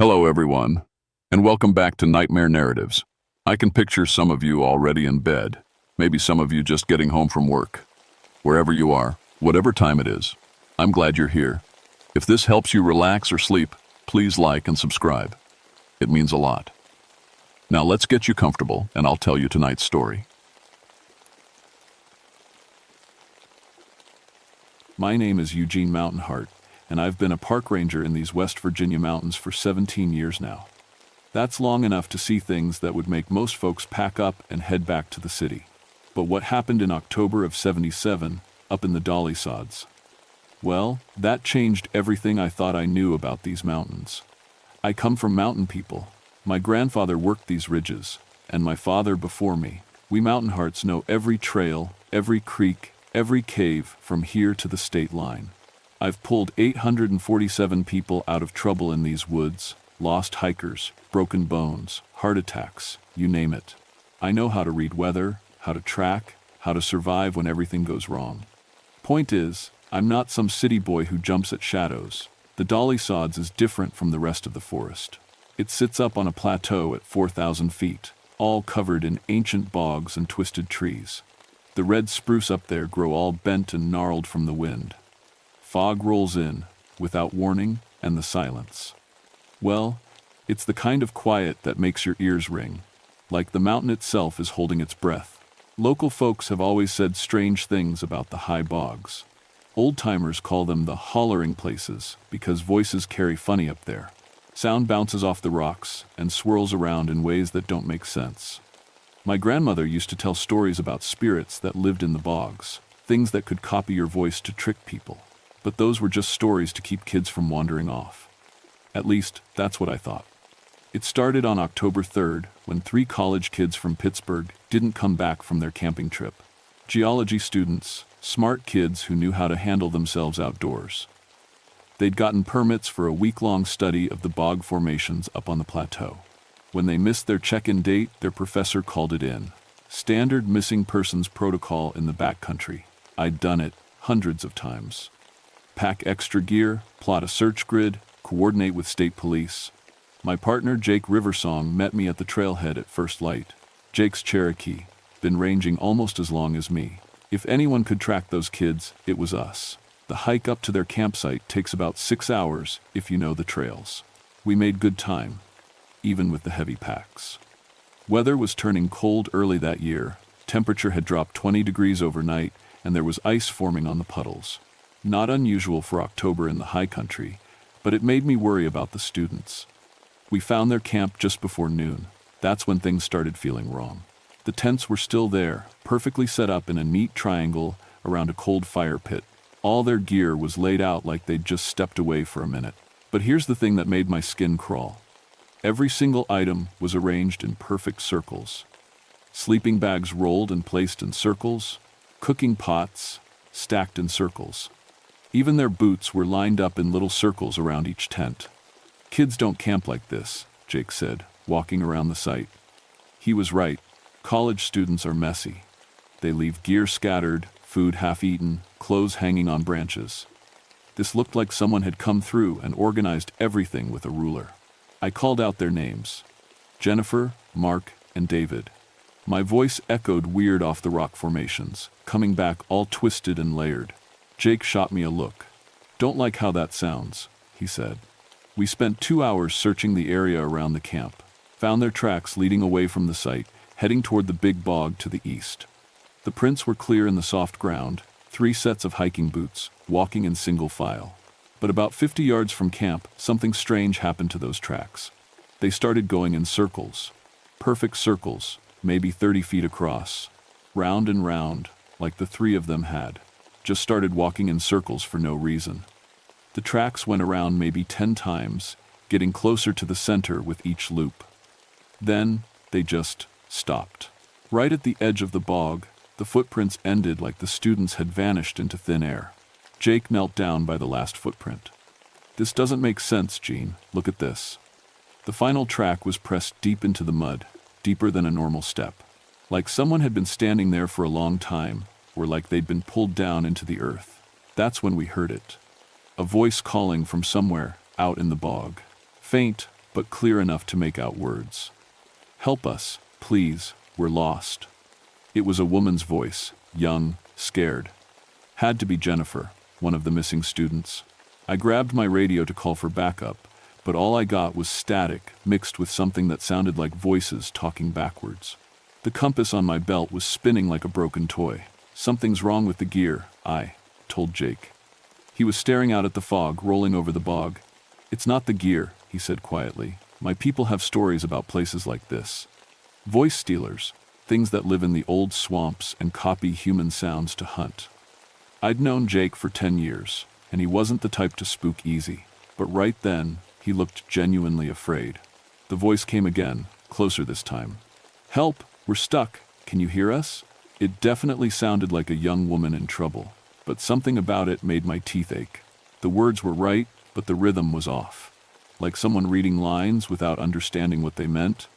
Hello, everyone, and welcome back to Nightmare Narratives. I can picture some of you already in bed, maybe some of you just getting home from work. Wherever you are, whatever time it is, I'm glad you're here. If this helps you relax or sleep, please like and subscribe. It means a lot. Now let's get you comfortable, and I'll tell you tonight's story. My name is Eugene Mountainheart, and I've been a park ranger in these West Virginia mountains for 17 years now. That's long enough to see things that would make most folks pack up and head back to the city. But what happened in October of '77, up in the Dolly Sods? Well, that changed everything I thought I knew about these mountains. I come from mountain people. My grandfather worked these ridges, and my father before me. We Mountainhearts know every trail, every creek, every cave from here to the state line. I've pulled 847 people out of trouble in these woods, lost hikers, broken bones, heart attacks, you name it. I know how to read weather, how to track, how to survive when everything goes wrong. Point is, I'm not some city boy who jumps at shadows. The Dolly Sods is different from the rest of the forest. It sits up on a plateau at 4,000 feet, all covered in ancient bogs and twisted trees. The red spruce up there grow all bent and gnarled from the wind. Fog rolls in, without warning, and the silence. Well, it's the kind of quiet that makes your ears ring, like the mountain itself is holding its breath. Local folks have always said strange things about the high bogs. Old-timers call them the hollering places because voices carry funny up there. Sound bounces off the rocks and swirls around in ways that don't make sense. My grandmother used to tell stories about spirits that lived in the bogs, things that could copy your voice to trick people. But those were just stories to keep kids from wandering off. At least, that's what I thought. It started on October 3rd, when 3 college kids from Pittsburgh didn't come back from their camping trip. Geology students, smart kids who knew how to handle themselves outdoors. They'd gotten permits for a week-long study of the bog formations up on the plateau. When they missed their check-in date, their professor called it in. Standard missing persons protocol in the backcountry. I'd done it hundreds of times. Pack extra gear, plot a search grid, coordinate with state police. My partner Jake Riversong met me at the trailhead at first light. Jake's Cherokee, been ranging almost as long as me. If anyone could track those kids, it was us. The hike up to their campsite takes about 6 hours if you know the trails. We made good time, even with the heavy packs. Weather was turning cold early that year. Temperature had dropped 20 degrees overnight, and there was ice forming on the puddles. Not unusual for October in the high country, but it made me worry about the students. We found their camp just before noon. That's when things started feeling wrong. The tents were still there, perfectly set up in a neat triangle around a cold fire pit. All their gear was laid out like they'd just stepped away for a minute. But here's the thing that made my skin crawl. Every single item was arranged in perfect circles. Sleeping bags rolled and placed in circles, cooking pots stacked in circles. Even their boots were lined up in little circles around each tent. Kids don't camp like this, Jake said, walking around the site. He was right. College students are messy. They leave gear scattered, food half-eaten, clothes hanging on branches. This looked like someone had come through and organized everything with a ruler. I called out their names: Jennifer, Mark, and David. My voice echoed weird off the rock formations, coming back all twisted and layered. Jake shot me a look. "Don't like how that sounds," he said. We spent 2 hours searching the area around the camp, found their tracks leading away from the site, heading toward the big bog to the east. The prints were clear in the soft ground, 3 sets of hiking boots, walking in single file. But about 50 yards from camp, something strange happened to those tracks. They started going in circles. Perfect circles, maybe 30 feet across. Round and round, like the 3 of them had. Just started walking in circles for no reason. The tracks went around maybe 10 times, getting closer to the center with each loop. Then, they just stopped. Right at the edge of the bog, the footprints ended like the students had vanished into thin air. Jake knelt down by the last footprint. "This doesn't make sense, Gene. Look at this." The final track was pressed deep into the mud, deeper than a normal step. Like someone had been standing there for a long time, or like they'd been pulled down into the earth. That's when we heard it. A voice calling from somewhere out in the bog. Faint, but clear enough to make out words. "Help us, please, we're lost." It was a woman's voice, young, scared. Had to be Jennifer, one of the missing students. I grabbed my radio to call for backup, but all I got was static mixed with something that sounded like voices talking backwards. The compass on my belt was spinning like a broken toy. "Something's wrong with the gear," I told Jake. He was staring out at the fog rolling over the bog. "It's not the gear," he said quietly. "My people have stories about places like this. Voice stealers, things that live in the old swamps and copy human sounds to hunt." I'd known Jake for 10 years, and he wasn't the type to spook easy. But right then, he looked genuinely afraid. The voice came again, closer this time. "Help, we're stuck. Can you hear us?" It definitely sounded like a young woman in trouble, but something about it made my teeth ache. The words were right, but the rhythm was off. Like someone reading lines without understanding what they meant.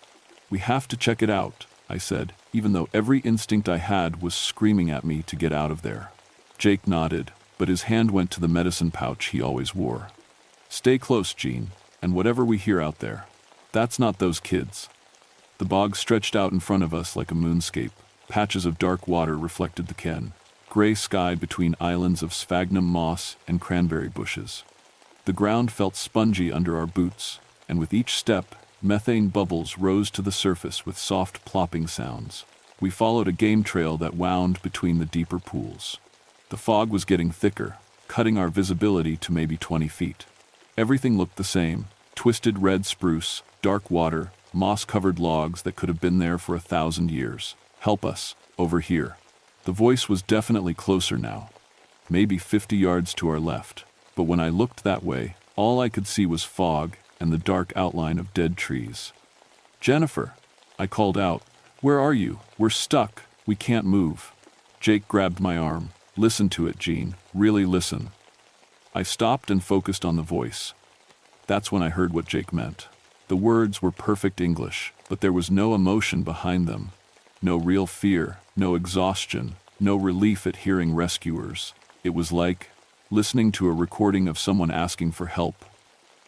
"We have to check it out," I said, even though every instinct I had was screaming at me to get out of there. Jake nodded, but his hand went to the medicine pouch he always wore. "Stay close, Gene, and whatever we hear out there, that's not those kids." The bog stretched out in front of us like a moonscape. Patches of dark water reflected the ken. Gray sky between islands of sphagnum moss and cranberry bushes. The ground felt spongy under our boots, and with each step, methane bubbles rose to the surface with soft plopping sounds. We followed a game trail that wound between the deeper pools. The fog was getting thicker, cutting our visibility to maybe 20 feet. Everything looked the same: twisted red spruce, dark water, moss-covered logs that could have been there for 1,000 years. "Help us, over here." The voice was definitely closer now, maybe 50 yards to our left, but when I looked that way, all I could see was fog and the dark outline of dead trees. "Jennifer," I called out, "where are you? We're stuck, we can't move." Jake grabbed my arm. "Listen to it, Gene, really listen." I stopped and focused on the voice. That's when I heard what Jake meant. The words were perfect English, but there was no emotion behind them. No real fear, no exhaustion, no relief at hearing rescuers. It was like listening to a recording of someone asking for help.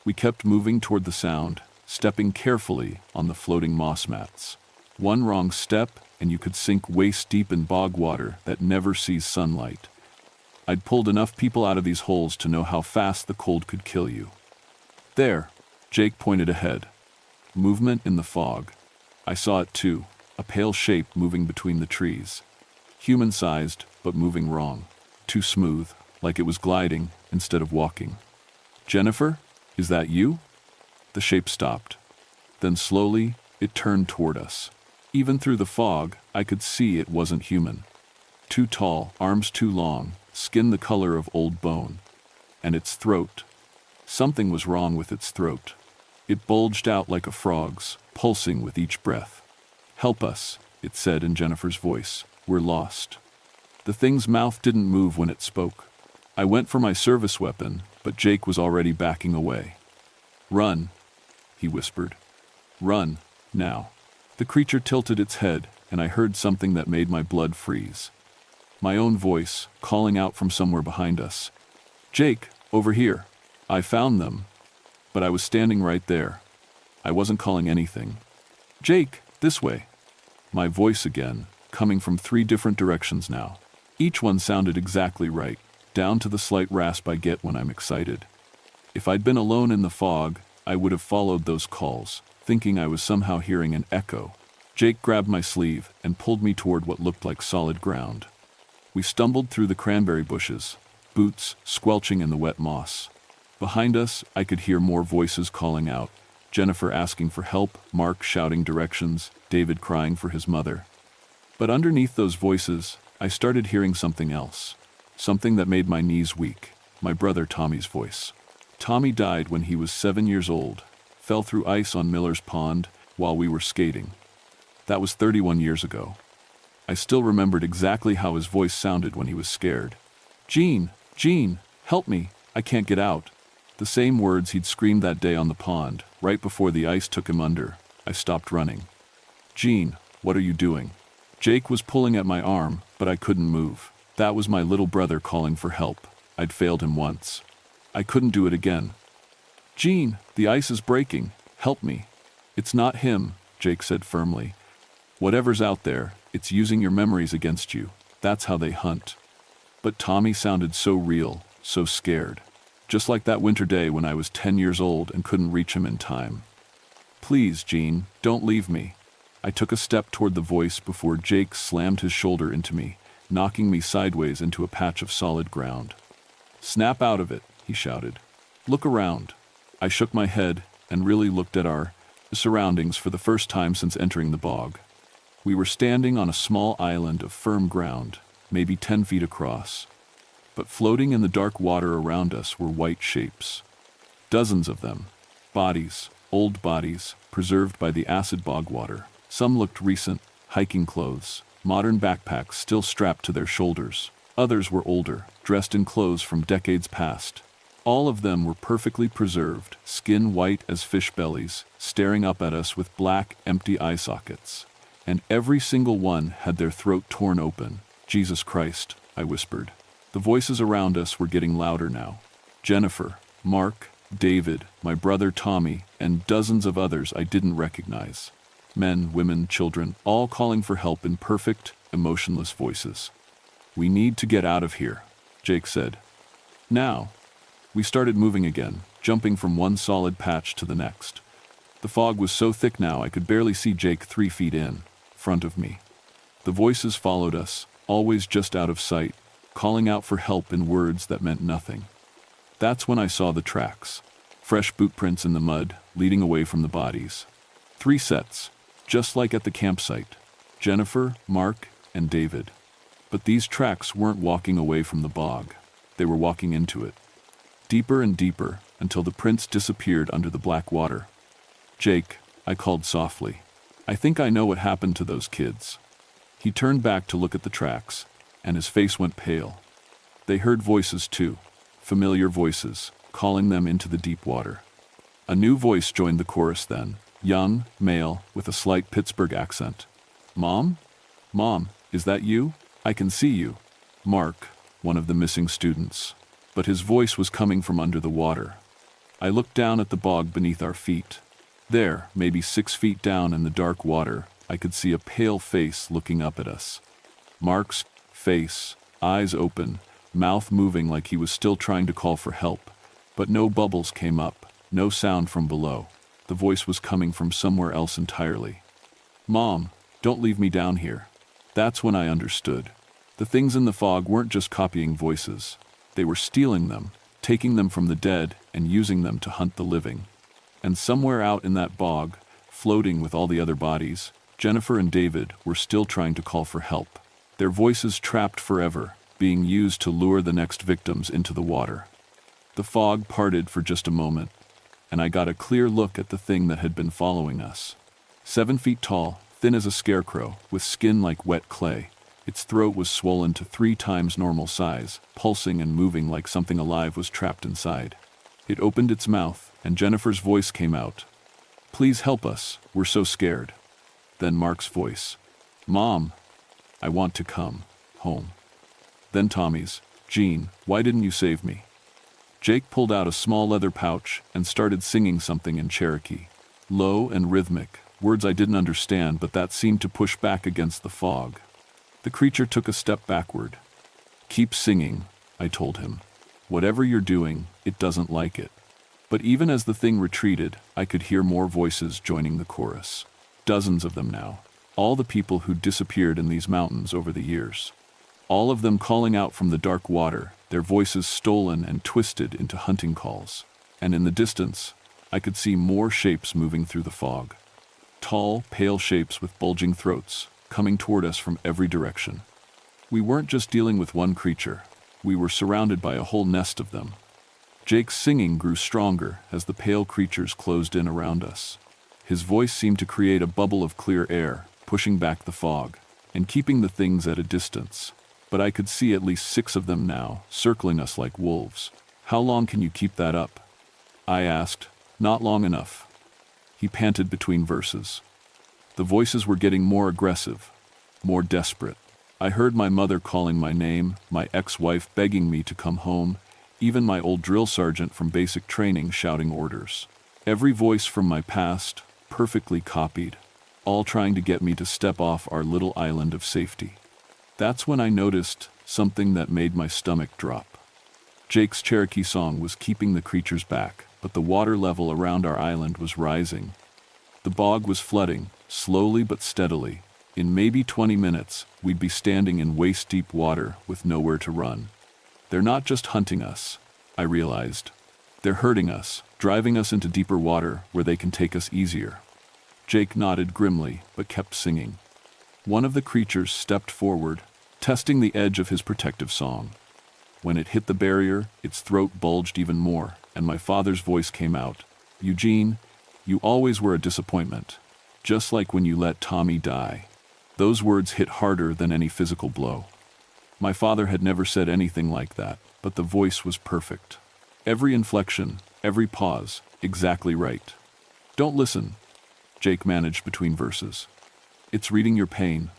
We kept moving toward the sound, stepping carefully on the floating moss mats. One wrong step, and you could sink waist-deep in bog water that never sees sunlight. I'd pulled enough people out of these holes to know how fast the cold could kill you. "There," Jake pointed ahead. Movement in the fog. I saw it too, a pale shape moving between the trees. Human-sized, but moving wrong. Too smooth, like it was gliding instead of walking. "Jennifer, is that you?" The shape stopped. Then slowly, it turned toward us. Even through the fog, I could see it wasn't human. Too tall, arms too long, skin the color of old bone. And its throat. Something was wrong with its throat. It bulged out like a frog's, pulsing with each breath. "Help us," it said in Jennifer's voice. "We're lost." The thing's mouth didn't move when it spoke. I went for my service weapon, but Jake was already backing away. "Run," he whispered. "Run, now." The creature tilted its head, and I heard something that made my blood freeze. My own voice, calling out from somewhere behind us. "Jake, over here." I found them, but I was standing right there. I wasn't calling anything. "Jake, this way." My voice again, coming from 3 different directions now. Each one sounded exactly right, down to the slight rasp I get when I'm excited. If I'd been alone in the fog, I would have followed those calls, thinking I was somehow hearing an echo. Jake grabbed my sleeve and pulled me toward what looked like solid ground. We stumbled through the cranberry bushes, boots squelching in the wet moss. Behind us, I could hear more voices calling out, Jennifer asking for help, Mark shouting directions, David crying for his mother. But underneath those voices, I started hearing something else. Something that made my knees weak. My brother Tommy's voice. Tommy died when he was 7 years old, fell through ice on Miller's Pond while we were skating. That was 31 years ago. I still remembered exactly how his voice sounded when he was scared. Gene, help me, I can't get out." The same words he'd screamed that day on the pond, right before the ice took him under. I stopped running. "Gene, what are you doing?" Jake was pulling at my arm, but I couldn't move. That was my little brother calling for help. I'd failed him once. I couldn't do it again. "Gene, the ice is breaking. Help me. It's not him, Jake said firmly. Whatever's out there, it's using your memories against you. That's how they hunt. But Tommy sounded so real, so scared. Just like that winter day when I was 10 years old and couldn't reach him in time. Please, Gene, don't leave me. I took a step toward the voice before Jake slammed his shoulder into me, knocking me sideways into a patch of solid ground. Snap out of it, he shouted. Look around. I shook my head and really looked at our surroundings for the first time since entering the bog. We were standing on a small island of firm ground, maybe 10 feet across. But floating in the dark water around us were white shapes. Dozens of them. Bodies, old bodies, preserved by the acid bog water. Some looked recent, hiking clothes, modern backpacks still strapped to their shoulders. Others were older, dressed in clothes from decades past. All of them were perfectly preserved, skin white as fish bellies, staring up at us with black, empty eye sockets. And every single one had their throat torn open. Jesus Christ, I whispered. The voices around us were getting louder now. Jennifer, Mark, David, my brother Tommy, and dozens of others I didn't recognize. Men, women, children, all calling for help in perfect, emotionless voices. We need to get out of here, Jake said. Now. We started moving again, jumping from one solid patch to the next. The fog was so thick now I could barely see Jake 3 feet in front of me. The voices followed us, always just out of sight, calling out for help in words that meant nothing. That's when I saw the tracks. Fresh boot prints in the mud, leading away from the bodies. 3 sets, just like at the campsite. Jennifer, Mark, and David. But these tracks weren't walking away from the bog. They were walking into it. Deeper and deeper, until the prints disappeared under the black water. Jake, I called softly. I think I know what happened to those kids. He turned back to look at the tracks, and his face went pale. They heard voices too, familiar voices, calling them into the deep water. A new voice joined the chorus then, young, male, with a slight Pittsburgh accent. Mom? Mom, is that you? I can see you. Mark, one of the missing students. But his voice was coming from under the water. I looked down at the bog beneath our feet. There, maybe 6 feet down in the dark water, I could see a pale face looking up at us. Mark's face, eyes open, mouth moving like he was still trying to call for help. But no bubbles came up, no sound from below. The voice was coming from somewhere else entirely. Mom, don't leave me down here. That's when I understood. The things in the fog weren't just copying voices. They were stealing them, taking them from the dead and using them to hunt the living. And somewhere out in that bog, floating with all the other bodies, Jennifer and David were still trying to call for help. Their voices trapped forever, being used to lure the next victims into the water. The fog parted for just a moment, and I got a clear look at the thing that had been following us. 7 feet tall, thin as a scarecrow, with skin like wet clay. Its throat was swollen to 3 times normal size, pulsing and moving like something alive was trapped inside. It opened its mouth, and Jennifer's voice came out. Please help us, we're so scared. Then Mark's voice. Mom, I want to come home. Then Tommy's. Gene, why didn't you save me? Jake pulled out a small leather pouch and started singing something in Cherokee. Low and rhythmic, words I didn't understand, but that seemed to push back against the fog. The creature took a step backward. Keep singing, I told him. Whatever you're doing, it doesn't like it. But even as the thing retreated, I could hear more voices joining the chorus. Dozens of them now. All the people who disappeared in these mountains over the years. All of them calling out from the dark water, their voices stolen and twisted into hunting calls. And in the distance, I could see more shapes moving through the fog. Tall, pale shapes with bulging throats, coming toward us from every direction. We weren't just dealing with one creature. We were surrounded by a whole nest of them. Jake's singing grew stronger as the pale creatures closed in around us. His voice seemed to create a bubble of clear air, pushing back the fog, and keeping the things at a distance. But I could see at least 6 of them now, circling us like wolves. How long can you keep that up? I asked. Not long enough. He panted between verses. The voices were getting more aggressive, more desperate. I heard my mother calling my name, my ex-wife begging me to come home, even my old drill sergeant from basic training shouting orders. Every voice from my past, perfectly copied, all trying to get me to step off our little island of safety. That's when I noticed something that made my stomach drop. Jake's Cherokee song was keeping the creatures back, but the water level around our island was rising. The bog was flooding, slowly but steadily. In maybe 20 minutes, we'd be standing in waist-deep water with nowhere to run. They're not just hunting us, I realized. They're hurting us, driving us into deeper water where they can take us easier. Jake nodded grimly, but kept singing. One of the creatures stepped forward, testing the edge of his protective song. When it hit the barrier, its throat bulged even more, and my father's voice came out. "Eugene, you always were a disappointment, just like when you let Tommy die." Those words hit harder than any physical blow. My father had never said anything like that, but the voice was perfect. Every inflection, every pause, exactly right. "Don't listen," Jake managed between verses. "It's reading your pain."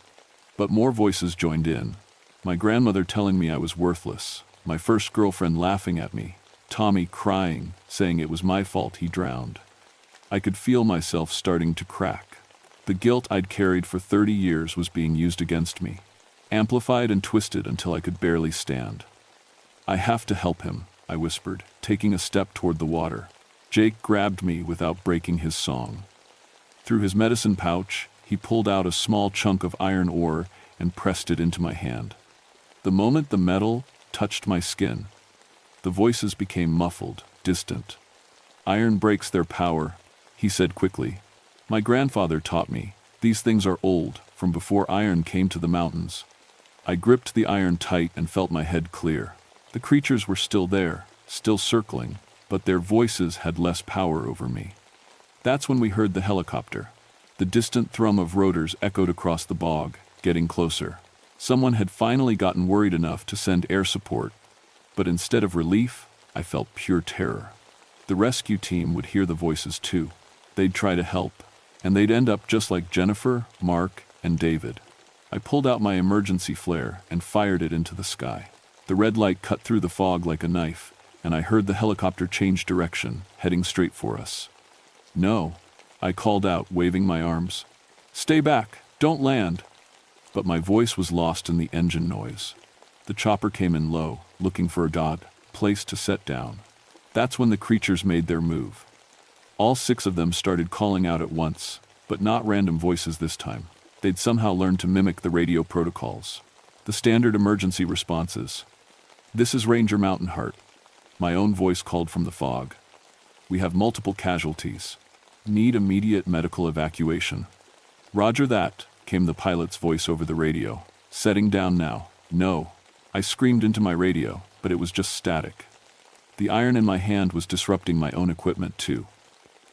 But more voices joined in. My grandmother telling me I was worthless, my first girlfriend laughing at me, Tommy crying, saying it was my fault he drowned. I could feel myself starting to crack. The guilt I'd carried for 30 years was being used against me, amplified and twisted until I could barely stand. "I have to help him," I whispered, taking a step toward the water. Jake grabbed me without breaking his song. Through his medicine pouch, he pulled out a small chunk of iron ore and pressed it into my hand. The moment the metal touched my skin, the voices became muffled, distant. "Iron breaks their power," he said quickly. "My grandfather taught me. These things are old, from before iron came to the mountains." I gripped the iron tight and felt my head clear. The creatures were still there, still circling, but their voices had less power over me. That's when we heard the helicopter. The distant thrum of rotors echoed across the bog, getting closer. Someone had finally gotten worried enough to send air support, but instead of relief, I felt pure terror. The rescue team would hear the voices too. They'd try to help, and they'd end up just like Jennifer, Mark, and David. I pulled out my emergency flare and fired it into the sky. The red light cut through the fog like a knife, and I heard the helicopter change direction, heading straight for us. "No," I called out, waving my arms. "Stay back, don't land." But my voice was lost in the engine noise. The chopper came in low, looking for a good place to set down. That's when the creatures made their move. All 6 of them started calling out at once, but not random voices this time. They'd somehow learned to mimic the radio protocols. The standard emergency responses. "This is Ranger Mountain Heart." My own voice called from the fog. "We have multiple casualties. Need immediate medical evacuation." "Roger that," came the pilot's voice over the radio. "Setting down now." "No." I screamed into my radio, but it was just static. The iron in my hand was disrupting my own equipment too.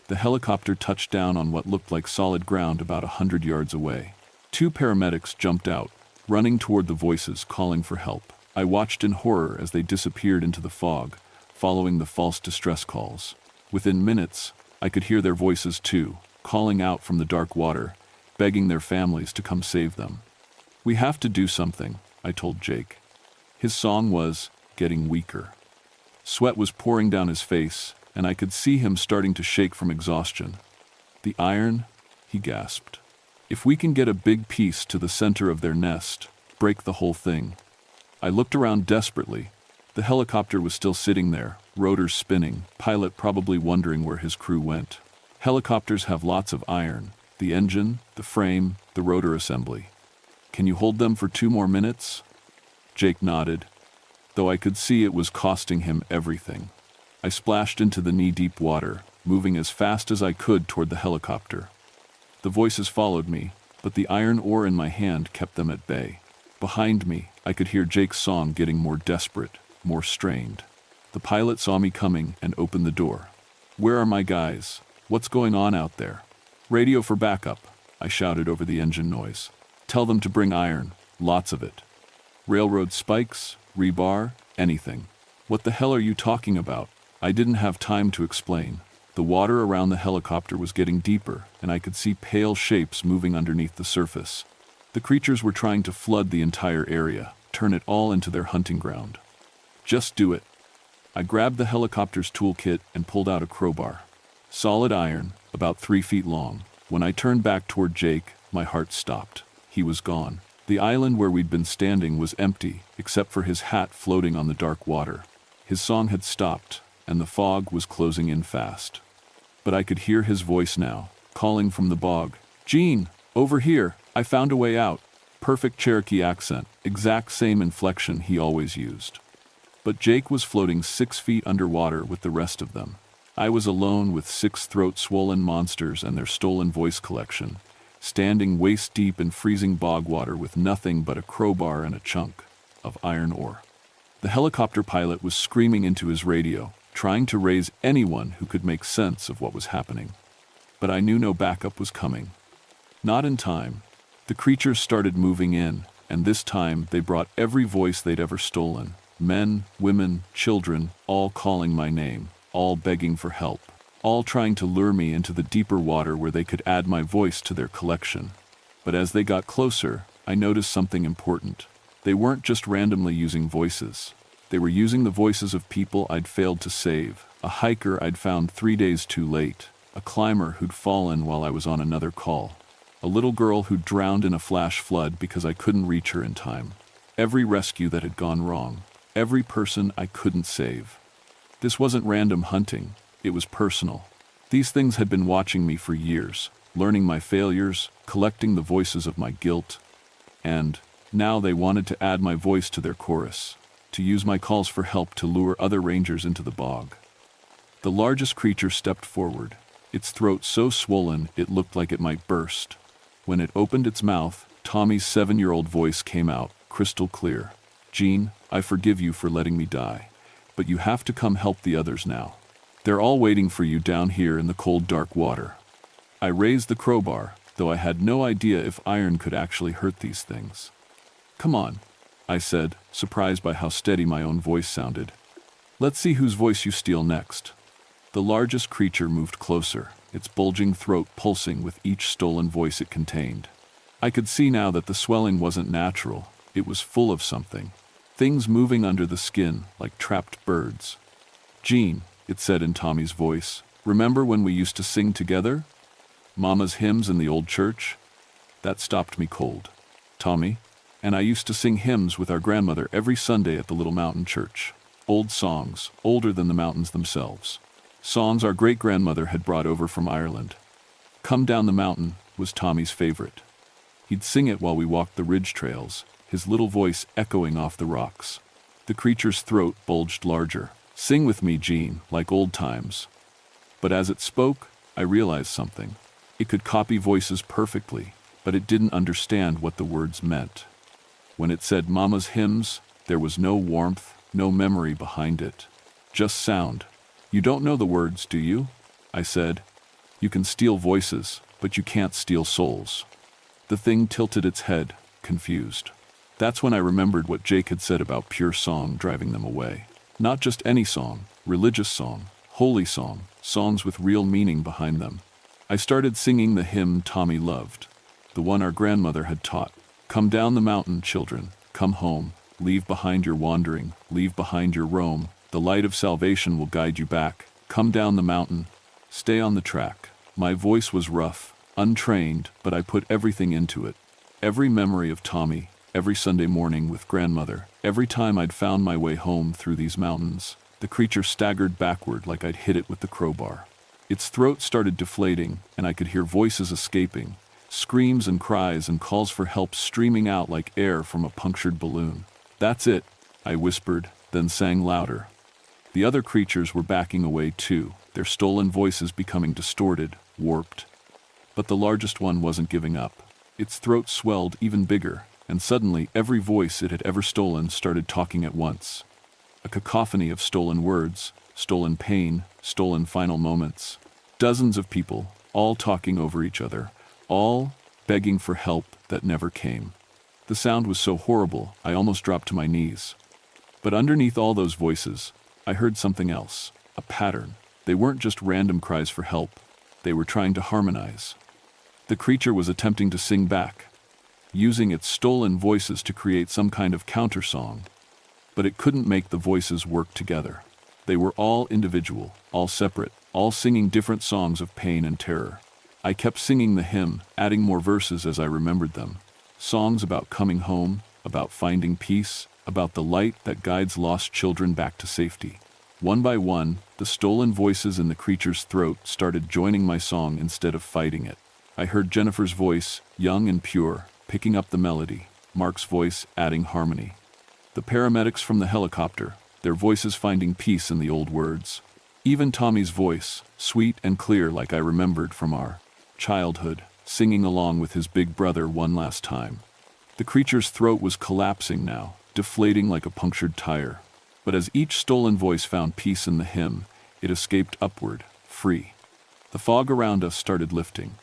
The helicopter touched down on what looked like solid ground about 100 yards away. 2 paramedics jumped out, running toward the voices, calling for help. I watched in horror as they disappeared into the fog, following the false distress calls. Within minutes, I could hear their voices too, calling out from the dark water, begging their families to come save them. "We have to do something," I told Jake. His song was getting weaker. Sweat was pouring down his face, and I could see him starting to shake from exhaustion. "The iron," he gasped. "If we can get a big piece to the center of their nest, break the whole thing." I looked around desperately. The helicopter was still sitting there, rotors spinning, pilot probably wondering where his crew went. Helicopters have lots of iron, the engine, the frame, the rotor assembly. "Can you hold them for 2 more minutes?" Jake nodded, though I could see it was costing him everything. I splashed into the knee-deep water, moving as fast as I could toward the helicopter. The voices followed me, but the iron ore in my hand kept them at bay. Behind me, I could hear Jake's song getting more desperate, more strained. The pilot saw me coming and opened the door. "Where are my guys? What's going on out there?" "Radio for backup," I shouted over the engine noise. "Tell them to bring iron, lots of it. Railroad spikes, rebar, anything." "What the hell are you talking about?" I didn't have time to explain. The water around the helicopter was getting deeper, and I could see pale shapes moving underneath the surface. The creatures were trying to flood the entire area, turn it all into their hunting ground. "Just do it." I grabbed the helicopter's toolkit and pulled out a crowbar. solid iron, about 3 feet long. When I turned back toward Jake, my heart stopped. He was gone. The island where we'd been standing was empty, except for his hat floating on the dark water. His song had stopped, and the fog was closing in fast. But I could hear his voice now, calling from the bog. "Gene, over here, I found a way out." Perfect Cherokee accent, exact same inflection he always used. But Jake was floating 6 feet underwater with the rest of them. I was alone with 6 throat-swollen monsters and their stolen voice collection, standing waist-deep in freezing bog water with nothing but a crowbar and a chunk of iron ore. The helicopter pilot was screaming into his radio, trying to raise anyone who could make sense of what was happening. But I knew no backup was coming. Not in time. The creatures started moving in, and this time they brought every voice they'd ever stolen. Men, women, children, all calling my name, all begging for help, all trying to lure me into the deeper water where they could add my voice to their collection. But as they got closer, I noticed something important. They weren't just randomly using voices. They were using the voices of people I'd failed to save, a hiker I'd found 3 days too late, a climber who'd fallen while I was on another call, a little girl who drowned in a flash flood because I couldn't reach her in time, every rescue that had gone wrong, every person I couldn't save. This wasn't random hunting, it was personal. These things had been watching me for years, learning my failures, collecting the voices of my guilt, and now they wanted to add my voice to their chorus, to use my calls for help to lure other rangers into the bog. The largest creature stepped forward, its throat so swollen it looked like it might burst. When it opened its mouth, Tommy's 7-year-old voice came out, crystal clear. "Gene, I forgive you for letting me die, but you have to come help the others now. They're all waiting for you down here in the cold, dark water." I raised the crowbar, though I had no idea if iron could actually hurt these things. "Come on," I said, surprised by how steady my own voice sounded. "Let's see whose voice you steal next." The largest creature moved closer, its bulging throat pulsing with each stolen voice it contained. I could see now that the swelling wasn't natural, it was full of something. Things moving under the skin, like trapped birds. "Gene," it said in Tommy's voice, "remember when we used to sing together? Mama's hymns in the old church?" That stopped me cold. "Tommy?" "And I used to sing hymns with our grandmother every Sunday at the little mountain church. Old songs, older than the mountains themselves. Songs our great-grandmother had brought over from Ireland. 'Come Down the Mountain' was Tommy's favorite. He'd sing it while we walked the ridge trails, his little voice echoing off the rocks. The creature's throat bulged larger. "Sing with me, Gene, like old times." But as it spoke, I realized something. It could copy voices perfectly, but it didn't understand what the words meant. When it said Mama's hymns, there was no warmth, no memory behind it. Just sound. "You don't know the words, do you?" I said. "You can steal voices, but you can't steal souls." The thing tilted its head, confused. That's when I remembered what Jake had said about pure song driving them away. Not just any song, religious song, holy song, songs with real meaning behind them. I started singing the hymn Tommy loved, the one our grandmother had taught. "Come down the mountain, children, come home, leave behind your wandering, leave behind your roam. The light of salvation will guide you back. Come down the mountain, stay on the track." My voice was rough, untrained, but I put everything into it. Every memory of Tommy, every Sunday morning with grandmother, every time I'd found my way home through these mountains. The creature staggered backward like I'd hit it with the crowbar. Its throat started deflating, and I could hear voices escaping, screams and cries and calls for help streaming out like air from a punctured balloon. "That's it," I whispered, then sang louder. The other creatures were backing away too, their stolen voices becoming distorted, warped. But the largest one wasn't giving up. Its throat swelled even bigger, and suddenly every voice it had ever stolen started talking at once. A cacophony of stolen words, stolen pain, stolen final moments. Dozens of people, all talking over each other, all begging for help that never came. The sound was so horrible, I almost dropped to my knees. But underneath all those voices, I heard something else, a pattern. They weren't just random cries for help. They were trying to harmonize. The creature was attempting to sing back, using its stolen voices to create some kind of counter-song. But it couldn't make the voices work together. They were all individual, all separate, all singing different songs of pain and terror. I kept singing the hymn, adding more verses as I remembered them. Songs about coming home, about finding peace, about the light that guides lost children back to safety. One by one, the stolen voices in the creature's throat started joining my song instead of fighting it. I heard Jennifer's voice, young and pure, picking up the melody, Mark's voice adding harmony. The paramedics from the helicopter, their voices finding peace in the old words. Even Tommy's voice, sweet and clear like I remembered from our childhood, singing along with his big brother one last time. The creature's throat was collapsing now, deflating like a punctured tire. But as each stolen voice found peace in the hymn, it escaped upward, free. The fog around us started lifting.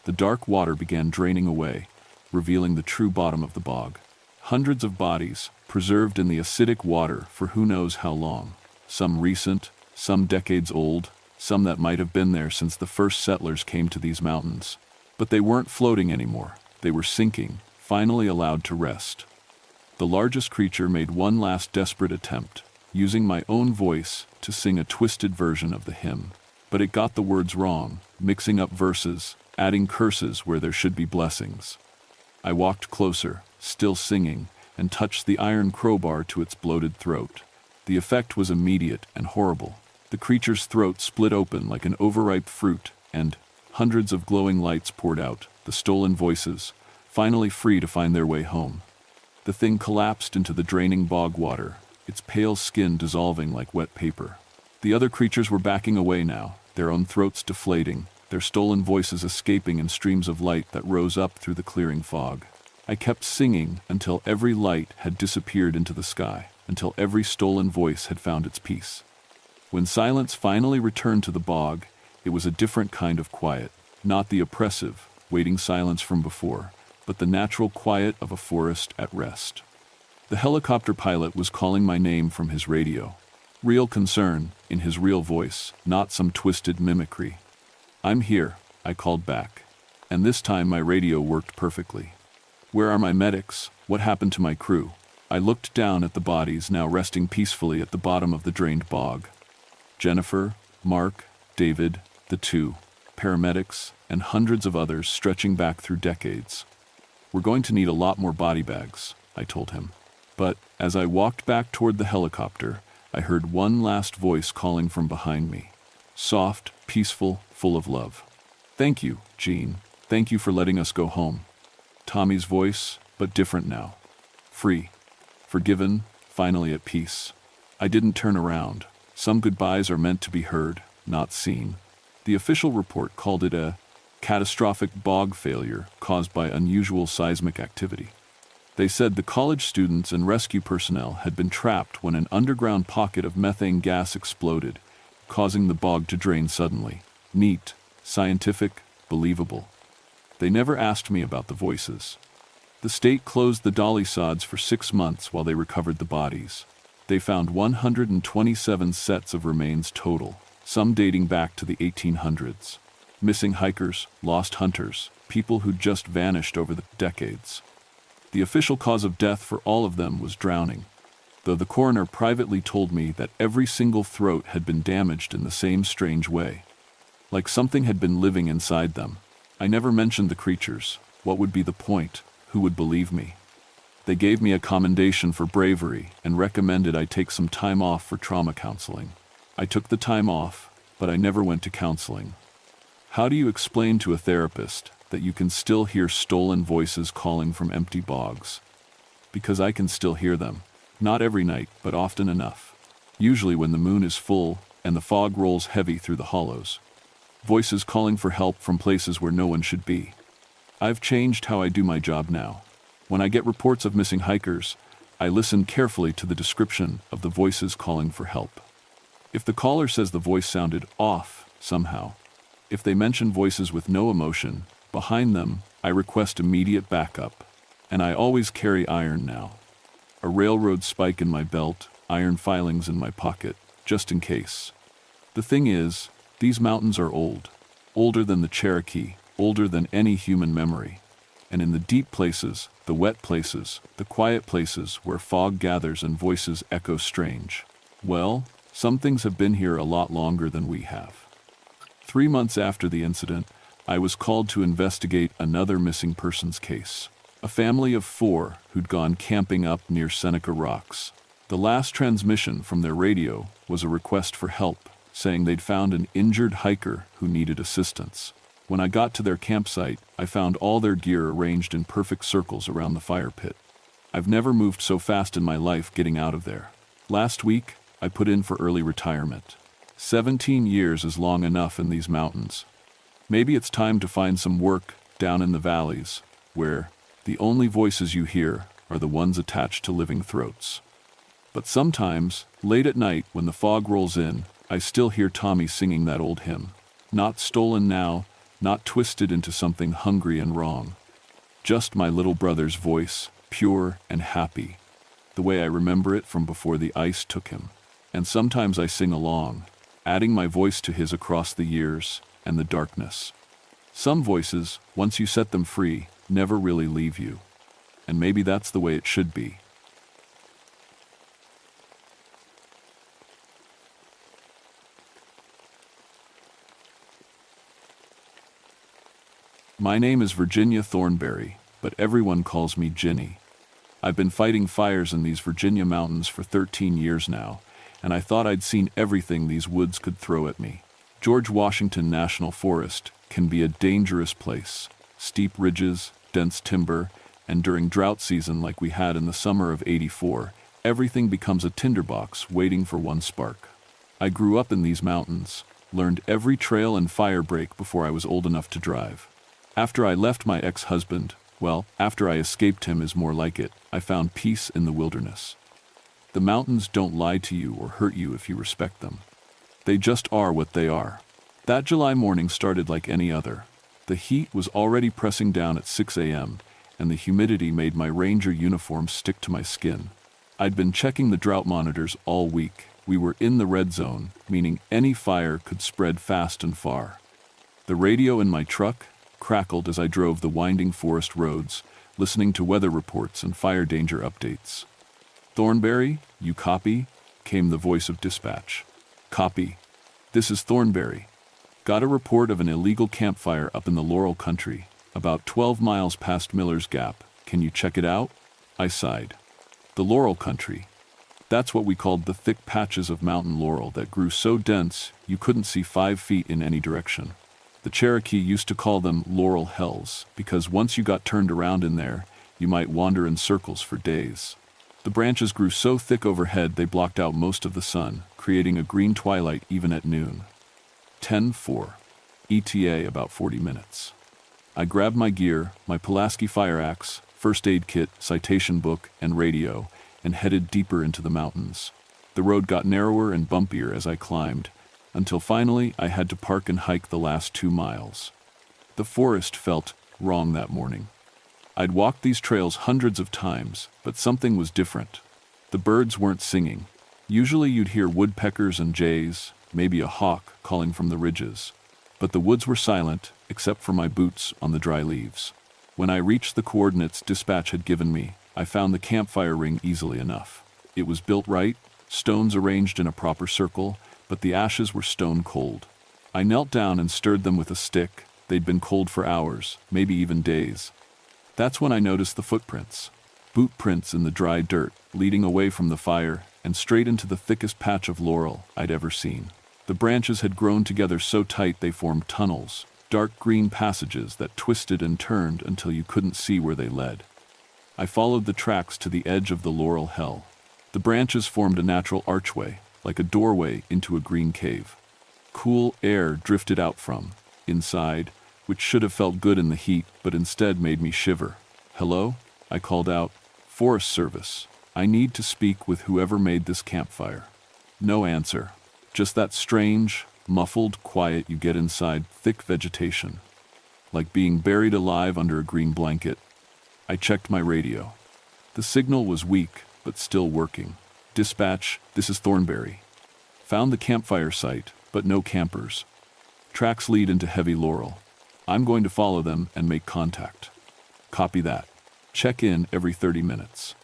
The dark water began draining away, revealing the true bottom of the bog. Hundreds of bodies, preserved in the acidic water for who knows how long. Some recent, some decades old, some that might have been there since the first settlers came to these mountains. But they weren't floating anymore. They were sinking, finally allowed to rest. The largest creature made one last desperate attempt, using my own voice to sing a twisted version of the hymn. But it got the words wrong, mixing up verses, adding curses where there should be blessings. I walked closer, still singing, and touched the iron crowbar to its bloated throat. The effect was immediate and horrible. The creature's throat split open like an overripe fruit, and hundreds of glowing lights poured out, the stolen voices, finally free to find their way home. The thing collapsed into the draining bog water, its pale skin dissolving like wet paper. The other creatures were backing away now, their own throats deflating, their stolen voices escaping in streams of light that rose up through the clearing fog. I kept singing until every light had disappeared into the sky, until every stolen voice had found its peace. When silence finally returned to the bog, it was a different kind of quiet, not the oppressive, waiting silence from before, but the natural quiet of a forest at rest. The helicopter pilot was calling my name from his radio. Real concern, in his real voice, not some twisted mimicry. "I'm here," I called back. And this time my radio worked perfectly. "Where are my medics? What happened to my crew?" I looked down at the bodies now resting peacefully at the bottom of the drained bog. Jennifer, Mark, David, the two paramedics, and hundreds of others stretching back through decades. "We're going to need a lot more body bags," I told him. But as I walked back toward the helicopter, I heard one last voice calling from behind me. Soft, peaceful, full of love. "Thank you, Jean. Thank you for letting us go home." Tommy's voice, but different now. Free. Forgiven, finally at peace. I didn't turn around. Some goodbyes are meant to be heard, not seen. The official report called it a catastrophic bog failure caused by unusual seismic activity. They said the college students and rescue personnel had been trapped when an underground pocket of methane gas exploded, causing the bog to drain suddenly. Neat, scientific, believable. They never asked me about the voices. The state closed the dolly sods for 6 months while they recovered the bodies. They found 127 sets of remains total, some dating back to the 1800s. Missing hikers, lost hunters, people who'd just vanished over the decades. The official cause of death for all of them was drowning, though the coroner privately told me that every single throat had been damaged in the same strange way. Like something had been living inside them. I never mentioned the creatures. What would be the point? Who would believe me? They gave me a commendation for bravery and recommended I take some time off for trauma counseling. I took the time off, but I never went to counseling. How do you explain to a therapist that you can still hear stolen voices calling from empty bogs? Because I can still hear them. Not every night, but often enough. Usually when the moon is full and the fog rolls heavy through the hollows. Voices calling for help from places where no one should be. I've changed how I do my job now. When I get reports of missing hikers, I listen carefully to the description of the voices calling for help. If the caller says the voice sounded off somehow, if they mention voices with no emotion, behind them, I request immediate backup. And I always carry iron now. A railroad spike in my belt, iron filings in my pocket, just in case. The thing is, these mountains are old. Older than the Cherokee, older than any human memory. And in the deep places, the wet places, the quiet places where fog gathers and voices echo strange. Well, some things have been here a lot longer than we have. 3 months after the incident, I was called to investigate another missing persons case. A family of 4 who'd gone camping up near Seneca Rocks. The last transmission from their radio was a request for help, saying they'd found an injured hiker who needed assistance. When I got to their campsite, I found all their gear arranged in perfect circles around the fire pit. I've never moved so fast in my life getting out of there. Last week, I put in for early retirement. 17 years is long enough in these mountains. Maybe it's time to find some work down in the valleys, where the only voices you hear are the ones attached to living throats. But sometimes, late at night when the fog rolls in, I still hear Tommy singing that old hymn. Not stolen now, not twisted into something hungry and wrong. Just my little brother's voice, pure and happy, the way I remember it from before the ice took him. And sometimes I sing along, adding my voice to his across the years and the darkness. Some voices, once you set them free, never really leave you. And maybe that's the way it should be. My name is Virginia Thornberry, but everyone calls me Ginny. I've been fighting fires in these Virginia mountains for 13 years now, and I thought I'd seen everything these woods could throw at me. George Washington National Forest can be a dangerous place. Steep ridges, dense timber, and during drought season like we had in the summer of '84, everything becomes a tinderbox waiting for one spark. I grew up in these mountains, learned every trail and fire break before I was old enough to drive. After I left my ex-husband, well, after I escaped him is more like it, I found peace in the wilderness. The mountains don't lie to you or hurt you if you respect them. They just are what they are. That July morning started like any other. The heat was already pressing down at 6 a.m., and the humidity made my ranger uniform stick to my skin. I'd been checking the drought monitors all week. We were in the red zone, meaning any fire could spread fast and far. The radio in my truck crackled as I drove the winding forest roads, listening to weather reports and fire danger updates. "Thornberry, you copy?" came the voice of dispatch. "Copy. This is Thornberry. Got a report of an illegal campfire up in the Laurel country, about 12 miles past Miller's Gap. Can you check it out?" I sighed. The Laurel country. That's what we called the thick patches of mountain laurel that grew so dense you couldn't see 5 feet in any direction. The Cherokee used to call them laurel hells, because once you got turned around in there, you might wander in circles for days. The branches grew so thick overhead they blocked out most of the sun, creating a green twilight even at noon. 10:04. ETA about 40 minutes. I grabbed my gear, my Pulaski fire axe, first aid kit, citation book, and radio, and headed deeper into the mountains. The road got narrower and bumpier as I climbed, until finally I had to park and hike the last 2 miles. The forest felt wrong that morning. I'd walked these trails hundreds of times, but something was different. The birds weren't singing. Usually you'd hear woodpeckers and jays, maybe a hawk calling from the ridges. But the woods were silent, except for my boots on the dry leaves. When I reached the coordinates dispatch had given me, I found the campfire ring easily enough. It was built right, stones arranged in a proper circle, but the ashes were stone cold. I knelt down and stirred them with a stick. They'd been cold for hours, maybe even days. That's when I noticed the footprints. Boot prints in the dry dirt, leading away from the fire and straight into the thickest patch of laurel I'd ever seen. The branches had grown together so tight they formed tunnels, dark green passages that twisted and turned until you couldn't see where they led. I followed the tracks to the edge of the laurel hell. The branches formed a natural archway, like a doorway into a green cave. Cool air drifted out from inside, which should have felt good in the heat, but instead made me shiver. "Hello?" I called out. "Forest Service. I need to speak with whoever made this campfire." No answer. Just that strange, muffled quiet you get inside thick vegetation. Like being buried alive under a green blanket. I checked my radio. The signal was weak, but still working. "Dispatch, this is Thornberry. Found the campfire site, but no campers. Tracks lead into heavy laurel. I'm going to follow them and make contact." "Copy that. Check in every 30 minutes."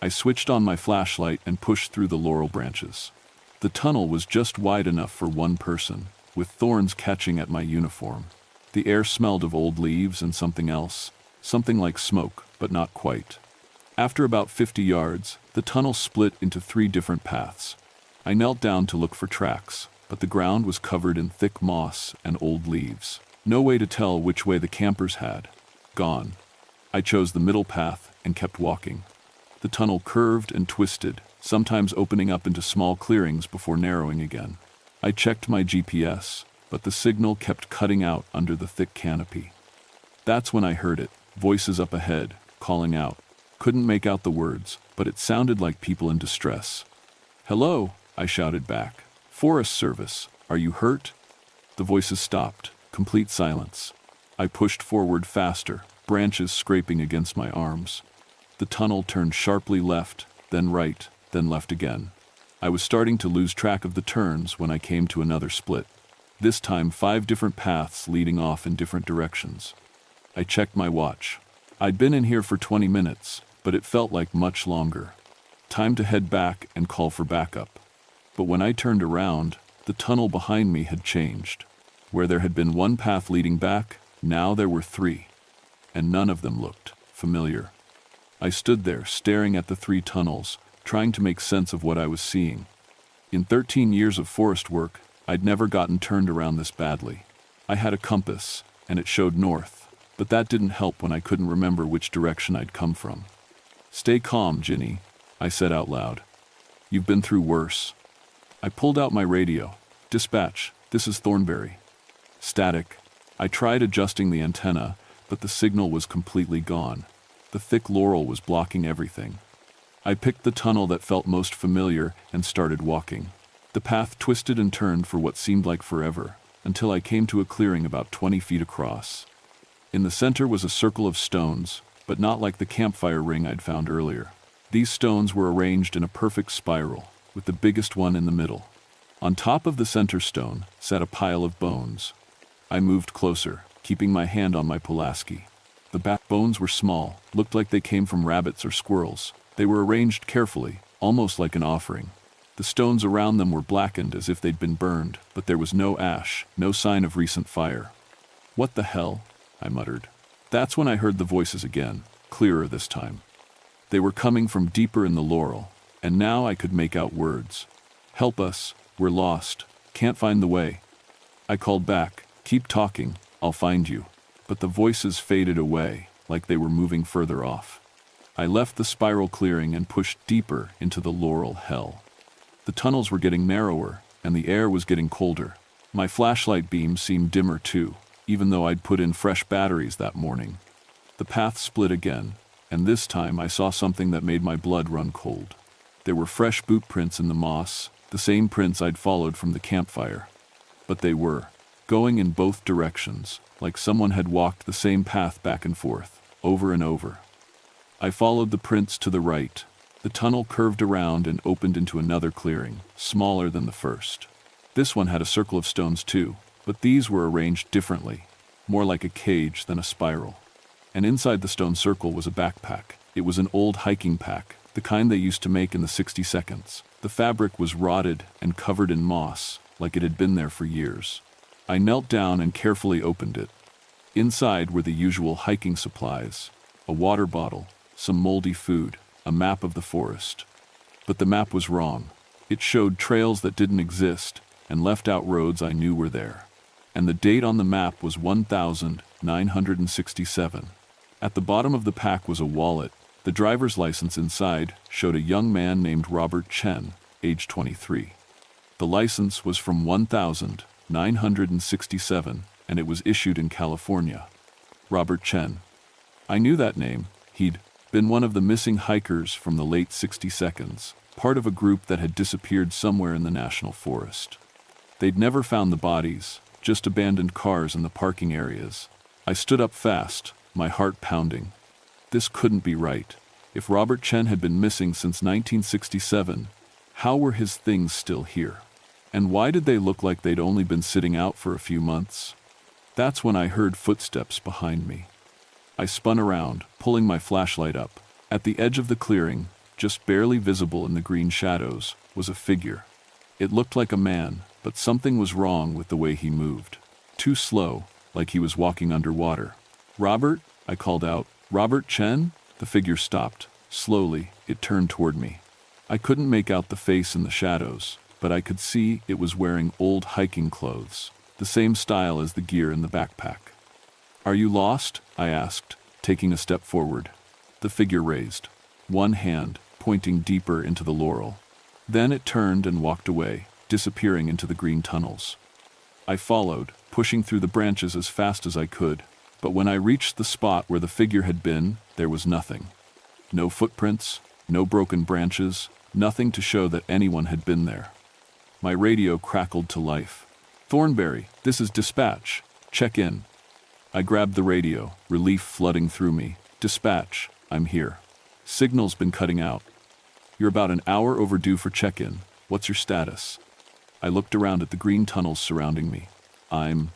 I switched on my flashlight and pushed through the laurel branches. The tunnel was just wide enough for one person, with thorns catching at my uniform. The air smelled of old leaves and something else, something like smoke, but not quite. After about 50 yards, the tunnel split into 3 different paths. I knelt down to look for tracks, but the ground was covered in thick moss and old leaves. No way to tell which way the campers had gone. I chose the middle path and kept walking. The tunnel curved and twisted, sometimes opening up into small clearings before narrowing again. I checked my GPS, but the signal kept cutting out under the thick canopy. That's when I heard it, voices up ahead, calling out. Couldn't make out the words, but it sounded like people in distress. "Hello," I shouted back. "Forest Service, are you hurt?" The voices stopped, complete silence. I pushed forward faster, branches scraping against my arms. The tunnel turned sharply left, then right, then left again. I was starting to lose track of the turns when I came to another split. This time 5 different paths leading off in different directions. I checked my watch. I'd been in here for 20 minutes, but it felt like much longer. Time to head back and call for backup. But when I turned around, the tunnel behind me had changed. Where there had been 1 path leading back, now there were 3. And none of them looked familiar. I stood there, staring at the 3 tunnels, trying to make sense of what I was seeing. In 13 years of forest work, I'd never gotten turned around this badly. I had a compass, and it showed north, but that didn't help when I couldn't remember which direction I'd come from. "Stay calm, Ginny," I said out loud. "You've been through worse." I pulled out my radio. "Dispatch, this is Thornberry." Static. I tried adjusting the antenna, but the signal was completely gone. The thick laurel was blocking everything. I picked the tunnel that felt most familiar and started walking. The path twisted and turned for what seemed like forever, until I came to a clearing about 20 feet across. In the center was a circle of stones, but not like the campfire ring I'd found earlier. These stones were arranged in a perfect spiral, with the biggest one in the middle. On top of the center stone sat a pile of bones. I moved closer, keeping my hand on my Pulaski. The back bones were small, looked like they came from rabbits or squirrels. They were arranged carefully, almost like an offering. The stones around them were blackened as if they'd been burned, but there was no ash, no sign of recent fire. "What the hell?" I muttered. That's when I heard the voices again, clearer this time. They were coming from deeper in the laurel, and now I could make out words. "Help us, we're lost, can't find the way." I called back, "Keep talking, I'll find you." But the voices faded away, like they were moving further off. I left the spiral clearing and pushed deeper into the laurel hell. The tunnels were getting narrower, and the air was getting colder. My flashlight beam seemed dimmer too, even though I'd put in fresh batteries that morning. The path split again, and this time I saw something that made my blood run cold. There were fresh boot prints in the moss, the same prints I'd followed from the campfire. But they were going in both directions, like someone had walked the same path back and forth, over and over. I followed the prints to the right. The tunnel curved around and opened into another clearing, smaller than the first. This one had a circle of stones too, but these were arranged differently, more like a cage than a spiral. And inside the stone circle was a backpack. It was an old hiking pack, the kind they used to make in the 60 seconds. The fabric was rotted and covered in moss, like it had been there for years. I knelt down and carefully opened it. Inside were the usual hiking supplies, a water bottle, some moldy food, a map of the forest. But the map was wrong. It showed trails that didn't exist and left out roads I knew were there. And the date on the map was 1967. At the bottom of the pack was a wallet. The driver's license inside showed a young man named Robert Chen, age 23. The license was from 1967, and it was issued in California. Robert Chen. I knew that name. He'd been one of the missing hikers from the late 60 seconds, part of a group that had disappeared somewhere in the national forest. They'd never found the bodies, just abandoned cars in the parking areas. I stood up fast, my heart pounding. This couldn't be right. If Robert Chen had been missing since 1967, how were his things still here? And why did they look like they'd only been sitting out for a few months? That's when I heard footsteps behind me. I spun around, pulling my flashlight up. At the edge of the clearing, just barely visible in the green shadows, was a figure. It looked like a man, but something was wrong with the way he moved. Too slow, like he was walking underwater. "Robert?" I called out. "Robert Chen?" The figure stopped. Slowly, it turned toward me. I couldn't make out the face in the shadows, but I could see it was wearing old hiking clothes, the same style as the gear in the backpack. "Are you lost?" I asked, taking a step forward. The figure raised one hand, pointing deeper into the laurel. Then it turned and walked away, disappearing into the green tunnels. I followed, pushing through the branches as fast as I could, but when I reached the spot where the figure had been, there was nothing. No footprints, no broken branches, nothing to show that anyone had been there. My radio crackled to life. "Thornberry, this is dispatch. Check in." I grabbed the radio, relief flooding through me. "Dispatch, I'm here. Signal's been cutting out. You're about an hour overdue for check-in. What's your status?" I looked around at the green tunnels surrounding me. I'm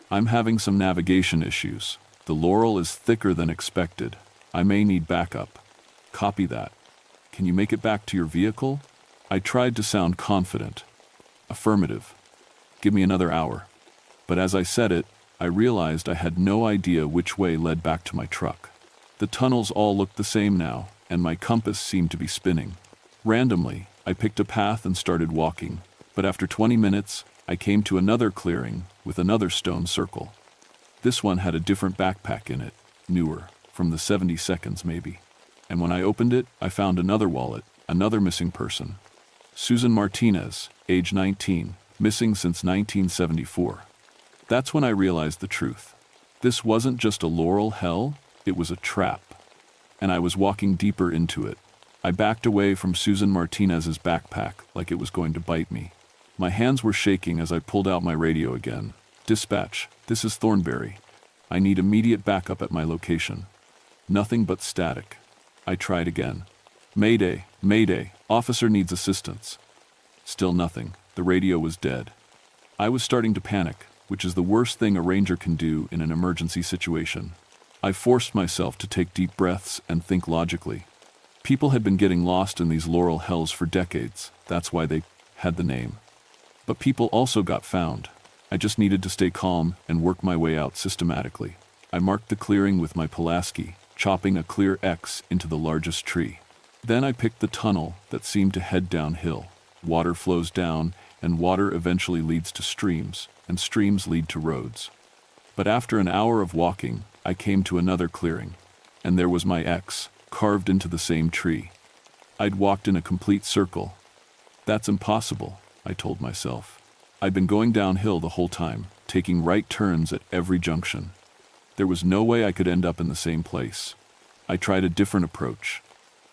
having some navigation issues. The laurel is thicker than expected. I may need backup." "Copy that. Can you make it back to your vehicle?" I tried to sound confident. "Affirmative. Give me another hour." But as I said it, I realized I had no idea which way led back to my truck. The tunnels all looked the same now, and my compass seemed to be spinning. Randomly, I picked a path and started walking, but after 20 minutes, I came to another clearing with another stone circle. This one had a different backpack in it, newer, from the 72nds maybe. And when I opened it, I found another wallet, another missing person. Susan Martinez, age 19, missing since 1974. That's when I realized the truth. This wasn't just a laurel hell, it was a trap. And I was walking deeper into it. I backed away from Susan Martinez's backpack like it was going to bite me. My hands were shaking as I pulled out my radio again. "Dispatch, this is Thornberry. I need immediate backup at my location." Nothing but static. I tried again. "Mayday, mayday, officer needs assistance." Still nothing. The radio was dead. I was starting to panic, which is the worst thing a ranger can do in an emergency situation. I forced myself to take deep breaths and think logically. People had been getting lost in these laurel hells for decades. That's why they had the name. But people also got found. I just needed to stay calm and work my way out systematically. I marked the clearing with my Pulaski, chopping a clear X into the largest tree. Then I picked the tunnel that seemed to head downhill. Water flows down, and water eventually leads to streams, and streams lead to roads. But after an hour of walking, I came to another clearing, and there was my X, carved into the same tree. I'd walked in a complete circle. "That's impossible," I told myself. I'd been going downhill the whole time, taking right turns at every junction. There was no way I could end up in the same place. I tried a different approach.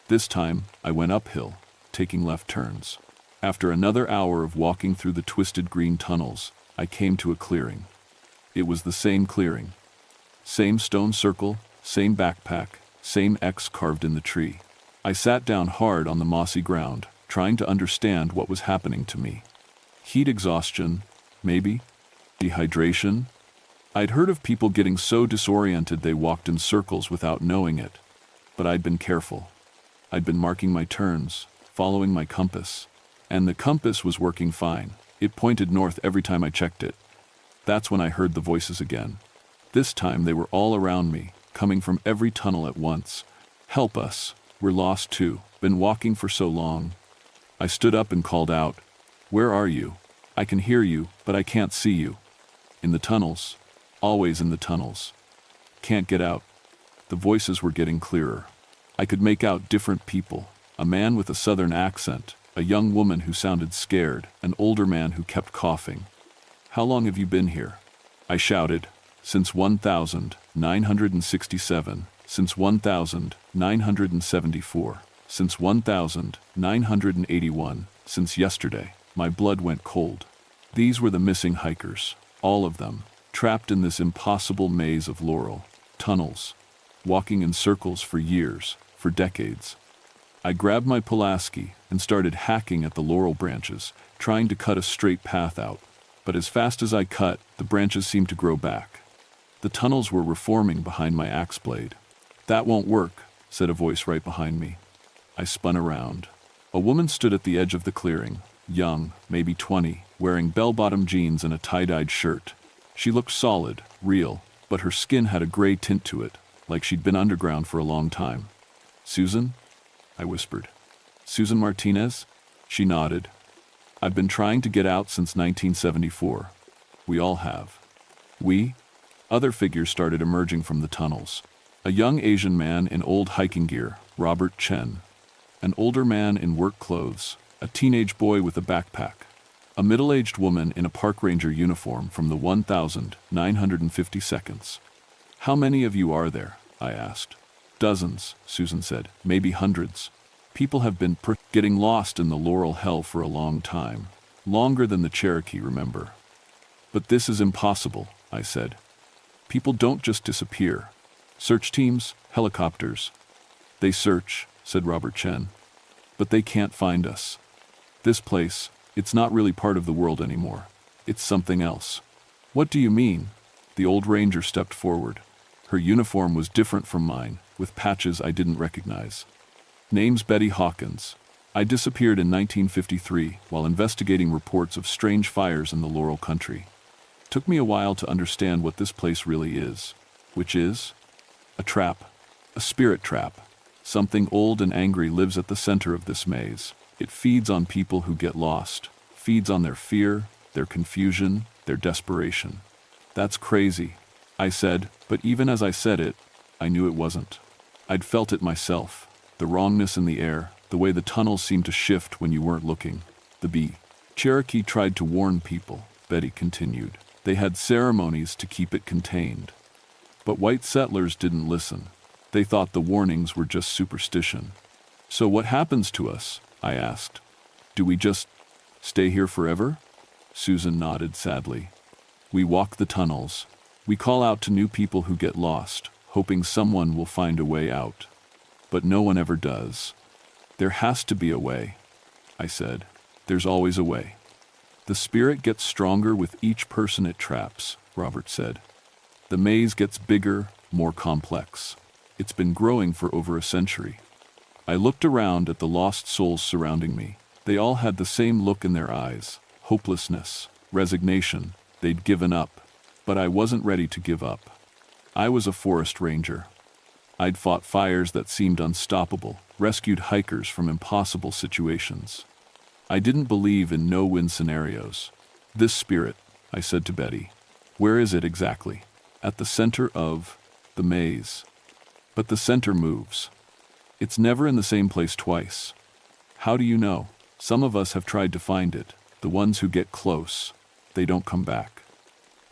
This time, I went uphill, taking left turns. After another hour of walking through the twisted green tunnels, I came to a clearing. It was the same clearing. Same stone circle, same backpack, same X carved in the tree. I sat down hard on the mossy ground, trying to understand what was happening to me. Heat exhaustion, maybe? Dehydration? I'd heard of people getting so disoriented they walked in circles without knowing it. But I'd been careful. I'd been marking my turns, following my compass. And the compass was working fine. It pointed north every time I checked it. That's when I heard the voices again. This time they were all around me, coming from every tunnel at once. "Help us. We're lost too. Been walking for so long." I stood up and called out, "Where are you? I can hear you, but I can't see you." "In the tunnels. Always in the tunnels. Can't get out." The voices were getting clearer. I could make out different people. A man with a southern accent, a young woman who sounded scared, an older man who kept coughing. "How long have you been here?" I shouted. "Since 1967, since 1974, since 1981, since yesterday." My blood went cold. These were the missing hikers, all of them, trapped in this impossible maze of laurel, tunnels, walking in circles for years, for decades. I grabbed my Pulaski and started hacking at the laurel branches, trying to cut a straight path out. But as fast as I cut, the branches seemed to grow back. The tunnels were reforming behind my axe blade. "That won't work," said a voice right behind me. I spun around. A woman stood at the edge of the clearing, young, maybe 20, wearing bell-bottom jeans and a tie-dyed shirt. She looked solid, real, but her skin had a gray tint to it, like she'd been underground for a long time. "Susan?" I whispered. "Susan Martinez?" She nodded. "I've been trying to get out since 1974. We all have." "We?" Other figures started emerging from the tunnels. A young Asian man in old hiking gear, Robert Chen. An older man in work clothes, a teenage boy with a backpack. A middle-aged woman in a park ranger uniform from the 1952nd. "How many of you are there?" I asked. "Dozens," Susan said, "maybe hundreds. People have been getting lost in the Laurel Hell for a long time. Longer than the Cherokee, remember." "But this is impossible," I said. "People don't just disappear. Search teams, helicopters." "They search," said Robert Chen. "But they can't find us. This place, it's not really part of the world anymore. It's something else." "What do you mean?" The old ranger stepped forward. Her uniform was different from mine, with patches I didn't recognize. "Name's Betty Hawkins. I disappeared in 1953 while investigating reports of strange fires in the Laurel country. Took me a while to understand what this place really is." "Which is?" "A trap. A spirit trap. Something old and angry lives at the center of this maze. It feeds on people who get lost, feeds on their fear, their confusion, their desperation." "That's crazy," I said, but even as I said it, I knew it wasn't. I'd felt it myself. The wrongness in the air, the way the tunnels seemed to shift when you weren't looking. The Cherokee tried to warn people, Betty continued. They had ceremonies to keep it contained. But white settlers didn't listen. They thought the warnings were just superstition. "So what happens to us?" I asked. "Do we just stay here forever?" Susan nodded sadly. "We walk the tunnels. We call out to new people who get lost, hoping someone will find a way out. But no one ever does." "There has to be a way," I said. "There's always a way." "The spirit gets stronger with each person it traps," Robert said. "The maze gets bigger, more complex. It's been growing for over a century." I looked around at the lost souls surrounding me. They all had the same look in their eyes, hopelessness, resignation. They'd given up. But I wasn't ready to give up. I was a forest ranger. I'd fought fires that seemed unstoppable, rescued hikers from impossible situations. I didn't believe in no-win scenarios. "This spirit," I said to Betty. "Where is it exactly?" "At the center of the maze." "But the center moves. It's never in the same place twice." "How do you know?" "Some of us have tried to find it. The ones who get close, they don't come back."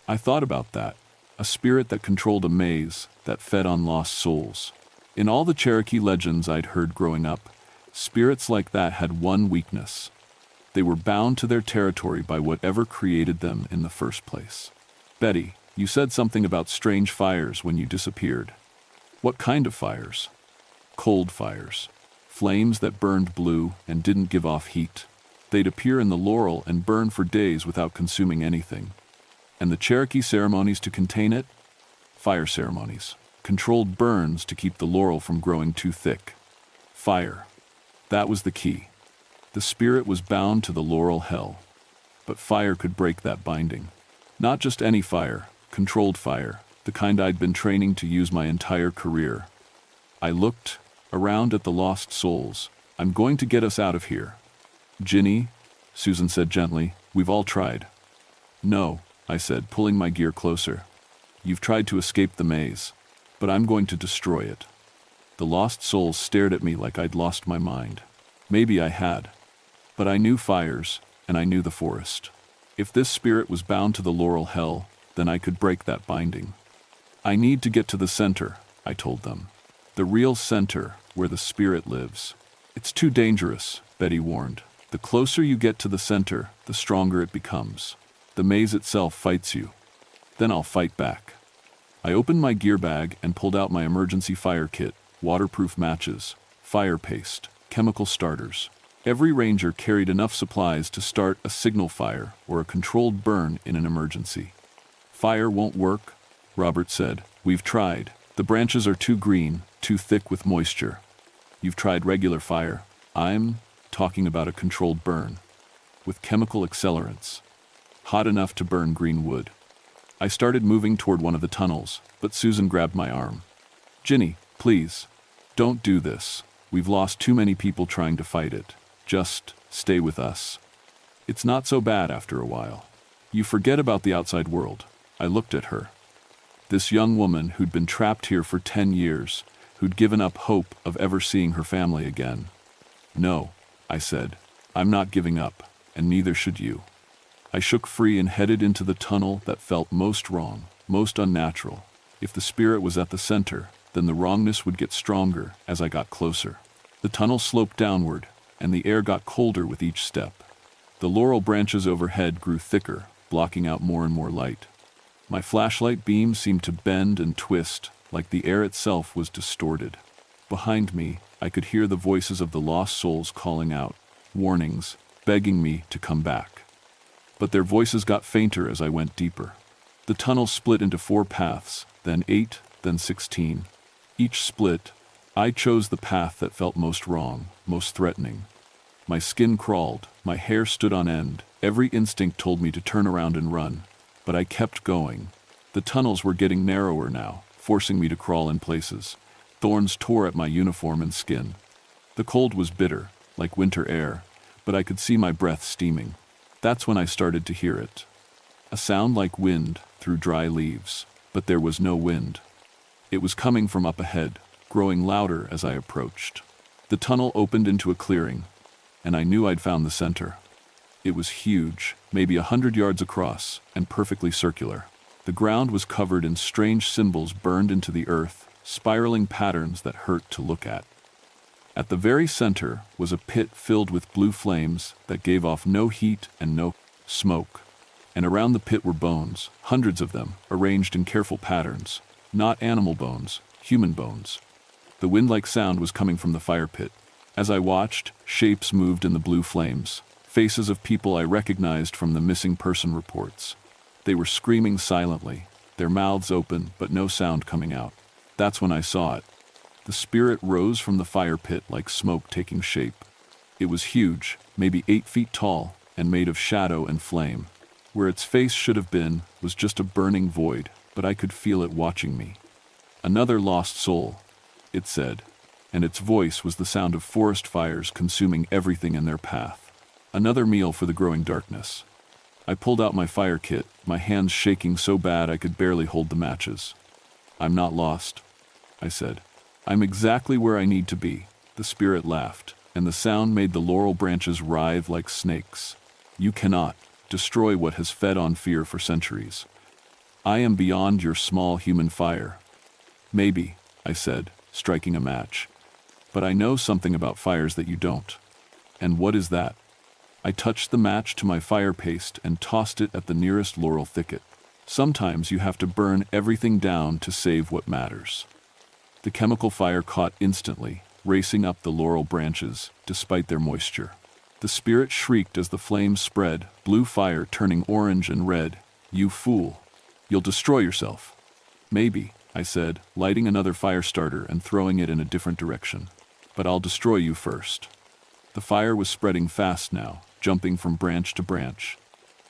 I thought about that. A spirit that controlled a maze, that fed on lost souls. In all the Cherokee legends I'd heard growing up, spirits like that had one weakness. They were bound to their territory by whatever created them in the first place. "Betty, you said something about strange fires when you disappeared. What kind of fires?" "Cold fires. Flames that burned blue and didn't give off heat. They'd appear in the Laurel and burn for days without consuming anything." "And the Cherokee ceremonies to contain it?" "Fire ceremonies. Controlled burns to keep the Laurel from growing too thick. Fire. That was the key. The spirit was bound to the Laurel Hell. But fire could break that binding. Not just any fire, controlled fire, the kind I'd been training to use my entire career. I looked around at the lost souls. "I'm going to get us out of here." "Ginny," Susan said gently, "we've all tried." "No," I said, pulling my gear closer. "You've tried to escape the maze, but I'm going to destroy it." The lost souls stared at me like I'd lost my mind. Maybe I had. But I knew fires, and I knew the forest. If this spirit was bound to the Laurel Hell, then I could break that binding. "I need to get to the center," I told them. "The real center, where the spirit lives." "It's too dangerous," Betty warned. "The closer you get to the center, the stronger it becomes. The maze itself fights you. Then I'll fight back." I opened my gear bag and pulled out my emergency fire kit, waterproof matches, fire paste, chemical starters. Every ranger carried enough supplies to start a signal fire or a controlled burn in an emergency. "Fire won't work," Robert said. "We've tried. The branches are too green, too thick with moisture." "You've tried regular fire." "I'm talking about a controlled burn." with chemical accelerants, hot enough to burn green wood. I started moving toward one of the tunnels, but Susan grabbed my arm. "Ginny, please, don't do this. We've lost too many people trying to fight it. Just stay with us. It's not so bad after a while. You forget about the outside world." I looked at her. This young woman who'd been trapped here for 10 years, who'd given up hope of ever seeing her family again. "No," I said, "I'm not giving up, and neither should you." I shook free and headed into the tunnel that felt most wrong, most unnatural. If the spirit was at the center, then the wrongness would get stronger as I got closer. The tunnel sloped downward, and the air got colder with each step. The laurel branches overhead grew thicker, blocking out more and more light. My flashlight beam seemed to bend and twist, like the air itself was distorted. Behind me, I could hear the voices of the lost souls calling out, warnings, begging me to come back. But their voices got fainter as I went deeper. The tunnel split into 4 paths, then 8, then 16. Each split, I chose the path that felt most wrong, most threatening. My skin crawled, my hair stood on end, every instinct told me to turn around and run. But I kept going. The tunnels were getting narrower now, forcing me to crawl in places. Thorns tore at my uniform and skin. The cold was bitter, like winter air, but I could see my breath steaming. That's when I started to hear it. A sound like wind through dry leaves, but there was no wind. It was coming from up ahead, growing louder as I approached. The tunnel opened into a clearing, and I knew I'd found the center. It was huge, maybe 100 yards across, and perfectly circular. The ground was covered in strange symbols burned into the earth, spiraling patterns that hurt to look at. At the very center was a pit filled with blue flames that gave off no heat and no smoke. And around the pit were bones, hundreds of them, arranged in careful patterns. Not animal bones, human bones. The wind-like sound was coming from the fire pit. As I watched, shapes moved in the blue flames, faces of people I recognized from the missing person reports. They were screaming silently, their mouths open but no sound coming out. That's when I saw it. The spirit rose from the fire pit like smoke taking shape. It was huge, maybe 8 feet tall, and made of shadow and flame. Where its face should have been was just a burning void, but I could feel it watching me. "Another lost soul," it said, and its voice was the sound of forest fires consuming everything in their path. Another meal for the growing darkness. I pulled out my fire kit, my hands shaking so bad I could barely hold the matches. "I'm not lost," I said. "I'm exactly where I need to be." The spirit laughed, and the sound made the laurel branches writhe like snakes. "You cannot destroy what has fed on fear for centuries. I am beyond your small human fire." "Maybe," I said, striking a match. "But I know something about fires that you don't." "And what is that?" I touched the match to my fire paste and tossed it at the nearest laurel thicket. "Sometimes you have to burn everything down to save what matters." The chemical fire caught instantly, racing up the laurel branches, despite their moisture. The spirit shrieked as the flames spread, blue fire turning orange and red. "You fool! You'll destroy yourself." "Maybe," I said, lighting another fire starter and throwing it in a different direction. "But I'll destroy you first." The fire was spreading fast now, jumping from branch to branch.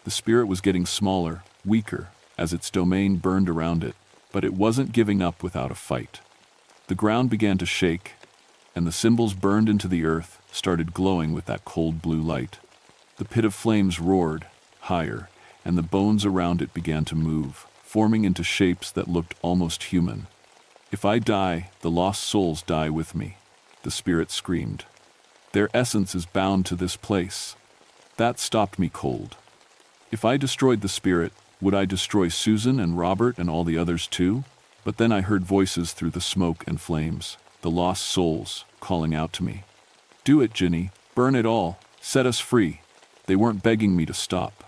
The spirit was getting smaller, weaker, as its domain burned around it, but it wasn't giving up without a fight. The ground began to shake, and the symbols burned into the earth started glowing with that cold blue light. The pit of flames roared, higher, and the bones around it began to move, forming into shapes that looked almost human. "If I die, the lost souls die with me," the spirit screamed. "Their essence is bound to this place." That stopped me cold. If I destroyed the spirit, would I destroy Susan and Robert and all the others too? But then I heard voices through the smoke and flames, the lost souls, calling out to me. "Do it, Ginny. Burn it all. Set us free." They weren't begging me to stop.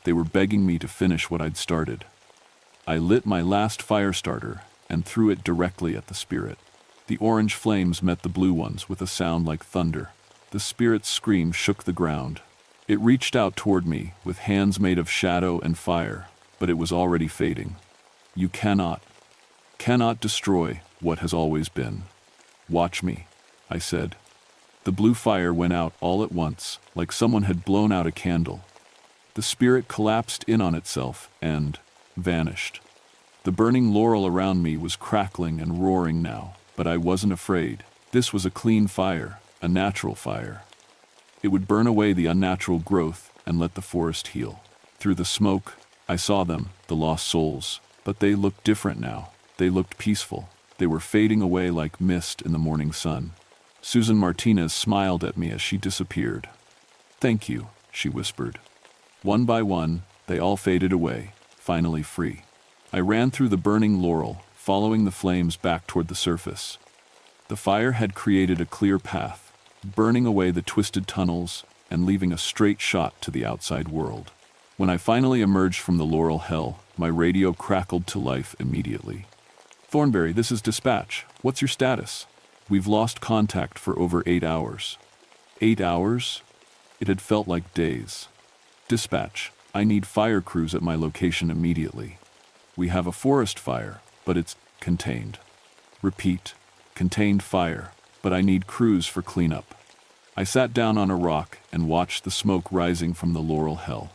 They were begging me to finish what I'd started. I lit my last fire starter and threw it directly at the spirit. The orange flames met the blue ones with a sound like thunder. The spirit's scream shook the ground. It reached out toward me with hands made of shadow and fire, but it was already fading. "You cannot destroy what has always been." "Watch me," I said. The blue fire went out all at once, like someone had blown out a candle. The spirit collapsed in on itself and vanished. The burning laurel around me was crackling and roaring now, but I wasn't afraid. This was a clean fire, a natural fire. It would burn away the unnatural growth and let the forest heal. Through the smoke, I saw them, the lost souls, but they looked different now. They looked peaceful. They were fading away like mist in the morning sun. Susan Martinez smiled at me as she disappeared. "Thank you," she whispered. One by one, they all faded away, finally free. I ran through the burning laurel, following the flames back toward the surface. The fire had created a clear path, burning away the twisted tunnels and leaving a straight shot to the outside world. When I finally emerged from the laurel hell, my radio crackled to life immediately. "Thornberry, this is dispatch. What's your status?" "We've lost contact for over 8 hours." 8 hours? It had felt like days. "Dispatch, I need fire crews at my location immediately. We have a forest fire, but it's contained." "Repeat, contained fire, but I need crews for cleanup." I sat down on a rock and watched the smoke rising from the laurel hell.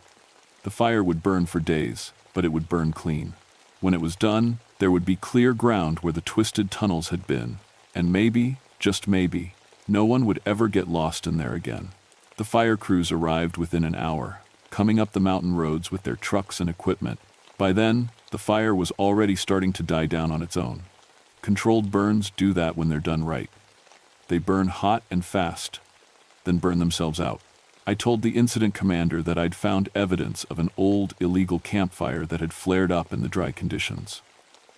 The fire would burn for days, but it would burn clean. When it was done, there would be clear ground where the twisted tunnels had been, and maybe, just maybe, no one would ever get lost in there again. The fire crews arrived within an hour, coming up the mountain roads with their trucks and equipment. By then, the fire was already starting to die down on its own. Controlled burns do that when they're done right. They burn hot and fast, then burn themselves out. I told the incident commander that I'd found evidence of an old, illegal campfire that had flared up in the dry conditions.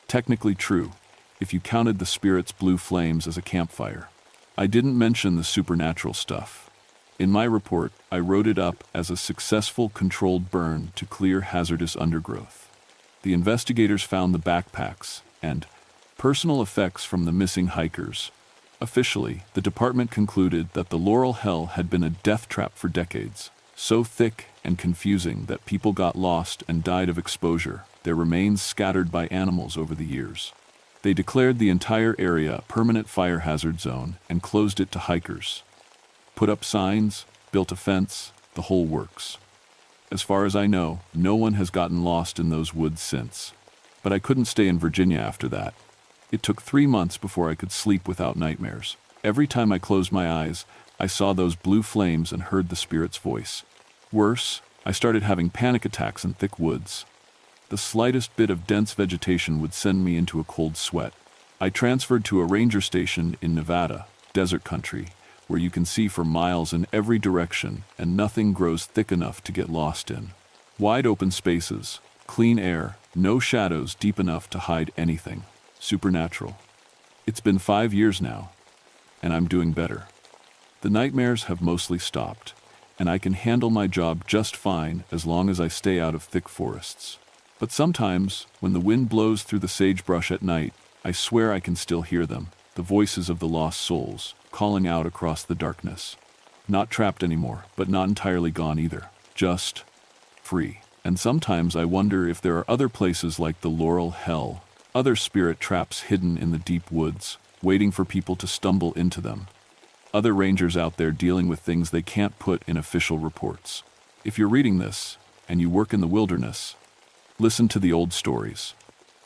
Technically true, if you counted the spirit's blue flames as a campfire. I didn't mention the supernatural stuff. In my report, I wrote it up as a successful controlled burn to clear hazardous undergrowth. The investigators found the backpacks and personal effects from the missing hikers. Officially, the department concluded that the laurel hell had been a death trap for decades, so thick and confusing that people got lost and died of exposure, their remains scattered by animals over the years. They declared the entire area a permanent fire hazard zone and closed it to hikers. Put up signs, built a fence, the whole works. As far as I know, no one has gotten lost in those woods since. But I couldn't stay in Virginia after that. It took 3 months before I could sleep without nightmares. Every time I closed my eyes, I saw those blue flames and heard the spirit's voice. Worse, I started having panic attacks in thick woods. The slightest bit of dense vegetation would send me into a cold sweat. I transferred to a ranger station in Nevada, desert country, where you can see for miles in every direction and nothing grows thick enough to get lost in. Wide open spaces, clean air, no shadows deep enough to hide anything. Supernatural. It's been 5 years now, and I'm doing better. The nightmares have mostly stopped, and I can handle my job just fine as long as I stay out of thick forests. But sometimes, when the wind blows through the sagebrush at night, I swear I can still hear them, the voices of the lost souls, calling out across the darkness. Not trapped anymore, but not entirely gone either. Just free. And sometimes I wonder if there are other places like the Laurel Hell, other spirit traps hidden in the deep woods, waiting for people to stumble into them. Other rangers out there dealing with things they can't put in official reports. If you're reading this, and you work in the wilderness, listen to the old stories.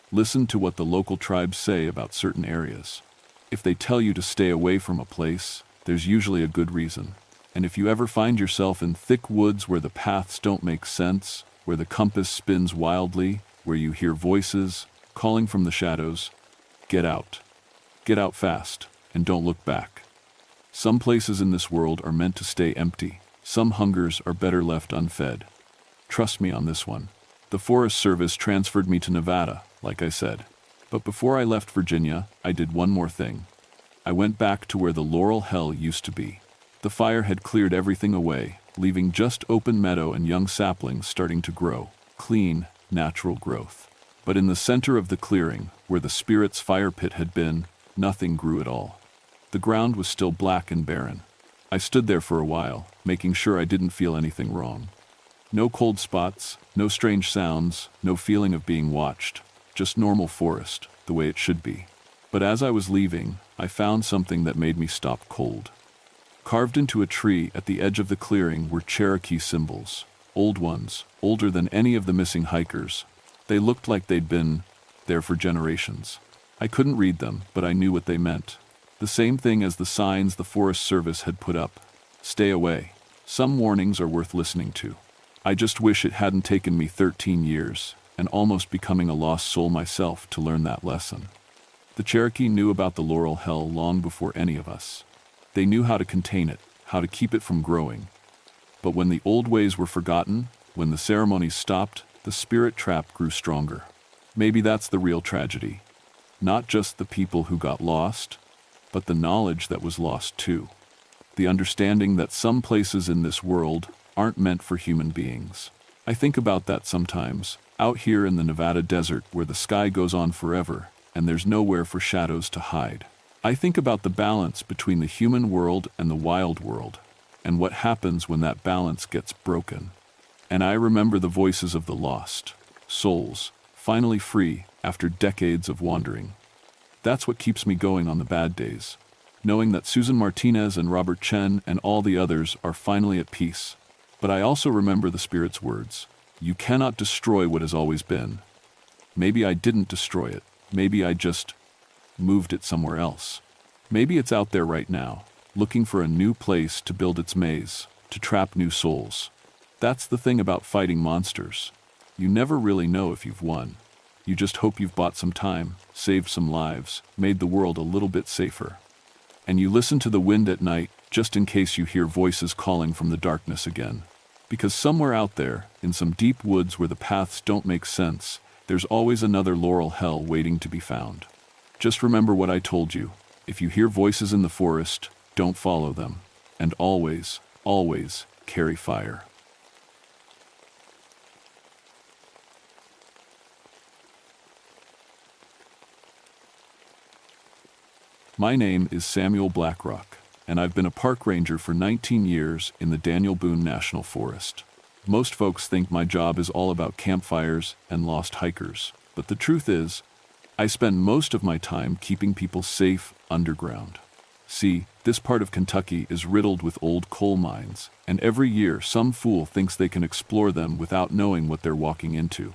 Listen to what the local tribes say about certain areas. If they tell you to stay away from a place, there's usually a good reason. And if you ever find yourself in thick woods where the paths don't make sense, where the compass spins wildly, where you hear voices calling from the shadows, get out. Get out fast, and don't look back. Some places in this world are meant to stay empty. Some hungers are better left unfed. Trust me on this one. The Forest Service transferred me to Nevada, like I said. But before I left Virginia, I did one more thing. I went back to where the Laurel Hell used to be. The fire had cleared everything away, leaving just open meadow and young saplings starting to grow. Clean, natural growth. But in the center of the clearing, where the spirit's fire pit had been, nothing grew at all. The ground was still black and barren. I stood there for a while, making sure I didn't feel anything wrong. No cold spots, no strange sounds, no feeling of being watched. Just normal forest, the way it should be. But as I was leaving, I found something that made me stop cold. Carved into a tree at the edge of the clearing were Cherokee symbols, old ones, older than any of the missing hikers. They looked like they'd been there for generations. I couldn't read them, but I knew what they meant. The same thing as the signs the Forest Service had put up. Stay away. Some warnings are worth listening to. I just wish it hadn't taken me 13 years, and almost becoming a lost soul myself, to learn that lesson. The Cherokee knew about the laurel hell long before any of us. They knew how to contain it, how to keep it from growing. But when the old ways were forgotten, when the ceremonies stopped, the spirit trap grew stronger. Maybe that's the real tragedy. Not just the people who got lost, but the knowledge that was lost too. The understanding that some places in this world aren't meant for human beings. I think about that sometimes, out here in the Nevada desert where the sky goes on forever and there's nowhere for shadows to hide. I think about the balance between the human world and the wild world, and what happens when that balance gets broken. And I remember the voices of the lost souls, finally free after decades of wandering. That's what keeps me going on the bad days, knowing that Susan Martinez and Robert Chen and all the others are finally at peace. But I also remember the Spirit's words, "You cannot destroy what has always been." Maybe I didn't destroy it. Maybe I just moved it somewhere else. Maybe it's out there right now, looking for a new place to build its maze, to trap new souls. That's the thing about fighting monsters. You never really know if you've won. You just hope you've bought some time, saved some lives, made the world a little bit safer. And you listen to the wind at night, just in case you hear voices calling from the darkness again. Because somewhere out there, in some deep woods where the paths don't make sense, there's always another laurel hell waiting to be found. Just remember what I told you. If you hear voices in the forest, don't follow them. And always, always carry fire. My name is Samuel Blackrock, and I've been a park ranger for 19 years in the Daniel Boone National Forest. Most folks think my job is all about campfires and lost hikers, but the truth is, I spend most of my time keeping people safe underground. See, this part of Kentucky is riddled with old coal mines, and every year some fool thinks they can explore them without knowing what they're walking into.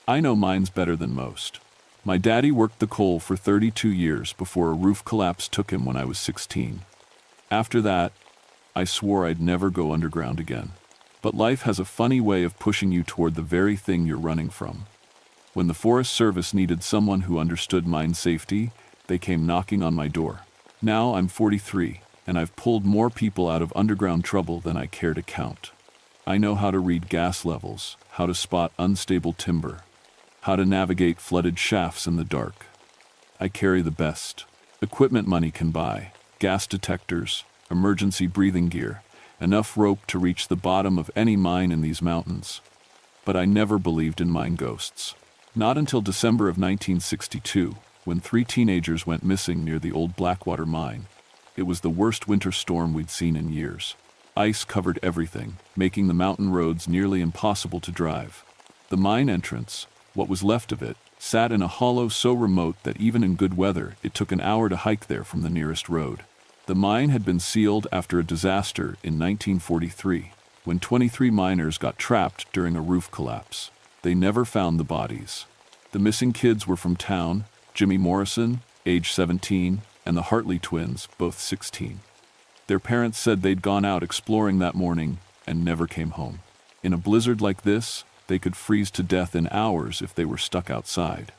I know mines better than most. My daddy worked the coal for 32 years before a roof collapse took him when I was 16. After that, I swore I'd never go underground again. But life has a funny way of pushing you toward the very thing you're running from. When the Forest Service needed someone who understood mine safety, they came knocking on my door. Now I'm 43, and I've pulled more people out of underground trouble than I care to count. I know how to read gas levels, how to spot unstable timber, how to navigate flooded shafts in the dark. I carry the best equipment money can buy: gas detectors, emergency breathing gear, enough rope to reach the bottom of any mine in these mountains. But I never believed in mine ghosts. Not until December of 1962, when 3 teenagers went missing near the old Blackwater mine. It was the worst winter storm we'd seen in years. Ice covered everything, making the mountain roads nearly impossible to drive. The mine entrance, what was left of it, sat in a hollow so remote that even in good weather it took an hour to hike there from the nearest road. The mine had been sealed after a disaster in 1943, when 23 miners got trapped during a roof collapse. They never found the bodies. The missing kids were from town: Jimmy Morrison, age 17, and the Hartley twins, both 16. Their parents said they'd gone out exploring that morning and never came home. In a blizzard like this, they could freeze to death in hours if they were stuck outside.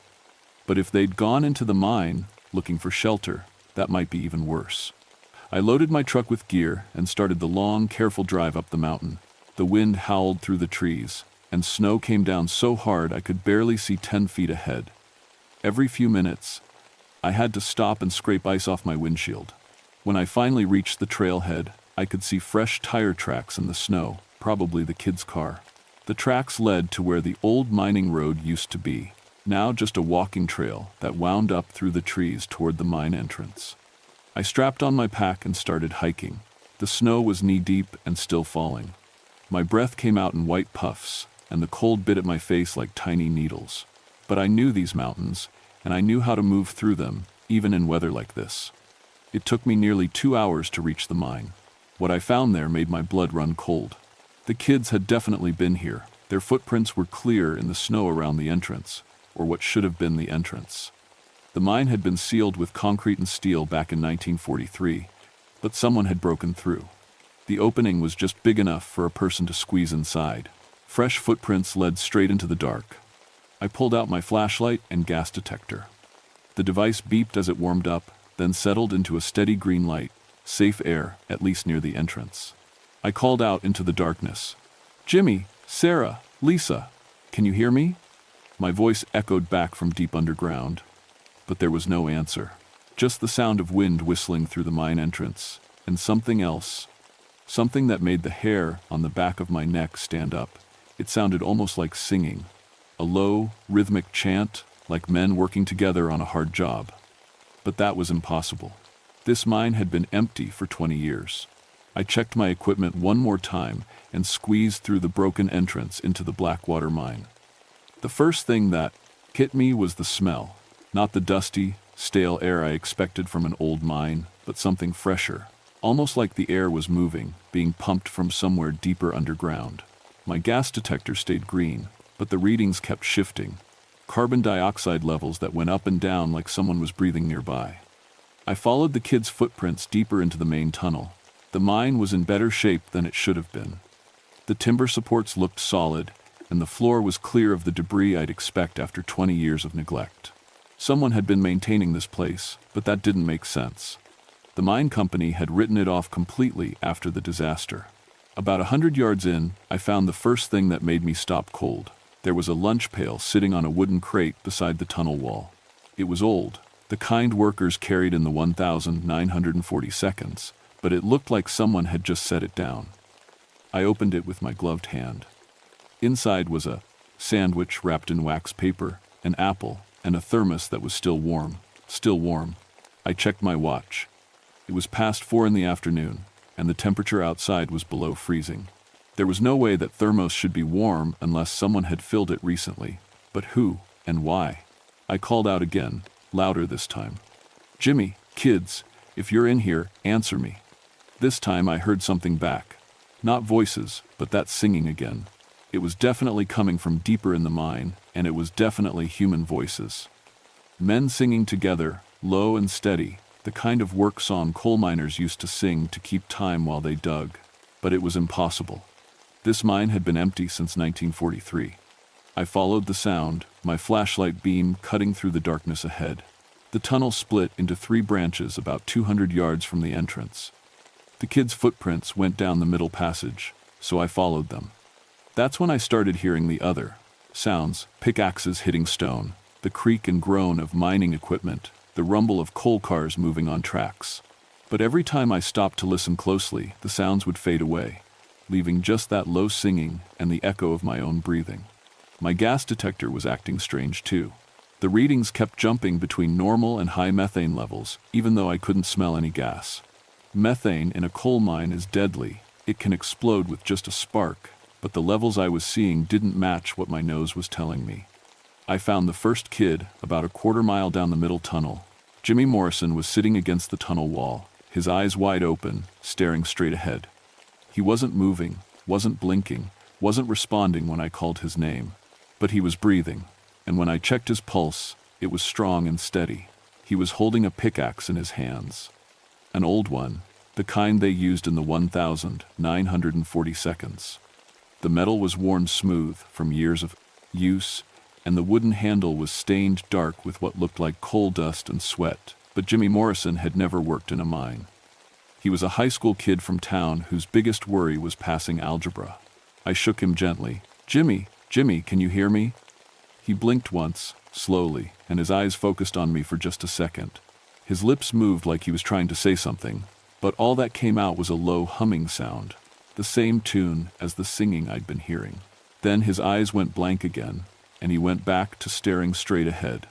But if they'd gone into the mine, looking for shelter, that might be even worse. I loaded my truck with gear and started the long, careful drive up the mountain. The wind howled through the trees, and snow came down so hard I could barely see 10 feet ahead. Every few minutes, I had to stop and scrape ice off my windshield. When I finally reached the trailhead, I could see fresh tire tracks in the snow, probably the kid's car. The tracks led to where the old mining road used to be, now just a walking trail that wound up through the trees toward the mine entrance. I strapped on my pack and started hiking. The snow was knee-deep and still falling. My breath came out in white puffs, and the cold bit at my face like tiny needles. But I knew these mountains, and I knew how to move through them, even in weather like this. It took me nearly 2 hours to reach the mine. What I found there made my blood run cold. The kids had definitely been here. Their footprints were clear in the snow around the entrance, or what should have been the entrance. The mine had been sealed with concrete and steel back in 1943, but someone had broken through. The opening was just big enough for a person to squeeze inside. Fresh footprints led straight into the dark. I pulled out my flashlight and gas detector. The device beeped as it warmed up, then settled into a steady green light, safe air, at least near the entrance. I called out into the darkness. "Jimmy, Sarah, Lisa, can you hear me?" My voice echoed back from deep underground, but there was no answer. Just the sound of wind whistling through the mine entrance, and something else. Something that made the hair on the back of my neck stand up. It sounded almost like singing. A low, rhythmic chant, like men working together on a hard job. But that was impossible. This mine had been empty for 20 years. I checked my equipment one more time and squeezed through the broken entrance into the Blackwater mine. The first thing that hit me was the smell. Not the dusty, stale air I expected from an old mine, but something fresher. Almost like the air was moving, being pumped from somewhere deeper underground. My gas detector stayed green, but the readings kept shifting. Carbon dioxide levels that went up and down like someone was breathing nearby. I followed the kids' footprints deeper into the main tunnel. The mine was in better shape than it should have been. The timber supports looked solid, and the floor was clear of the debris I'd expect after 20 years of neglect. Someone had been maintaining this place, but that didn't make sense. The mine company had written it off completely after the disaster. About 100 yards in, I found the first thing that made me stop cold. There was a lunch pail sitting on a wooden crate beside the tunnel wall. It was old, the kind workers carried in the 1942, but it looked like someone had just set it down. I opened it with my gloved hand. Inside was a sandwich wrapped in wax paper, an apple, and a thermos that was still warm. Still warm. I checked my watch. It was past 4 in the afternoon, and the temperature outside was below freezing. There was no way that thermos should be warm unless someone had filled it recently. But who and why? I called out again, louder this time. "Jimmy, kids, if you're in here, answer me." This time I heard something back. Not voices, but that singing again. It was definitely coming from deeper in the mine, and it was definitely human voices. Men singing together, low and steady, the kind of work song coal miners used to sing to keep time while they dug. But it was impossible. This mine had been empty since 1943. I followed the sound, my flashlight beam cutting through the darkness ahead. The tunnel split into 3 branches about 200 yards from the entrance. The kids' footprints went down the middle passage, so I followed them. That's when I started hearing the other sounds, pickaxes hitting stone, the creak and groan of mining equipment, the rumble of coal cars moving on tracks. But every time I stopped to listen closely, the sounds would fade away, leaving just that low singing and the echo of my own breathing. My gas detector was acting strange too. The readings kept jumping between normal and high methane levels, even though I couldn't smell any gas. Methane in a coal mine is deadly. It can explode with just a spark, but the levels I was seeing didn't match what my nose was telling me. I found the first kid about a quarter-mile down the middle tunnel. Jimmy Morrison was sitting against the tunnel wall, his eyes wide open, staring straight ahead. He wasn't moving, wasn't blinking, wasn't responding when I called his name. But he was breathing, and when I checked his pulse, it was strong and steady. He was holding a pickaxe in his hands. An old one, the kind they used in the 1942. The metal was worn smooth from years of use, and the wooden handle was stained dark with what looked like coal dust and sweat. But Jimmy Morrison had never worked in a mine. He was a high school kid from town whose biggest worry was passing algebra. I shook him gently. Jimmy, can you hear me?" He blinked once, slowly, and his eyes focused on me for just a second. His lips moved like he was trying to say something, but all that came out was a low humming sound, the same tune as the singing I'd been hearing. Then his eyes went blank again, and he went back to staring straight ahead.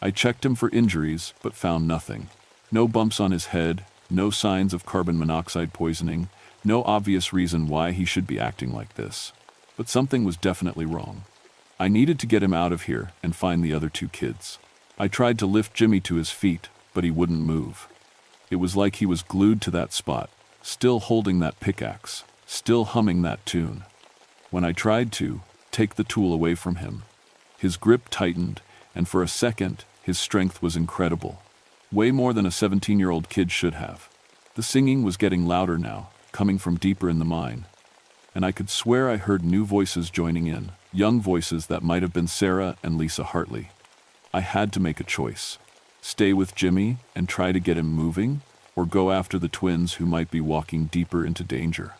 I checked him for injuries, but found nothing. No bumps on his head, no signs of carbon monoxide poisoning, no obvious reason why he should be acting like this. But something was definitely wrong. I needed to get him out of here and find the other 2 kids. I tried to lift Jimmy to his feet, but he wouldn't move. It was like he was glued to that spot, still holding that pickaxe, still humming that tune. When I tried to take the tool away from him, his grip tightened, and for a second, his strength was incredible. Way more than a 17-year-old kid should have. The singing was getting louder now, coming from deeper in the mine. And I could swear I heard new voices joining in, young voices that might have been Sarah and Lisa Hartley. I had to make a choice. Stay with Jimmy and try to get him moving, or go after the twins who might be walking deeper into danger.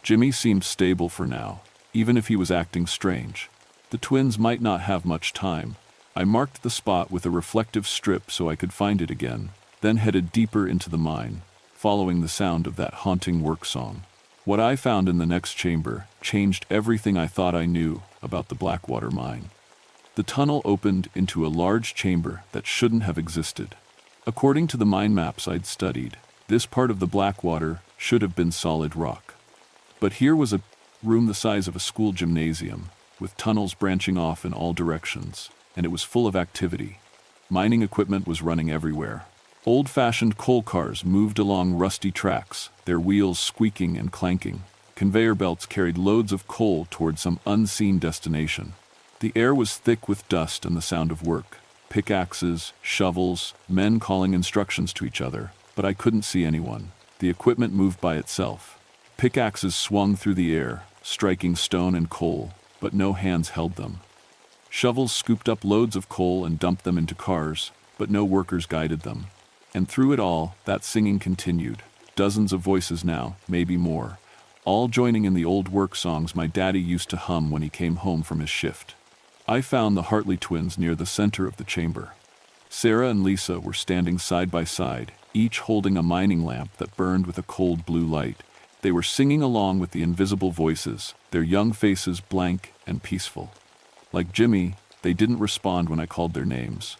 Jimmy seemed stable for now, even if he was acting strange. The twins might not have much time. I marked the spot with a reflective strip so I could find it again, then headed deeper into the mine, following the sound of that haunting work song. What I found in the next chamber changed everything I thought I knew about the Blackwater mine. The tunnel opened into a large chamber that shouldn't have existed. According to the mine maps I'd studied, this part of the Blackwater should have been solid rock. But here was a room the size of a school gymnasium, with tunnels branching off in all directions, and it was full of activity. Mining equipment was running everywhere. Old-fashioned coal cars moved along rusty tracks, their wheels squeaking and clanking. Conveyor belts carried loads of coal toward some unseen destination. The air was thick with dust and the sound of work. Pickaxes, shovels, men calling instructions to each other, but I couldn't see anyone. The equipment moved by itself. Pickaxes swung through the air, striking stone and coal, but no hands held them. Shovels scooped up loads of coal and dumped them into cars, but no workers guided them. And through it all, that singing continued. Dozens of voices now, maybe more, all joining in the old work songs my daddy used to hum when he came home from his shift. I found the Hartley twins near the center of the chamber. Sarah and Lisa were standing side by side, each holding a mining lamp that burned with a cold blue light. They were singing along with the invisible voices, their young faces blank and peaceful. Like Jimmy, they didn't respond when I called their names.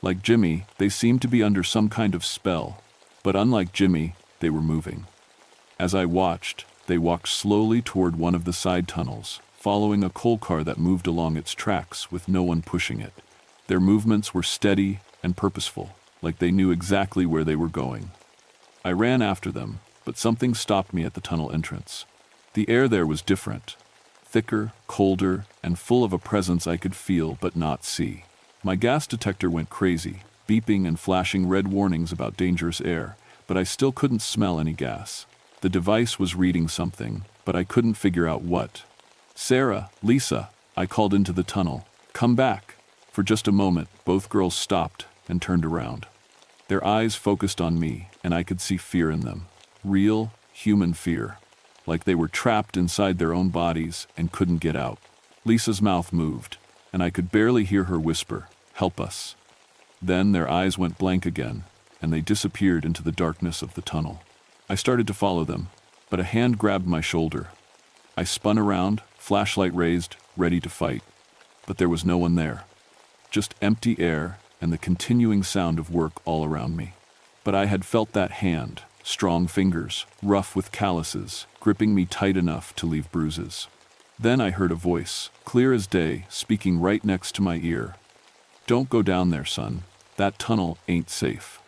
Like Jimmy, they seemed to be under some kind of spell, but unlike Jimmy, they were moving. As I watched, they walked slowly toward one of the side tunnels, following a coal car that moved along its tracks with no one pushing it. Their movements were steady and purposeful, like they knew exactly where they were going. I ran after them, but something stopped me at the tunnel entrance. The air there was different, thicker, colder, and full of a presence I could feel but not see. My gas detector went crazy, beeping and flashing red warnings about dangerous air, but I still couldn't smell any gas. The device was reading something, but I couldn't figure out what. "Sarah, Lisa," I called into the tunnel. "Come back." For just a moment, both girls stopped and turned around. Their eyes focused on me, and I could see fear in them. Real, human fear. Like they were trapped inside their own bodies and couldn't get out. Lisa's mouth moved, and I could barely hear her whisper, "Help us." Then their eyes went blank again, and they disappeared into the darkness of the tunnel. I started to follow them, but a hand grabbed my shoulder. I spun around, flashlight raised, ready to fight. But there was no one there. Just empty air and the continuing sound of work all around me. But I had felt that hand, strong fingers, rough with calluses, gripping me tight enough to leave bruises. Then I heard a voice, clear as day, speaking right next to my ear. "Don't go down there, son. That tunnel ain't safe."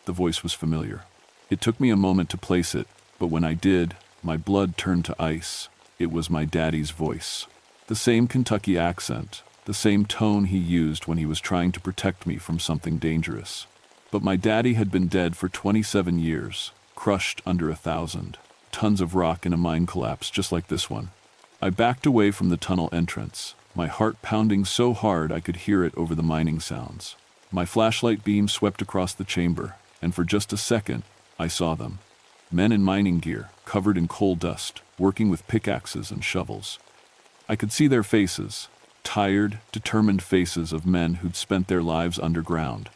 The voice was familiar. It took me a moment to place it, but when I did, my blood turned to ice. It was my daddy's voice. The same Kentucky accent, the same tone he used when he was trying to protect me from something dangerous. But my daddy had been dead for 27 years, crushed under 1,000 tons of rock in a mine collapse just like this one. I backed away from the tunnel entrance, my heart pounding so hard I could hear it over the mining sounds. My flashlight beam swept across the chamber, and for just a second, I saw them. Men in mining gear, covered in coal dust, working with pickaxes and shovels. I could see their faces, tired, determined faces of men who'd spent their lives underground.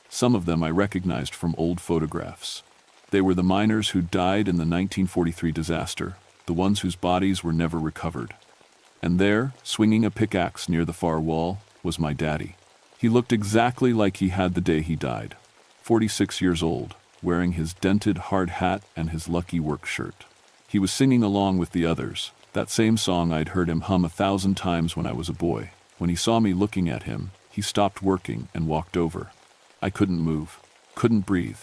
Some of them I recognized from old photographs. They were the miners who died in the 1943 disaster, the ones whose bodies were never recovered. And there, swinging a pickaxe near the far wall, was my daddy. He looked exactly like he had the day he died, 46 years old, wearing his dented hard hat and his lucky work shirt. He was singing along with the others, that same song I'd heard him hum 1,000 times when I was a boy. When he saw me looking at him, he stopped working and walked over. I couldn't move, couldn't breathe,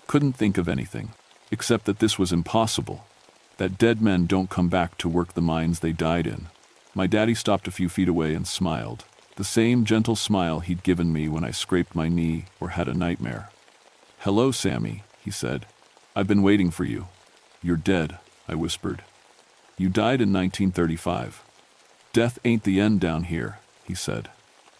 couldn't think of anything. Except that this was impossible. That dead men don't come back to work the mines they died in. My daddy stopped a few feet away and smiled, the same gentle smile he'd given me when I scraped my knee or had a nightmare. "Hello, Sammy," he said. "I've been waiting for you." "You're dead," I whispered. "You died in 1935. "Death ain't the end down here," he said.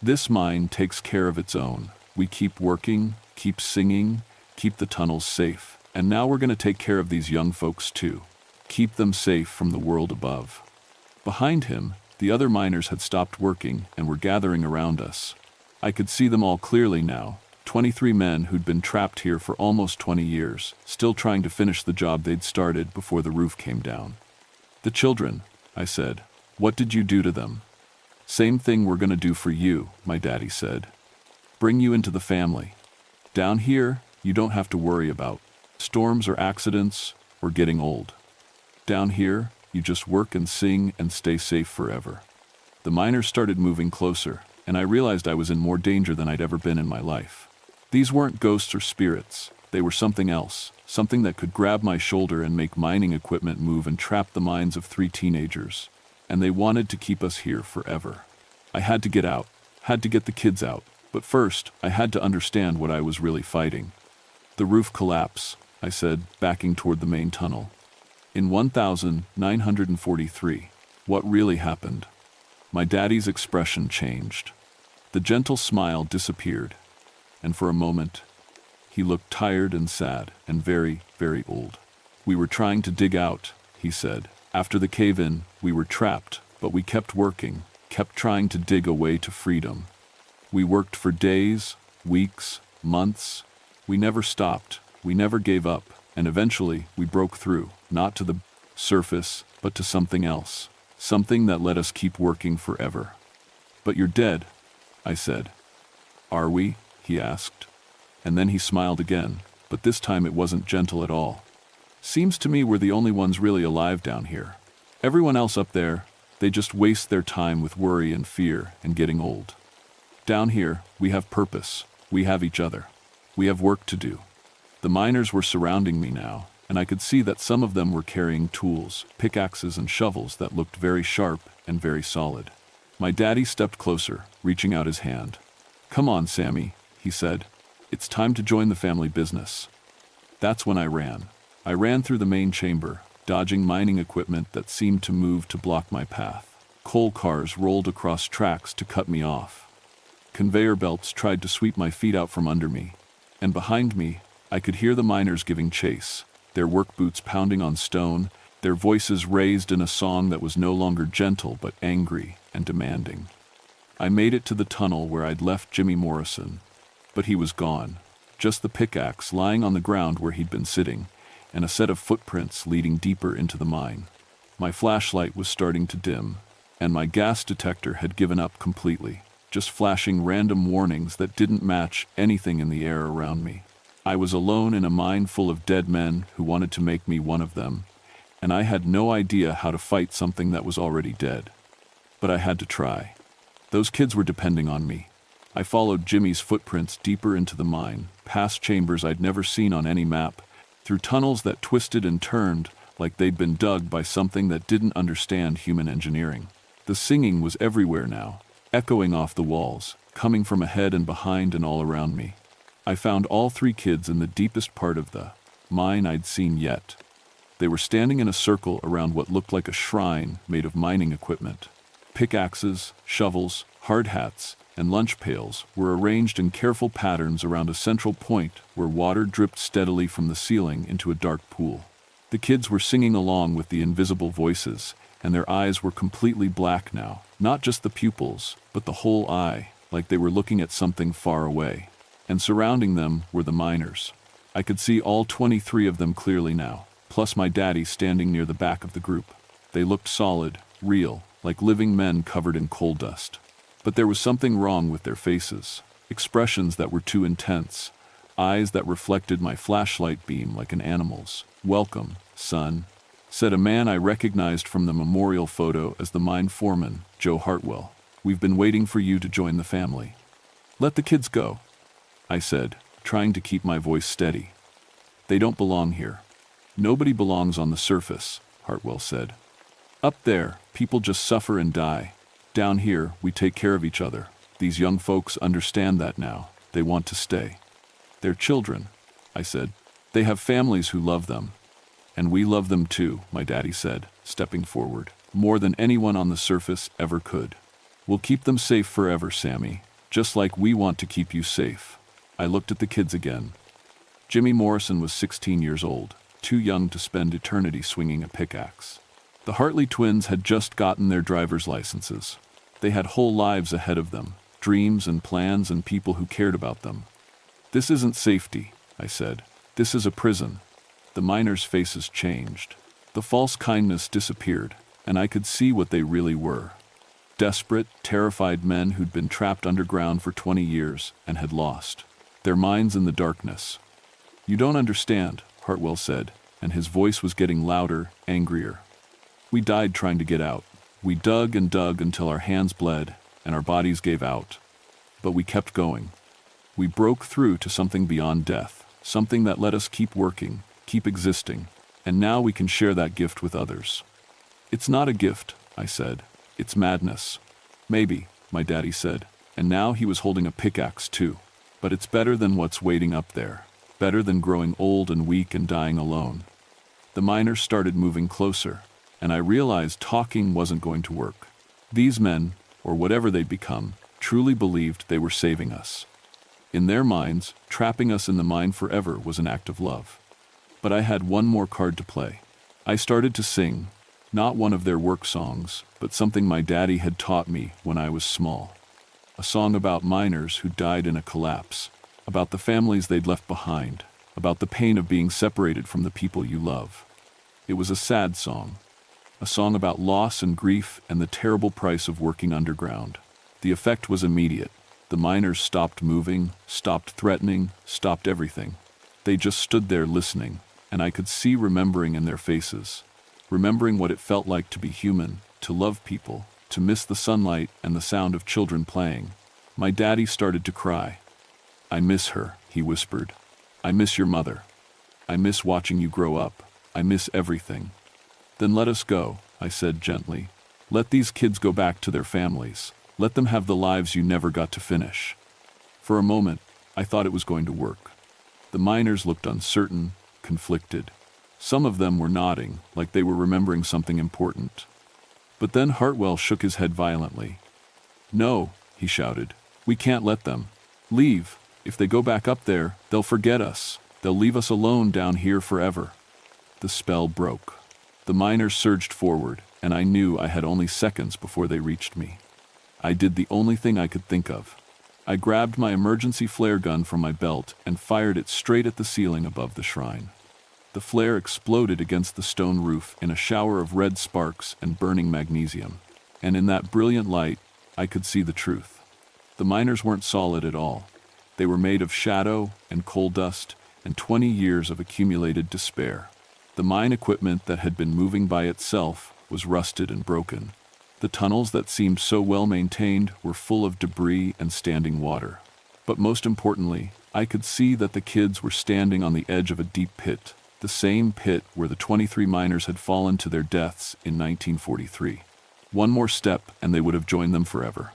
"This mine takes care of its own. We keep working, keep singing, keep the tunnels safe. And now we're going to take care of these young folks too. Keep them safe from the world above." Behind him, the other miners had stopped working and were gathering around us. I could see them all clearly now, 23 men who'd been trapped here for almost 20 years, still trying to finish the job they'd started before the roof came down. "The children," I said. "What did you do to them?" "Same thing we're going to do for you," my daddy said. "Bring you into the family. Down here, you don't have to worry about storms or accidents or getting old. Down here, you just work and sing and stay safe forever." The miners started moving closer, and I realized I was in more danger than I'd ever been in my life. These weren't ghosts or spirits. They were something else, something that could grab my shoulder and make mining equipment move and trap the minds of 3 teenagers. And they wanted to keep us here forever. I had to get out, had to get the kids out, but first, I had to understand what I was really fighting. "The roof collapse," I said, backing toward the main tunnel. "In 1943, what really happened?" My daddy's expression changed. The gentle smile disappeared, and for a moment, he looked tired and sad and very, very old. "We were trying to dig out," he said. "After the cave-in, we were trapped, but we kept working, kept trying to dig a way to freedom. We worked for days, weeks, months. We never stopped, we never gave up, and eventually we broke through, not to the surface, but to something else, something that let us keep working forever." "But you're dead," I said. "Are we?" he asked. And then he smiled again, but this time it wasn't gentle at all. "Seems to me we're the only ones really alive down here. Everyone else up there, they just waste their time with worry and fear and getting old. Down here, we have purpose, we have each other, we have work to do." The miners were surrounding me now, and I could see that some of them were carrying tools, pickaxes and shovels that looked very sharp and very solid. My daddy stepped closer, reaching out his hand. "Come on, Sammy," he said. "It's time to join the family business." That's when I ran. I ran through the main chamber, dodging mining equipment that seemed to move to block my path. Coal cars rolled across tracks to cut me off. Conveyor belts tried to sweep my feet out from under me, and behind me, I could hear the miners giving chase, their work boots pounding on stone, their voices raised in a song that was no longer gentle but angry and demanding. I made it to the tunnel where I'd left Jimmy Morrison, but he was gone, just the pickaxe lying on the ground where he'd been sitting, and a set of footprints leading deeper into the mine. My flashlight was starting to dim, and my gas detector had given up completely, just flashing random warnings that didn't match anything in the air around me. I was alone in a mine full of dead men who wanted to make me one of them, and I had no idea how to fight something that was already dead. But I had to try. Those kids were depending on me. I followed Jimmy's footprints deeper into the mine, past chambers I'd never seen on any map, through tunnels that twisted and turned like they'd been dug by something that didn't understand human engineering. The singing was everywhere now, echoing off the walls, coming from ahead and behind and all around me. I found all 3 kids in the deepest part of the mine I'd seen yet. They were standing in a circle around what looked like a shrine made of mining equipment. Pickaxes, shovels, hard hats, and lunch pails were arranged in careful patterns around a central point where water dripped steadily from the ceiling into a dark pool. The kids were singing along with the invisible voices, and their eyes were completely black now, not just the pupils, but the whole eye, like they were looking at something far away. And surrounding them were the miners. I could see all 23 of them clearly now, plus my daddy standing near the back of the group. They looked solid, real, like living men covered in coal dust. But there was something wrong with their faces, expressions that were too intense, eyes that reflected my flashlight beam like an animal's. "Welcome, son," said a man I recognized from the memorial photo as the mine foreman, Joe Hartwell. "We've been waiting for you to join the family." "Let the kids go," I said, trying to keep my voice steady. "They don't belong here." Nobody belongs on the surface, Hartwell said. Up there, people just suffer and die. Down here, we take care of each other. These young folks understand that now. They want to stay. They're children, I said. They have families who love them. And we love them too, my daddy said, stepping forward, more than anyone on the surface ever could. We'll keep them safe forever, Sammy, just like we want to keep you safe. I looked at the kids again. Jimmy Morrison was 16 years old, too young to spend eternity swinging a pickaxe. The Hartley twins had just gotten their driver's licenses. They had whole lives ahead of them, dreams and plans and people who cared about them. This isn't safety, I said. This is a prison. The miners' faces changed. The false kindness disappeared, and I could see what they really were. Desperate, terrified men who'd been trapped underground for 20 years and had lost their minds in the darkness. You don't understand, Hartwell said, and his voice was getting louder, angrier. We died trying to get out. We dug and dug until our hands bled and our bodies gave out. But we kept going. We broke through to something beyond death, something that let us keep working, keep existing, and now we can share that gift with others. It's not a gift, I said. It's madness. Maybe, my daddy said, and now he was holding a pickaxe too. But it's better than what's waiting up there, better than growing old and weak and dying alone. The miners started moving closer, and I realized talking wasn't going to work. These men, or whatever they'd become, truly believed they were saving us. In their minds, trapping us in the mine forever was an act of love. But I had one more card to play. I started to sing, not one of their work songs, but something my daddy had taught me when I was small. A song about miners who died in a collapse, about the families they'd left behind, about the pain of being separated from the people you love. It was a sad song, a song about loss and grief and the terrible price of working underground. The effect was immediate. The miners stopped moving, stopped threatening, stopped everything. They just stood there listening, and I could see remembering in their faces, remembering what it felt like to be human, to love people, to miss the sunlight and the sound of children playing. My daddy started to cry. I miss her, he whispered. I miss your mother. I miss watching you grow up. I miss everything. Then let us go, I said gently. Let these kids go back to their families. Let them have the lives you never got to finish. For a moment, I thought it was going to work. The miners looked uncertain, conflicted. Some of them were nodding, like they were remembering something important. But then Hartwell shook his head violently. No, he shouted. We can't let them. Leave. If they go back up there, they'll forget us. They'll leave us alone down here forever. The spell broke. The miners surged forward, and I knew I had only seconds before they reached me. I did the only thing I could think of. I grabbed my emergency flare gun from my belt and fired it straight at the ceiling above the shrine. The flare exploded against the stone roof in a shower of red sparks and burning magnesium. And in that brilliant light, I could see the truth. The miners weren't solid at all. They were made of shadow and coal dust and 20 years of accumulated despair. The mine equipment that had been moving by itself was rusted and broken. The tunnels that seemed so well maintained were full of debris and standing water. But most importantly, I could see that the kids were standing on the edge of a deep pit, the same pit where the 23 miners had fallen to their deaths in 1943. One more step and they would have joined them forever.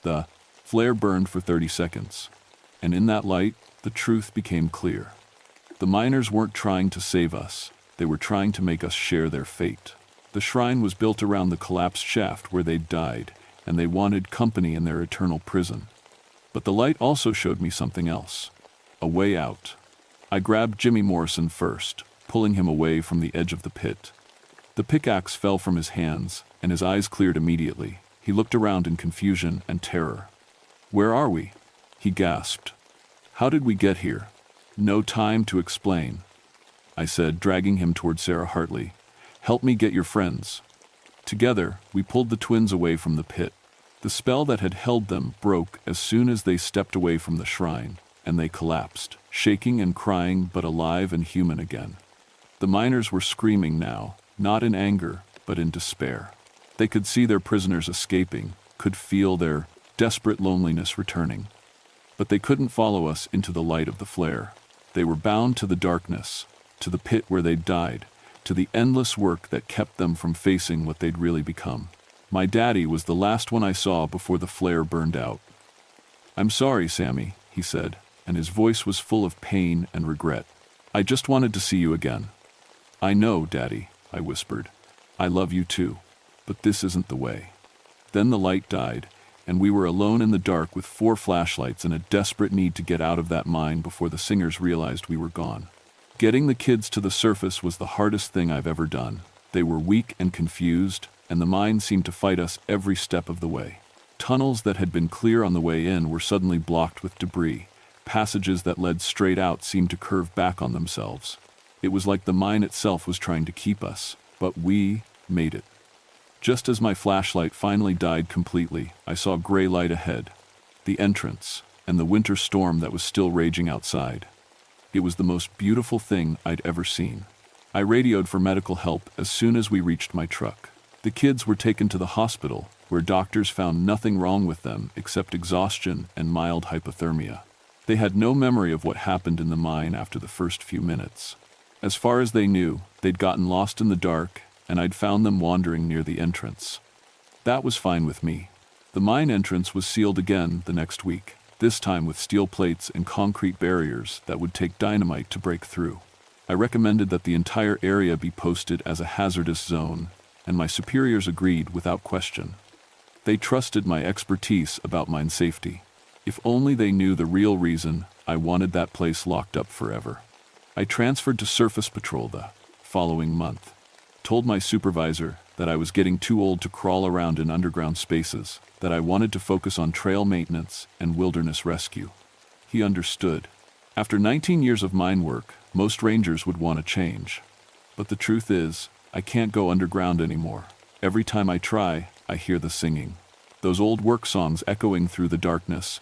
The flare burned for 30 seconds, and in that light, the truth became clear. The miners weren't trying to save us, they were trying to make us share their fate. The shrine was built around the collapsed shaft where they'd died, and they wanted company in their eternal prison. But the light also showed me something else. A way out. I grabbed Jimmy Morrison first, pulling him away from the edge of the pit. The pickaxe fell from his hands, and his eyes cleared immediately. He looked around in confusion and terror. Where are we? He gasped. How did we get here? No time to explain, I said, dragging him toward Sarah Hartley. Help me get your friends. Together, we pulled the twins away from the pit. The spell that had held them broke as soon as they stepped away from the shrine, and they collapsed, shaking and crying but alive and human again. The miners were screaming now, not in anger, but in despair. They could see their prisoners escaping, could feel their desperate loneliness returning. But they couldn't follow us into the light of the flare. They were bound to the darkness, to the pit where they'd died, to the endless work that kept them from facing what they'd really become. My daddy was the last one I saw before the flare burned out. "I'm sorry, Sammy," he said, and his voice was full of pain and regret. "I just wanted to see you again." "I know, Daddy," I whispered. "I love you too. But this isn't the way." Then the light died, and we were alone in the dark with 4 flashlights and a desperate need to get out of that mine before the singers realized we were gone. Getting the kids to the surface was the hardest thing I've ever done. They were weak and confused, and the mine seemed to fight us every step of the way. Tunnels that had been clear on the way in were suddenly blocked with debris. Passages that led straight out seemed to curve back on themselves. It was like the mine itself was trying to keep us, but we made it. Just as my flashlight finally died completely, I saw gray light ahead, the entrance, and the winter storm that was still raging outside. It was the most beautiful thing I'd ever seen. I radioed for medical help as soon as we reached my truck. The kids were taken to the hospital, where doctors found nothing wrong with them except exhaustion and mild hypothermia. They had no memory of what happened in the mine after the first few minutes. As far as they knew, they'd gotten lost in the dark, and I'd found them wandering near the entrance. That was fine with me. The mine entrance was sealed again the next week, this time with steel plates and concrete barriers that would take dynamite to break through. I recommended that the entire area be posted as a hazardous zone, and my superiors agreed without question. They trusted my expertise about mine safety. If only they knew the real reason I wanted that place locked up forever. I transferred to surface patrol the following month. Told my supervisor that I was getting too old to crawl around in underground spaces, that I wanted to focus on trail maintenance and wilderness rescue. He understood. After 19 years of mine work, most rangers would want to change. But the truth is, I can't go underground anymore. Every time I try, I hear the singing. Those old work songs echoing through the darkness,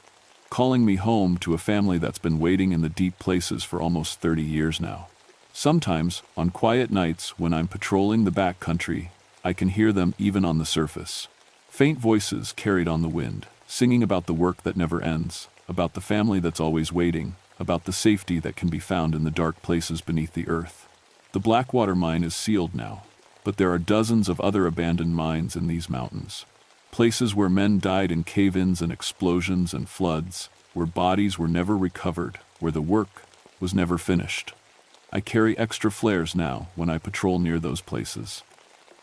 calling me home to a family that's been waiting in the deep places for almost 30 years now. Sometimes, on quiet nights when I'm patrolling the back country, I can hear them even on the surface. Faint voices carried on the wind, singing about the work that never ends, about the family that's always waiting, about the safety that can be found in the dark places beneath the earth. The Blackwater mine is sealed now, but there are dozens of other abandoned mines in these mountains. Places where men died in cave-ins and explosions and floods, where bodies were never recovered, where the work was never finished. I carry extra flares now when I patrol near those places.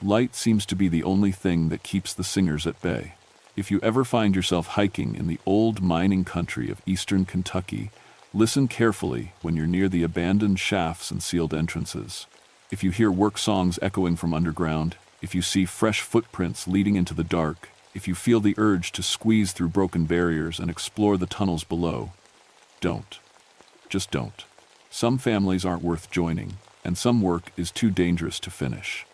Light seems to be the only thing that keeps the singers at bay. If you ever find yourself hiking in the old mining country of eastern Kentucky, listen carefully when you're near the abandoned shafts and sealed entrances. If you hear work songs echoing from underground, if you see fresh footprints leading into the dark, if you feel the urge to squeeze through broken barriers and explore the tunnels below, don't. Just don't. Some families aren't worth joining, and some work is too dangerous to finish.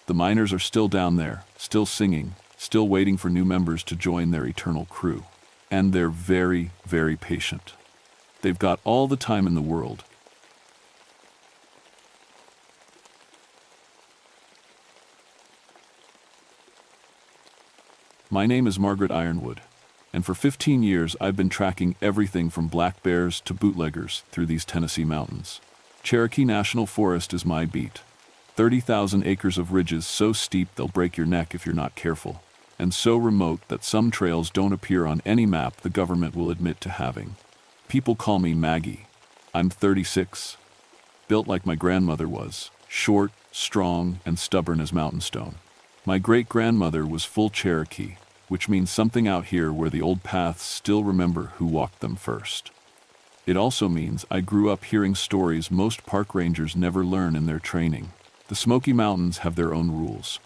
The miners are still down there, still singing, still waiting for new members to join their eternal crew. And they're very, very patient. They've got all the time in the world. My name is Margaret Ironwood, and for 15 years I've been tracking everything from black bears to bootleggers through these Tennessee mountains. Cherokee National Forest is my beat. 30,000 acres of ridges so steep they'll break your neck if you're not careful, and so remote that some trails don't appear on any map the government will admit to having. People call me Maggie. I'm 36, built like my grandmother was, short, strong, and stubborn as mountain stone. My great-grandmother was full Cherokee, which means something out here where the old paths still remember who walked them first. It also means I grew up hearing stories most park rangers never learn in their training. The Smoky Mountains have their own rules.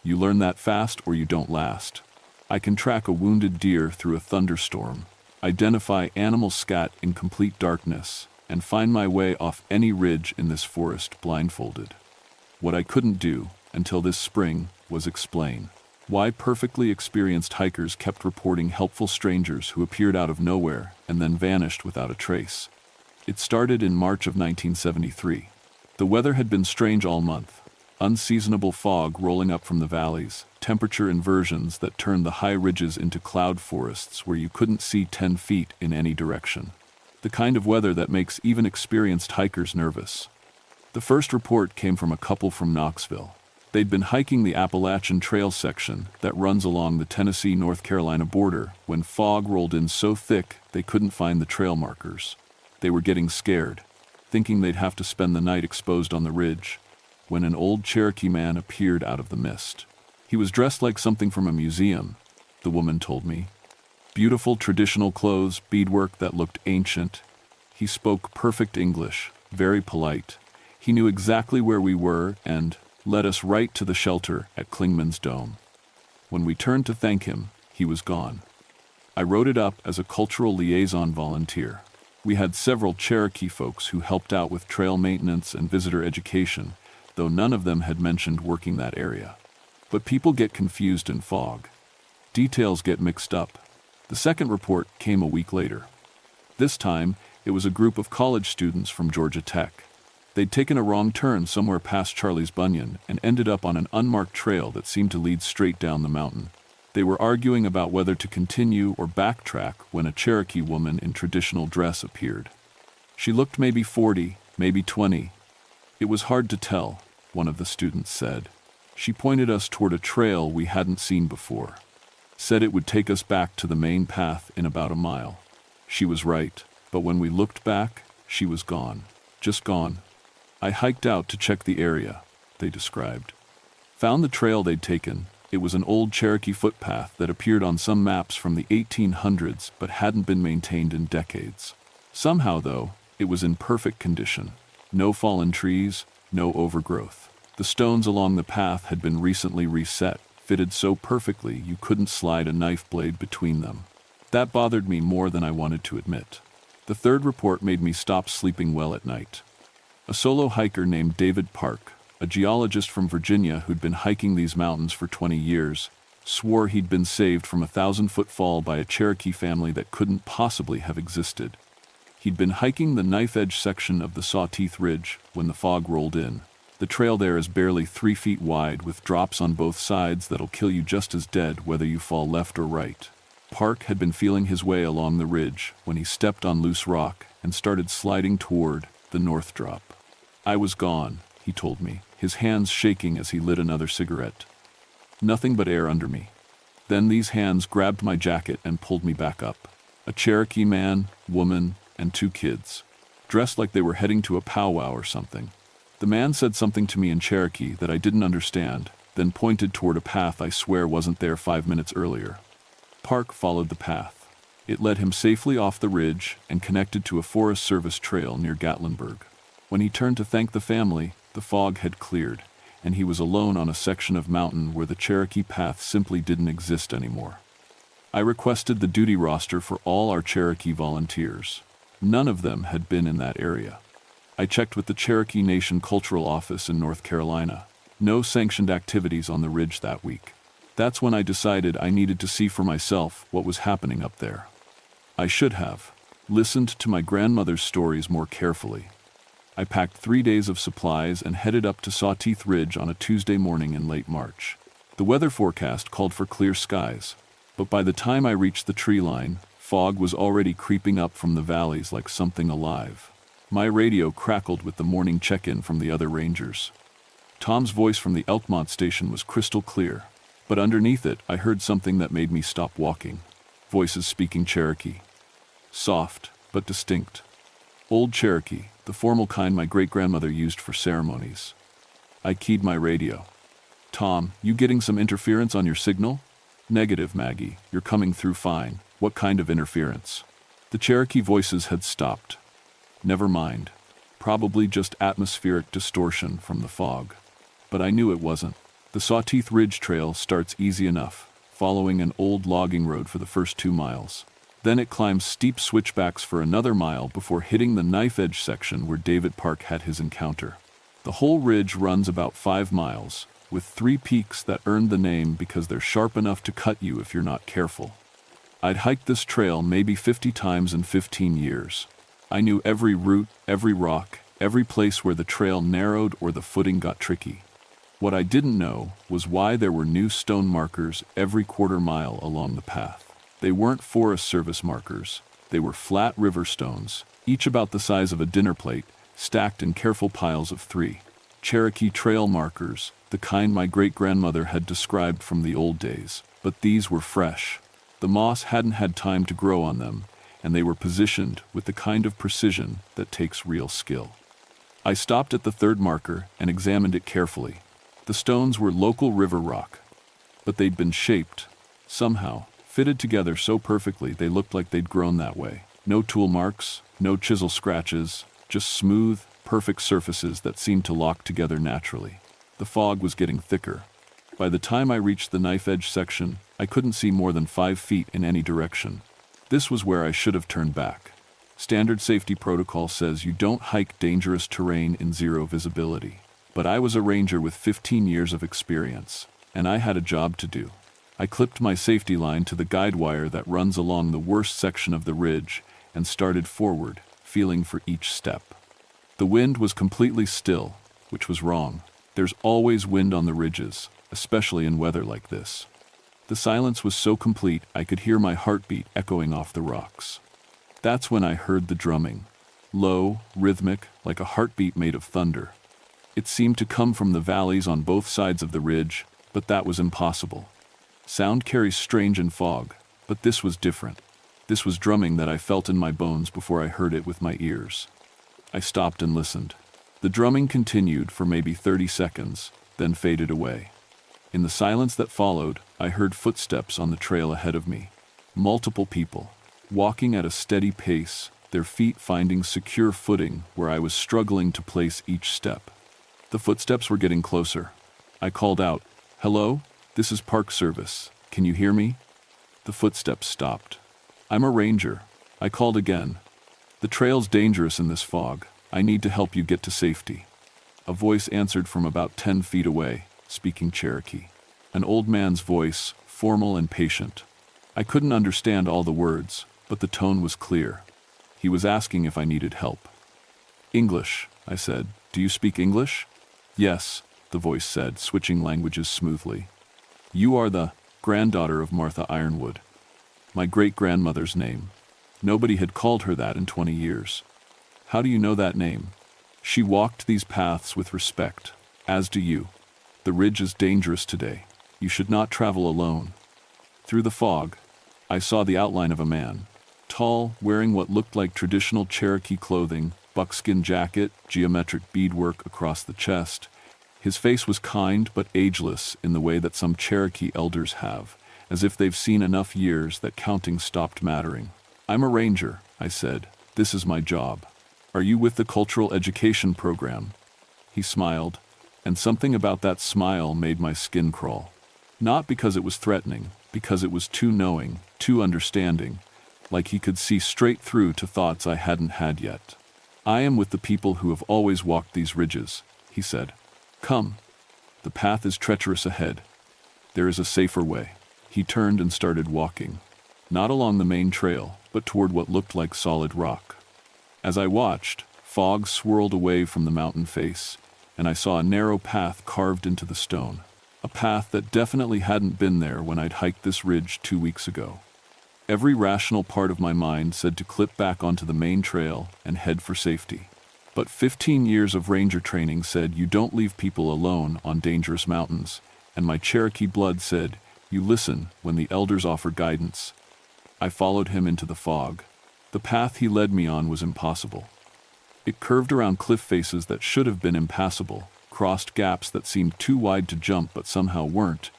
You learn that fast or you don't last. I can track a wounded deer through a thunderstorm, identify animal scat in complete darkness, and find my way off any ridge in this forest blindfolded. What I couldn't do, until this spring, was explain why perfectly experienced hikers kept reporting helpful strangers who appeared out of nowhere and then vanished without a trace. It started in March of 1973. The weather had been strange all month. Unseasonable fog rolling up from the valleys, temperature inversions that turned the high ridges into cloud forests where you couldn't see 10 feet in any direction. The kind of weather that makes even experienced hikers nervous. The first report came from a couple from Knoxville. They'd been hiking the Appalachian Trail section that runs along the Tennessee-North Carolina border when fog rolled in so thick they couldn't find the trail markers. They were getting scared, thinking they'd have to spend the night exposed on the ridge, when an old Cherokee man appeared out of the mist. He was dressed like something from a museum, the woman told me. Beautiful traditional clothes, beadwork that looked ancient. He spoke perfect English, very polite. He knew exactly where we were and led us right to the shelter at Klingman's Dome. When we turned to thank him, he was gone. I wrote it up as a cultural liaison volunteer. We had several Cherokee folks who helped out with trail maintenance and visitor education, though none of them had mentioned working that area. But people get confused in fog. Details get mixed up. The second report came a week later. This time, it was a group of college students from Georgia Tech. They'd taken a wrong turn somewhere past Charlie's Bunyan and ended up on an unmarked trail that seemed to lead straight down the mountain. They were arguing about whether to continue or backtrack when a Cherokee woman in traditional dress appeared. She looked maybe 40, maybe 20. It was hard to tell, one of the students said. She pointed us toward a trail we hadn't seen before. Said it would take us back to the main path in about a mile. She was right, but when we looked back, she was gone. Just gone. I hiked out to check the area, they described. Found the trail they'd taken. It was an old Cherokee footpath that appeared on some maps from the 1800s but hadn't been maintained in decades. Somehow, though, it was in perfect condition. No fallen trees, no overgrowth. The stones along the path had been recently reset, fitted so perfectly you couldn't slide a knife blade between them. That bothered me more than I wanted to admit. The third report made me stop sleeping well at night. A solo hiker named David Park, a geologist from Virginia who'd been hiking these mountains for 20 years, swore he'd been saved from a 1,000-foot fall by a Cherokee family that couldn't possibly have existed. He'd been hiking the knife-edge section of the Sawteeth Ridge when the fog rolled in. The trail there is barely 3 feet wide with drops on both sides that'll kill you just as dead whether you fall left or right. Park had been feeling his way along the ridge when he stepped on loose rock and started sliding toward the north drop. I was gone, he told me, his hands shaking as he lit another cigarette. Nothing but air under me. Then these hands grabbed my jacket and pulled me back up. A Cherokee man, woman, and 2 kids, dressed like they were heading to a powwow or something. The man said something to me in Cherokee that I didn't understand, then pointed toward a path I swear wasn't there 5 minutes earlier. Park followed the path. It led him safely off the ridge and connected to a Forest Service trail near Gatlinburg. When he turned to thank the family, the fog had cleared, and he was alone on a section of mountain where the Cherokee path simply didn't exist anymore. I requested the duty roster for all our Cherokee volunteers. None of them had been in that area. I checked with the Cherokee Nation Cultural Office in North Carolina. No sanctioned activities on the ridge that week. That's when I decided I needed to see for myself what was happening up there. I should have listened to my grandmother's stories more carefully. I packed 3 days of supplies and headed up to Sawteeth Ridge on a Tuesday morning in late March. The weather forecast called for clear skies, but by the time I reached the tree line, fog was already creeping up from the valleys like something alive. My radio crackled with the morning check-in from the other rangers. Tom's voice from the Elkmont station was crystal clear, but underneath it I heard something that made me stop walking. Voices speaking Cherokee. Soft, but distinct. Old Cherokee, the formal kind my great-grandmother used for ceremonies. I keyed my radio. Tom, you getting some interference on your signal? Negative, Maggie. You're coming through fine. What kind of interference? The Cherokee voices had stopped. Never mind. Probably just atmospheric distortion from the fog. But I knew it wasn't. The Sawteeth Ridge Trail starts easy enough, following an old logging road for the first 2 miles. Then it climbs steep switchbacks for another mile before hitting the knife-edge section where David Park had his encounter. The whole ridge runs about 5 miles, with 3 peaks that earned the name because they're sharp enough to cut you if you're not careful. I'd hiked this trail maybe 50 times in 15 years. I knew every route, every rock, every place where the trail narrowed or the footing got tricky. What I didn't know was why there were new stone markers every quarter mile along the path. They weren't Forest Service markers. They were flat river stones, each about the size of a dinner plate, stacked in careful piles of 3. Cherokee trail markers, the kind my great-grandmother had described from the old days, but these were fresh. The moss hadn't had time to grow on them, and they were positioned with the kind of precision that takes real skill. I stopped at the 3rd marker and examined it carefully. The stones were local river rock, but they'd been shaped, somehow, fitted together so perfectly they looked like they'd grown that way. No tool marks, no chisel scratches, just smooth, perfect surfaces that seemed to lock together naturally. The fog was getting thicker. By the time I reached the knife-edge section, I couldn't see more than 5 feet in any direction. This was where I should have turned back. Standard safety protocol says you don't hike dangerous terrain in zero visibility. But I was a ranger with 15 years of experience, and I had a job to do. I clipped my safety line to the guide wire that runs along the worst section of the ridge and started forward, feeling for each step. The wind was completely still, which was wrong. There's always wind on the ridges, especially in weather like this. The silence was so complete I could hear my heartbeat echoing off the rocks. That's when I heard the drumming. Low, rhythmic, like a heartbeat made of thunder. It seemed to come from the valleys on both sides of the ridge, but that was impossible. Sound carries strange in fog, but this was different. This was drumming that I felt in my bones before I heard it with my ears. I stopped and listened. The drumming continued for maybe 30 seconds, then faded away. In the silence that followed, I heard footsteps on the trail ahead of me. Multiple people, walking at a steady pace, their feet finding secure footing where I was struggling to place each step. The footsteps were getting closer. I called out, "Hello? This is Park Service. Can you hear me?" The footsteps stopped. "I'm a ranger." I called again. "The trail's dangerous in this fog. I need to help you get to safety." A voice answered from about 10 feet away, speaking Cherokee. An old man's voice, formal and patient. I couldn't understand all the words, but the tone was clear. He was asking if I needed help. "English," I said. "Do you speak English?" "Yes," the voice said, switching languages smoothly. "You are the granddaughter of Martha Ironwood." My great-grandmother's name. Nobody had called her that in 20 years. "How do you know that name?" "She walked these paths with respect, as do you. The ridge is dangerous today. You should not travel alone." Through the fog, I saw the outline of a man. Tall, wearing what looked like traditional Cherokee clothing, buckskin jacket, geometric beadwork across the chest. His face was kind but ageless in the way that some Cherokee elders have, as if they've seen enough years that counting stopped mattering. "I'm a ranger," I said. "This is my job." "Are you with the cultural education program?" He smiled, and something about that smile made my skin crawl. Not because it was threatening, because it was too knowing, too understanding, like he could see straight through to thoughts I hadn't had yet. "I am with the people who have always walked these ridges," he said. "Come. The path is treacherous ahead. There is a safer way." He turned and started walking, not along the main trail, but toward what looked like solid rock. As I watched, fog swirled away from the mountain face, and I saw a narrow path carved into the stone, a path that definitely hadn't been there when I'd hiked this ridge 2 weeks ago. Every rational part of my mind said to clip back onto the main trail and head for safety. But 15 years of ranger training said you don't leave people alone on dangerous mountains, and my Cherokee blood said you listen when the elders offer guidance. I followed him into the fog. The path he led me on was impossible. It curved around cliff faces that should have been impassable, crossed gaps that seemed too wide to jump but somehow weren't,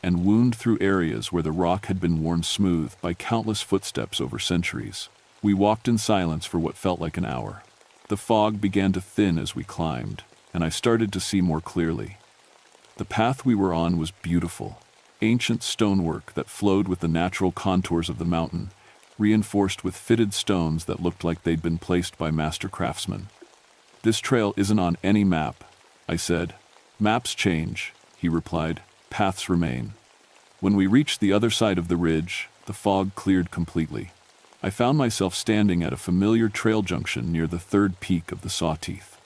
and wound through areas where the rock had been worn smooth by countless footsteps over centuries. We walked in silence for what felt like an hour. The fog began to thin as we climbed, and I started to see more clearly. The path we were on was beautiful, ancient stonework that flowed with the natural contours of the mountain, reinforced with fitted stones that looked like they'd been placed by master craftsmen. "This trail isn't on any map," I said. "Maps change," he replied. "Paths remain." When we reached the other side of the ridge, the fog cleared completely. I found myself standing at a familiar trail junction near the 3rd peak of the Sawteeth.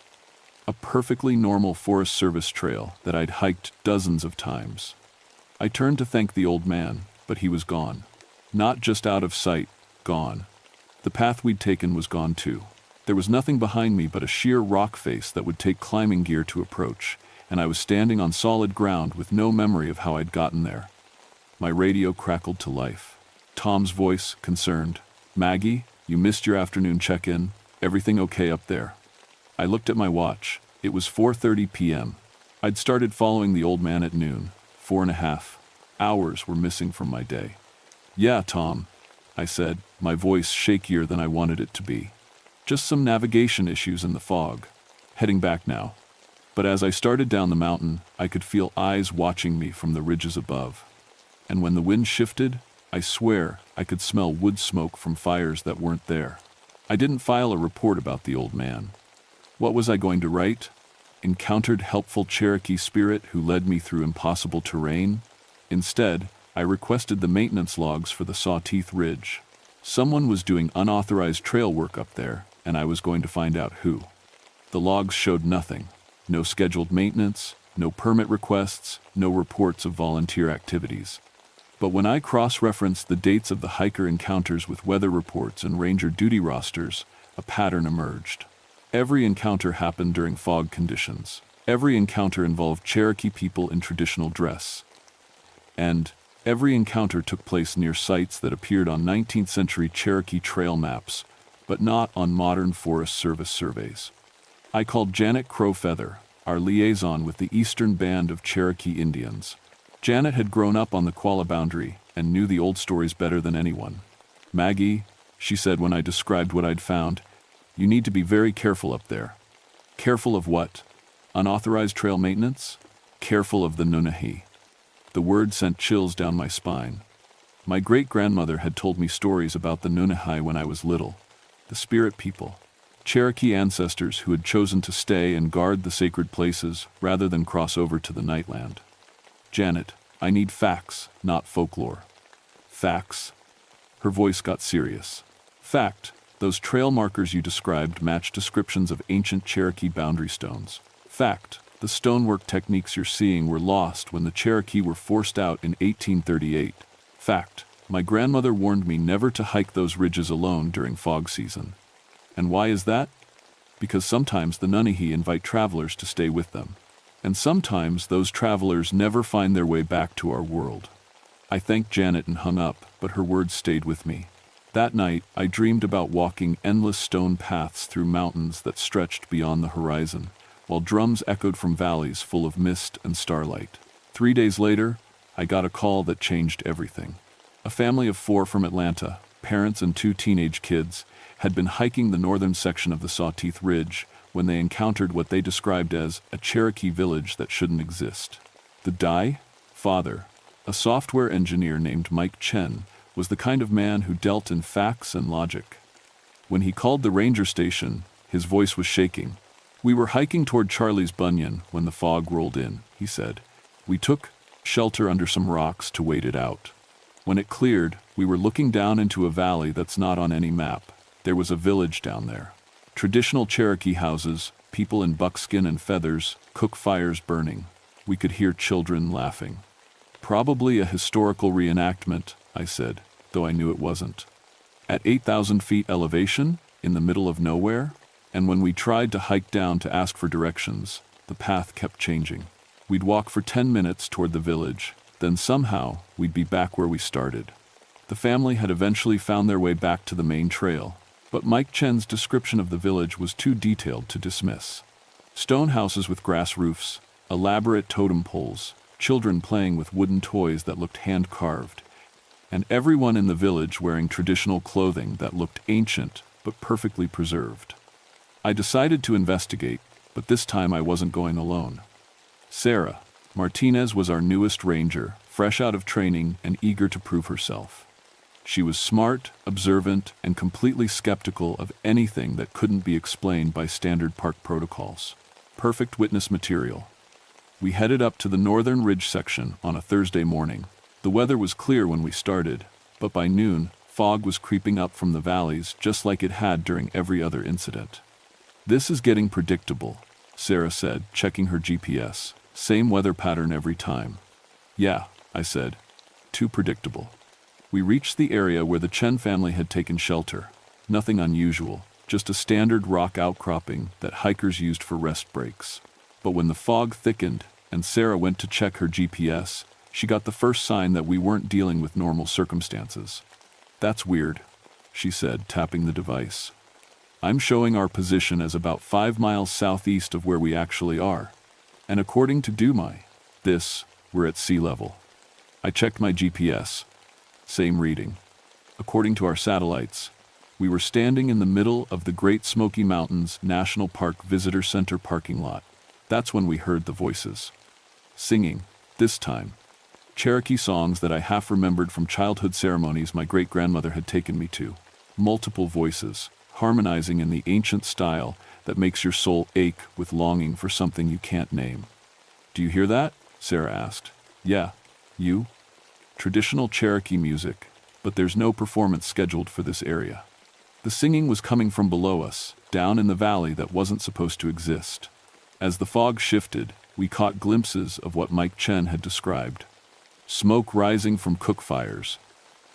A perfectly normal Forest Service trail that I'd hiked dozens of times. I turned to thank the old man, but he was gone. Not just out of sight, gone. The path we'd taken was gone too. There was nothing behind me but a sheer rock face that would take climbing gear to approach, and I was standing on solid ground with no memory of how I'd gotten there. My radio crackled to life. Tom's voice, concerned. "Maggie, you missed your afternoon check-in. Everything okay up there?" I looked at my watch. It was 4:30 p.m. I'd started following the old man at noon. 4.5 hours were missing from my day. "Yeah, Tom," I said, my voice shakier than I wanted it to be. "Just some navigation issues in the fog. Heading back now." But as I started down the mountain, I could feel eyes watching me from the ridges above. And when the wind shifted, I swear I could smell wood smoke from fires that weren't there. I didn't file a report about the old man. What was I going to write? Encountered helpful Cherokee spirit who led me through impossible terrain? Instead, I requested the maintenance logs for the Sawteeth Ridge. Someone was doing unauthorized trail work up there, and I was going to find out who. The logs showed nothing. No scheduled maintenance, no permit requests, no reports of volunteer activities. But when I cross-referenced the dates of the hiker encounters with weather reports and ranger duty rosters, a pattern emerged. Every encounter happened during fog conditions. Every encounter involved Cherokee people in traditional dress. And every encounter took place near sites that appeared on 19th century Cherokee trail maps, but not on modern Forest Service surveys. I called Janet Crowfeather, our liaison with the Eastern Band of Cherokee Indians. Janet had grown up on the Qualla boundary and knew the old stories better than anyone. "Maggie," she said when I described what I'd found, "you need to be very careful up there." Careful of what? Unauthorized trail maintenance? Careful of the Nunahee. The word sent chills down my spine. My great-grandmother had told me stories about the Nunahee when I was little. The spirit people. Cherokee ancestors who had chosen to stay and guard the sacred places rather than cross over to the Nightland. "Janet, I need facts, not folklore." "Facts?" Her voice got serious. "Fact, those trail markers you described match descriptions of ancient Cherokee boundary stones. Fact, the stonework techniques you're seeing were lost when the Cherokee were forced out in 1838. Fact, my grandmother warned me never to hike those ridges alone during fog season. And why is that? Because sometimes the Nunahee invite travelers to stay with them. And sometimes those travelers never find their way back to our world." I thanked Janet and hung up, but her words stayed with me. That night, I dreamed about walking endless stone paths through mountains that stretched beyond the horizon, while drums echoed from valleys full of mist and starlight. 3 days later, I got a call that changed everything. A family of 4 from Atlanta, parents and 2 teenage kids, had been hiking the northern section of the Sawteeth Ridge when they encountered what they described as a Cherokee village that shouldn't exist. The Dai, father, a software engineer named Mike Chen, was the kind of man who dealt in facts and logic. When he called the ranger station, his voice was shaking. "We were hiking toward Charlie's Bunyan when the fog rolled in," he said. "We took shelter under some rocks to wait it out. When it cleared, we were looking down into a valley that's not on any map. There was a village down there. Traditional Cherokee houses, people in buckskin and feathers, cook fires burning. We could hear children laughing." "Probably a historical reenactment," I said, though I knew it wasn't. "At 8,000 feet elevation, in the middle of nowhere?" And when we tried to hike down to ask for directions, the path kept changing. We'd walk for 10 minutes toward the village, then somehow we'd be back where we started. The family had eventually found their way back to the main trail, but Mike Chen's description of the village was too detailed to dismiss. Stone houses with grass roofs, elaborate totem poles, children playing with wooden toys that looked hand-carved, and everyone in the village wearing traditional clothing that looked ancient but perfectly preserved. I decided to investigate, but this time I wasn't going alone. Sarah Martinez was our newest ranger, fresh out of training and eager to prove herself. She was smart, observant, and completely skeptical of anything that couldn't be explained by standard park protocols. Perfect witness material. We headed up to the northern ridge section on a Thursday morning. The weather was clear when we started, but by noon, fog was creeping up from the valleys just like it had during every other incident. "This is getting predictable," Sarah said, checking her GPS. "Same weather pattern every time." "Yeah," I said. "Too predictable." We reached the area where the Chen family had taken shelter. Nothing unusual, just a standard rock outcropping that hikers used for rest breaks. But when the fog thickened and Sarah went to check her GPS, she got the first sign that we weren't dealing with normal circumstances. "That's weird," she said, tapping the device. "I'm showing our position as about 5 miles southeast of where we actually are. And according to we're at sea level." I checked my GPS. Same reading. According to our satellites, we were standing in the middle of the Great Smoky Mountains National Park Visitor Center parking lot. That's when we heard the voices. Singing, this time, Cherokee songs that I half remembered from childhood ceremonies my great-grandmother had taken me to. Multiple voices, harmonizing in the ancient style that makes your soul ache with longing for something you can't name. "Do you hear that?" Sarah asked. "Yeah. You?" Traditional Cherokee music, but there's no performance scheduled for this area. The singing was coming from below us, down in the valley that wasn't supposed to exist. As the fog shifted, we caught glimpses of what Mike Chen had described. Smoke rising from cook fires,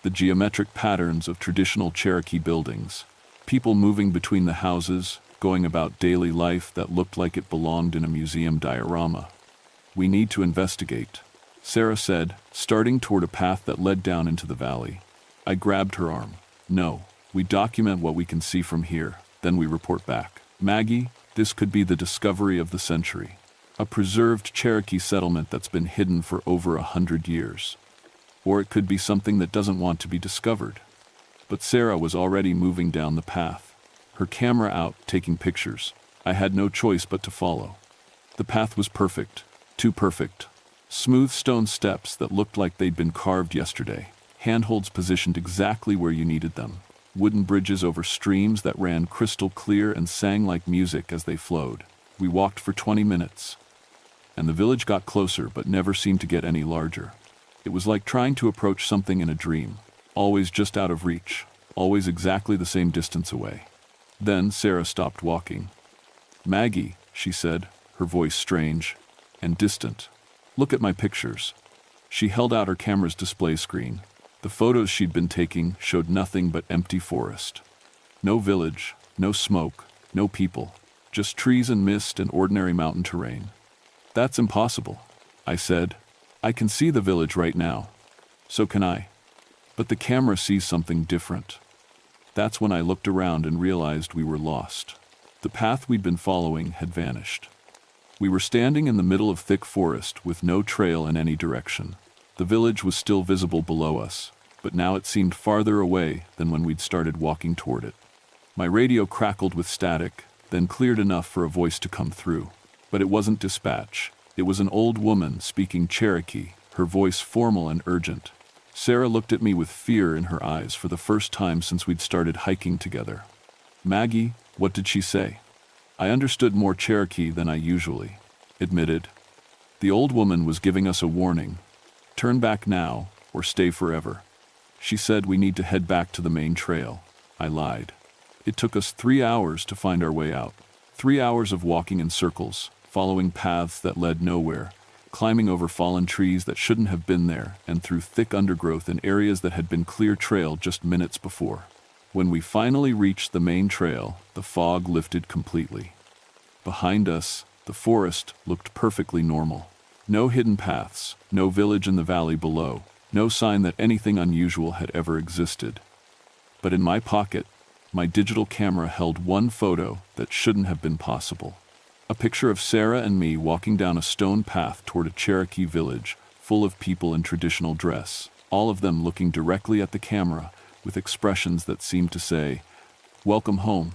the geometric patterns of traditional Cherokee buildings, people moving between the houses, going about daily life that looked like it belonged in a museum diorama. "We need to investigate," Sarah said, starting toward a path that led down into the valley. I grabbed her arm. "No, we document what we can see from here, then we report back. Maggie, this could be the discovery of the century. A preserved Cherokee settlement that's been hidden for over 100 years. Or it could be something that doesn't want to be discovered." But Sarah was already moving down the path, her camera out, taking pictures. I had no choice but to follow. The path was perfect, too perfect. Smooth stone steps that looked like they'd been carved yesterday, handholds positioned exactly where you needed them, wooden bridges over streams that ran crystal clear and sang like music as they flowed. We walked for 20 minutes, and the village got closer but never seemed to get any larger. It was like trying to approach something in a dream, always just out of reach, always exactly the same distance away. Then Sarah stopped walking. "Maggie," she said, her voice strange and distant. "Look at my pictures." She held out her camera's display screen. The photos she'd been taking showed nothing but empty forest. No village, no smoke, no people, just trees and mist and ordinary mountain terrain. "That's impossible," I said. "I can see the village right now. So can I. But the camera sees something different." That's when I looked around and realized we were lost. The path we'd been following had vanished. We were standing in the middle of thick forest with no trail in any direction. The village was still visible below us, but now it seemed farther away than when we'd started walking toward it. My radio crackled with static, then cleared enough for a voice to come through. But it wasn't dispatch. It was an old woman speaking Cherokee, her voice formal and urgent. Sarah looked at me with fear in her eyes for the first time since we'd started hiking together. "Maggie, what did she say?" I understood more Cherokee than I usually admitted. The old woman was giving us a warning. "Turn back now, or stay forever." She said we need to head back to the main trail. I lied. It took us 3 hours to find our way out. 3 hours of walking in circles, following paths that led nowhere, climbing over fallen trees that shouldn't have been there, and through thick undergrowth in areas that had been clear trail just minutes before. When we finally reached the main trail, the fog lifted completely. Behind us, the forest looked perfectly normal. No hidden paths, no village in the valley below, no sign that anything unusual had ever existed. But in my pocket, my digital camera held one photo that shouldn't have been possible. A picture of Sarah and me walking down a stone path toward a Cherokee village, full of people in traditional dress, all of them looking directly at the camera with expressions that seemed to say, "Welcome home,"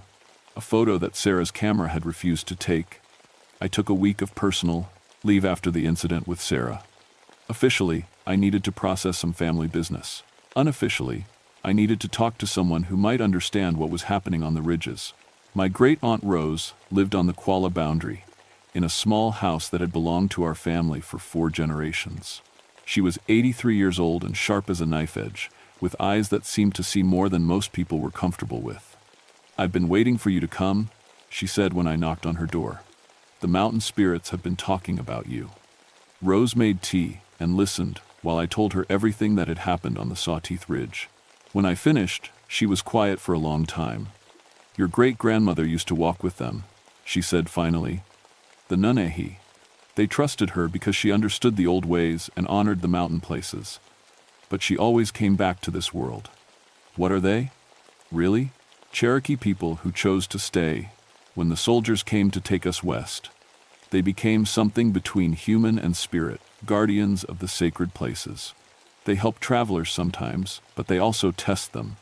a photo that Sarah's camera had refused to take. I took a week of personal leave after the incident with Sarah. Officially, I needed to process some family business. Unofficially, I needed to talk to someone who might understand what was happening on the ridges. My great-aunt Rose lived on the Qualla boundary, in a small house that had belonged to our family for 4 generations. She was 83 years old and sharp as a knife edge, with eyes that seemed to see more than most people were comfortable with. "I've been waiting for you to come," she said when I knocked on her door. "The mountain spirits have been talking about you." Rose made tea and listened while I told her everything that had happened on the Sawteeth Ridge. When I finished, she was quiet for a long time. Your great-grandmother used to walk with them, she said finally. The Nunahi. They trusted her because she understood the old ways and honored the mountain places. But she always came back to this world. What are they? Really? Cherokee people who chose to stay when the soldiers came to take us west. They became something between human and spirit, guardians of the sacred places. They help travelers sometimes, but they also test them.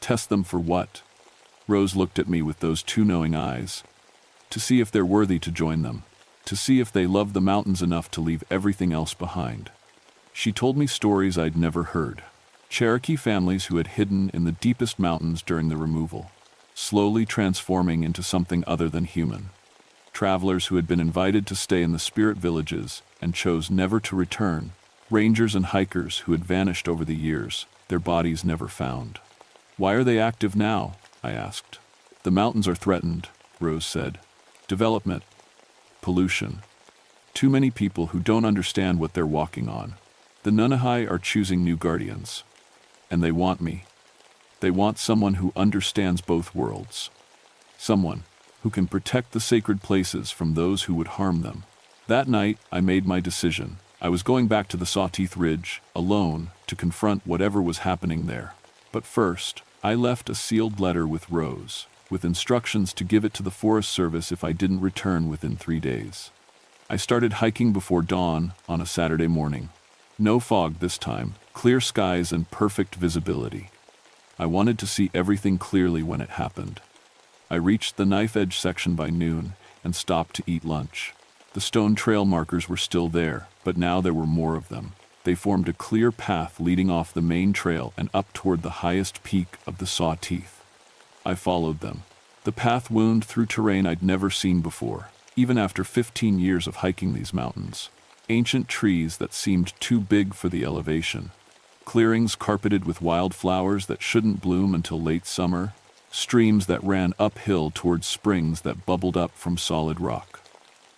Test them for what? Rose looked at me with those two knowing eyes. To see if they're worthy to join them. To see if they love the mountains enough to leave everything else behind. She told me stories I'd never heard. Cherokee families who had hidden in the deepest mountains during the removal, slowly transforming into something other than human. Travelers who had been invited to stay in the spirit villages and chose never to return. Rangers and hikers who had vanished over the years, their bodies never found. Why are they active now? I asked. The mountains are threatened, Rose said. Development. Pollution. Too many people who don't understand what they're walking on. The Nunahi are choosing new guardians. And they want me. They want someone who understands both worlds. Someone who can protect the sacred places from those who would harm them. That night, I made my decision. I was going back to the Sawtooth Ridge, alone, to confront whatever was happening there. But first, I left a sealed letter with Rose, with instructions to give it to the Forest Service if I didn't return within 3 days. I started hiking before dawn on a Saturday morning. No fog this time, clear skies and perfect visibility. I wanted to see everything clearly when it happened. I reached the knife edge section by noon and stopped to eat lunch. The stone trail markers were still there, but now there were more of them. They formed a clear path leading off the main trail and up toward the highest peak of the Sawtooth. I followed them. The path wound through terrain I'd never seen before, even after 15 years of hiking these mountains. Ancient trees that seemed too big for the elevation. Clearings carpeted with wildflowers that shouldn't bloom until late summer. Streams that ran uphill towards springs that bubbled up from solid rock.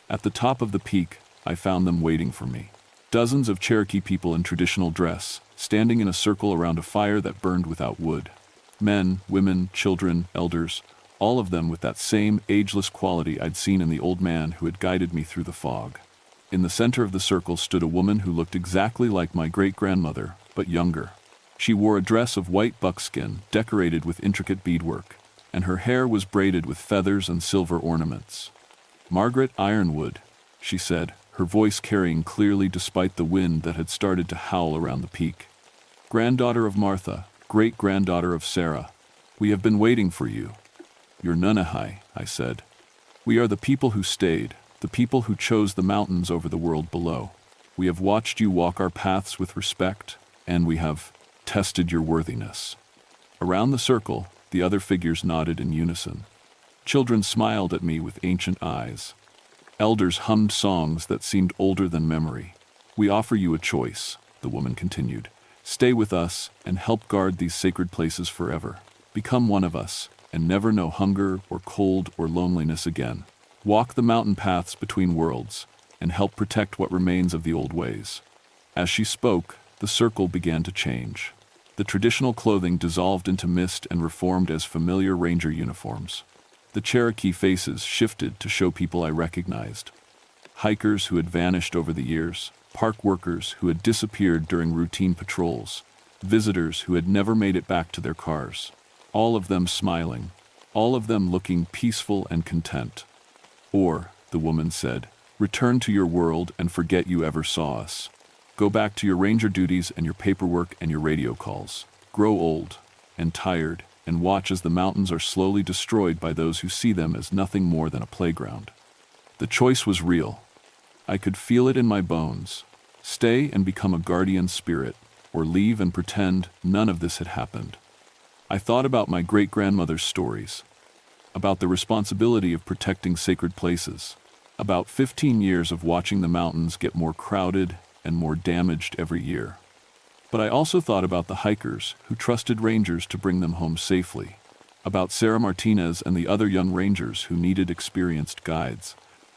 At the top of the peak, I found them waiting for me. Dozens of Cherokee people in traditional dress, standing in a circle around a fire that burned without wood. Men, women, children, elders, all of them with that same ageless quality I'd seen in the old man who had guided me through the fog. In the center of the circle stood a woman who looked exactly like my great-grandmother, but younger. She wore a dress of white buckskin, decorated with intricate beadwork, and her hair was braided with feathers and silver ornaments. "Margaret Ironwood," she said, her voice carrying clearly despite the wind that had started to howl around the peak. "Granddaughter of Martha, great-granddaughter of Sarah, we have been waiting for you." "You're Nunahi," I said. "We are the people who stayed, the people who chose the mountains over the world below. We have watched you walk our paths with respect, and we have tested your worthiness." Around the circle, the other figures nodded in unison. Children smiled at me with ancient eyes. Elders hummed songs that seemed older than memory. "We offer you a choice," the woman continued. "Stay with us and help guard these sacred places forever. Become one of us and never know hunger or cold or loneliness again. Walk the mountain paths between worlds and help protect what remains of the old ways." As she spoke, the circle began to change. The traditional clothing dissolved into mist and reformed as familiar ranger uniforms. The Cherokee faces shifted to show people I recognized. Hikers who had vanished over the years, park workers who had disappeared during routine patrols, visitors who had never made it back to their cars. All of them smiling, all of them looking peaceful and content. "Or," the woman said, "return to your world and forget you ever saw us. Go back to your ranger duties and your paperwork and your radio calls. Grow old and tired and watch as the mountains are slowly destroyed by those who see them as nothing more than a playground." The choice was real. I could feel it in my bones. Stay and become a guardian spirit, or leave and pretend none of this had happened. I thought about my great-grandmother's stories, about the responsibility of protecting sacred places, about 15 years of watching the mountains get more crowded and more damaged every year. But I also thought about the hikers who trusted rangers to bring them home safely, about Sarah Martinez and the other young rangers who needed experienced guides,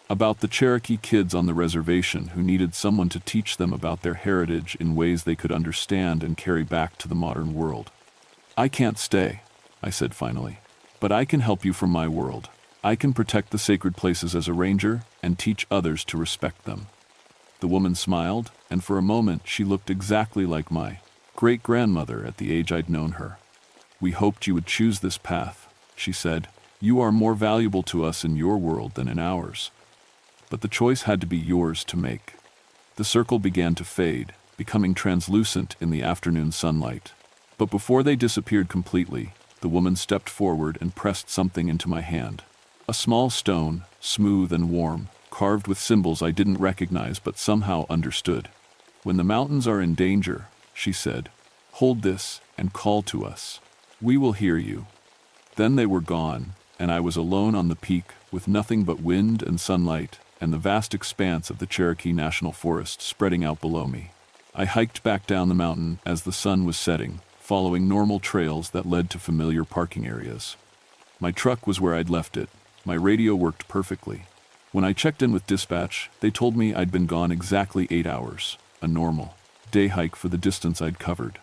about the Cherokee kids on the reservation who needed someone to teach them about their heritage in ways they could understand and carry back to the modern world. "I can't stay," I said finally. But I can help you from my world. I can protect the sacred places as a ranger and teach others to respect them." The woman smiled, and for a moment she looked exactly like my great-grandmother at the age I'd known her. "We hoped you would choose this path," she said. "You are more valuable to us in your world than in ours." But the choice had to be yours to make. The circle began to fade, becoming translucent in the afternoon sunlight. But before they disappeared completely, the woman stepped forward and pressed something into my hand. A small stone, smooth and warm, carved with symbols I didn't recognize but somehow understood. "When the mountains are in danger," she said, "hold this and call to us. We will hear you." Then they were gone, and I was alone on the peak with nothing but wind and sunlight and the vast expanse of the Cherokee National Forest spreading out below me. I hiked back down the mountain as the sun was setting, following normal trails that led to familiar parking areas. My truck was where I'd left it. My radio worked perfectly. When I checked in with dispatch, they told me I'd been gone exactly 8 hours, a normal day hike for the distance I'd covered.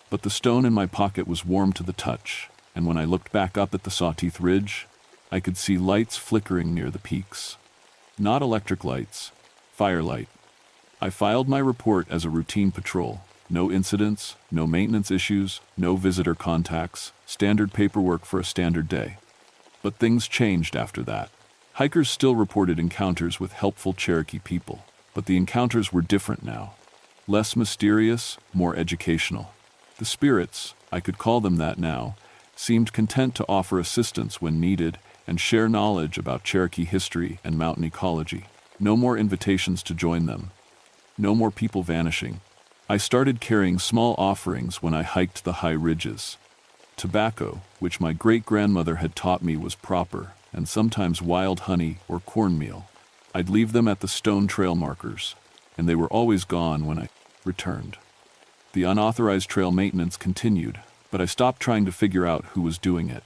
But the stone in my pocket was warm to the touch, and when I looked back up at the Sawtooth Ridge, I could see lights flickering near the peaks. Not electric lights, firelight. I filed my report as a routine patrol. No incidents, no maintenance issues, no visitor contacts, standard paperwork for a standard day. But things changed after that. Hikers still reported encounters with helpful Cherokee people, but the encounters were different now. Less mysterious, more educational. The spirits, I could call them that now, seemed content to offer assistance when needed and share knowledge about Cherokee history and mountain ecology. No more invitations to join them. No more people vanishing. I started carrying small offerings when I hiked the high ridges. Tobacco, which my great-grandmother had taught me was proper, and sometimes wild honey or cornmeal. I'd leave them at the stone trail markers, and they were always gone when I returned. The unauthorized trail maintenance continued, but I stopped trying to figure out who was doing it.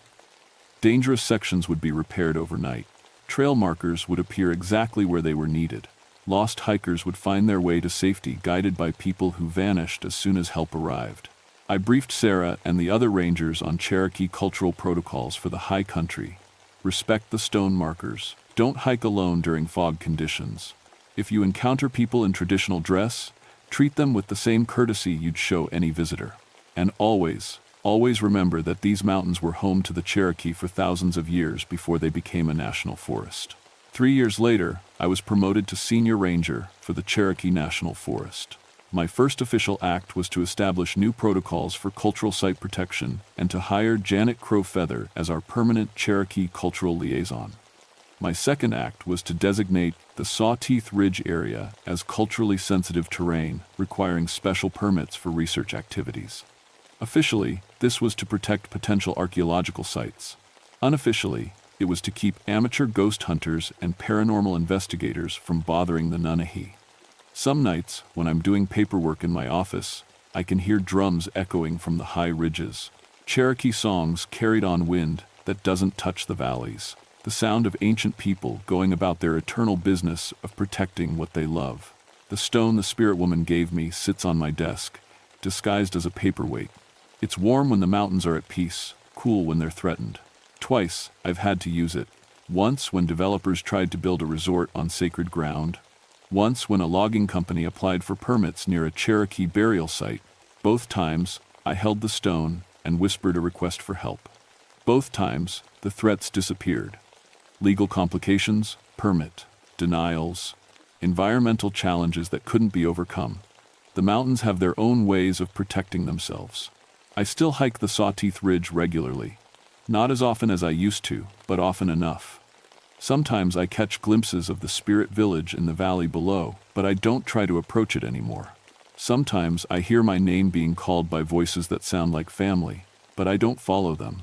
Dangerous sections would be repaired overnight. Trail markers would appear exactly where they were needed. Lost hikers would find their way to safety guided by people who vanished as soon as help arrived. I briefed Sarah and the other rangers on Cherokee cultural protocols for the high country. Respect the stone markers. Don't hike alone during fog conditions. If you encounter people in traditional dress, treat them with the same courtesy you'd show any visitor. And always remember that these mountains were home to the Cherokee for thousands of years before they became a national forest. 3 years later, I was promoted to senior ranger for the Cherokee National Forest. My first official act was to establish new protocols for cultural site protection and to hire Janet Crowfeather as our permanent Cherokee cultural liaison. My second act was to designate the Sawtooth Ridge area as culturally sensitive terrain, requiring special permits for research activities. Officially, this was to protect potential archaeological sites. Unofficially, it was to keep amateur ghost hunters and paranormal investigators from bothering the Nunahi. Some nights, when I'm doing paperwork in my office, I can hear drums echoing from the high ridges. Cherokee songs carried on wind that doesn't touch the valleys. The sound of ancient people going about their eternal business of protecting what they love. The stone the spirit woman gave me sits on my desk, disguised as a paperweight. It's warm when the mountains are at peace, cool when they're threatened. Twice, I've had to use it. Once when developers tried to build a resort on sacred ground. Once when a logging company applied for permits near a Cherokee burial site. Both times, I held the stone and whispered a request for help. Both times, the threats disappeared. Legal complications, permit, denials, environmental challenges that couldn't be overcome. The mountains have their own ways of protecting themselves. I still hike the Sawtooth Ridge regularly. Not as often as I used to, but often enough. Sometimes I catch glimpses of the spirit village in the valley below, but I don't try to approach it anymore. Sometimes I hear my name being called by voices that sound like family, but I don't follow them.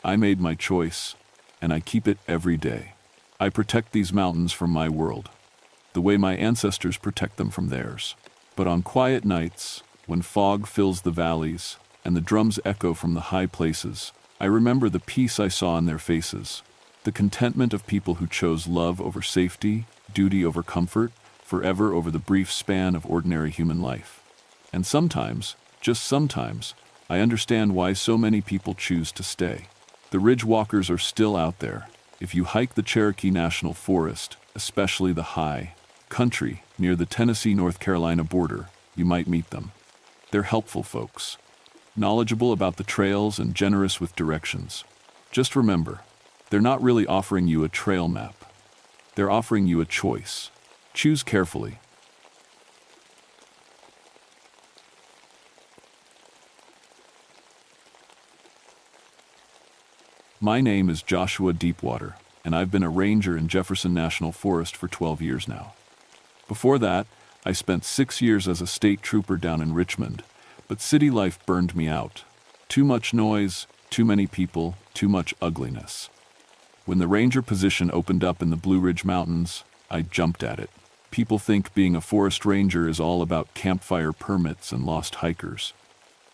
I made my choice, and I keep it every day. I protect these mountains from my world, the way my ancestors protect them from theirs. But on quiet nights, when fog fills the valleys, and the drums echo from the high places, I remember the peace I saw in their faces, the contentment of people who chose love over safety, duty over comfort, forever over the brief span of ordinary human life. And sometimes, just sometimes, I understand why so many people choose to stay. The ridge walkers are still out there. If you hike the Cherokee National Forest, especially the high country near the Tennessee-North Carolina border, you might meet them. They're helpful folks, knowledgeable about the trails and generous with directions. Just remember, they're not really offering you a trail map. They're offering you a choice. Choose carefully. My name is Joshua Deepwater, and I've been a ranger in Jefferson National Forest for 12 years now. Before that, I spent 6 years as a state trooper down in Richmond, but city life burned me out. Too much noise, too many people, too much ugliness. When the ranger position opened up in the Blue Ridge Mountains, I jumped at it. People think being a forest ranger is all about campfire permits and lost hikers.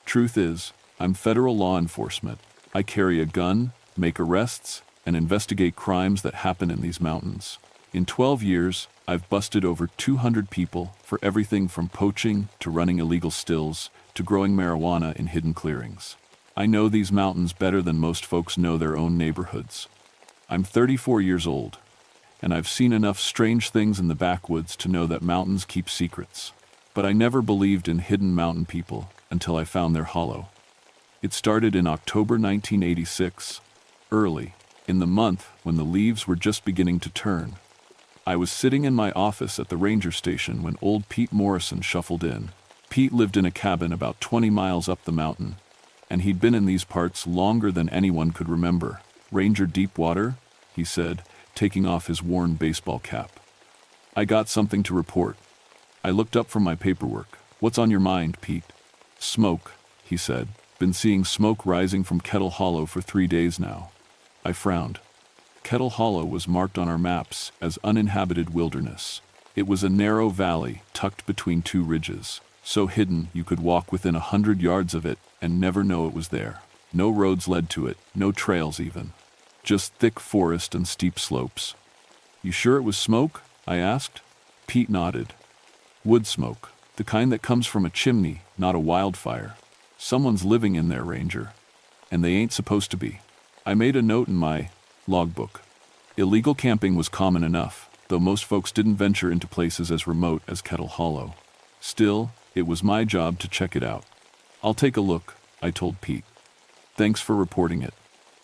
Truth is, I'm federal law enforcement. I carry a gun, make arrests, and investigate crimes that happen in these mountains. In 12 years, I've busted over 200 people for everything from poaching to running illegal stills to growing marijuana in hidden clearings. I know these mountains better than most folks know their own neighborhoods. I'm 34 years old, and I've seen enough strange things in the backwoods to know that mountains keep secrets. But I never believed in hidden mountain people until I found their hollow. It started in October 1986, early, in the month when the leaves were just beginning to turn. I was sitting in my office at the ranger station when old Pete Morrison shuffled in. Pete lived in a cabin about 20 miles up the mountain, and he'd been in these parts longer than anyone could remember. "Ranger Deepwater," he said, taking off his worn baseball cap. "I got something to report." I looked up from my paperwork. "What's on your mind, Pete?" "Smoke," he said. "Been seeing smoke rising from Kettle Hollow for 3 days now." I frowned. Kettle Hollow was marked on our maps as uninhabited wilderness. It was a narrow valley tucked between two ridges, so hidden you could walk within 100 yards of it and never know it was there. No roads led to it, no trails even. Just thick forest and steep slopes. "You sure it was smoke?" I asked. Pete nodded. "Wood smoke, the kind that comes from a chimney, not a wildfire. Someone's living in there, Ranger. And they ain't supposed to be." I made a note in my logbook. Illegal camping was common enough, though most folks didn't venture into places as remote as Kettle Hollow. Still, it was my job to check it out. "I'll take a look," I told Pete. "Thanks for reporting it."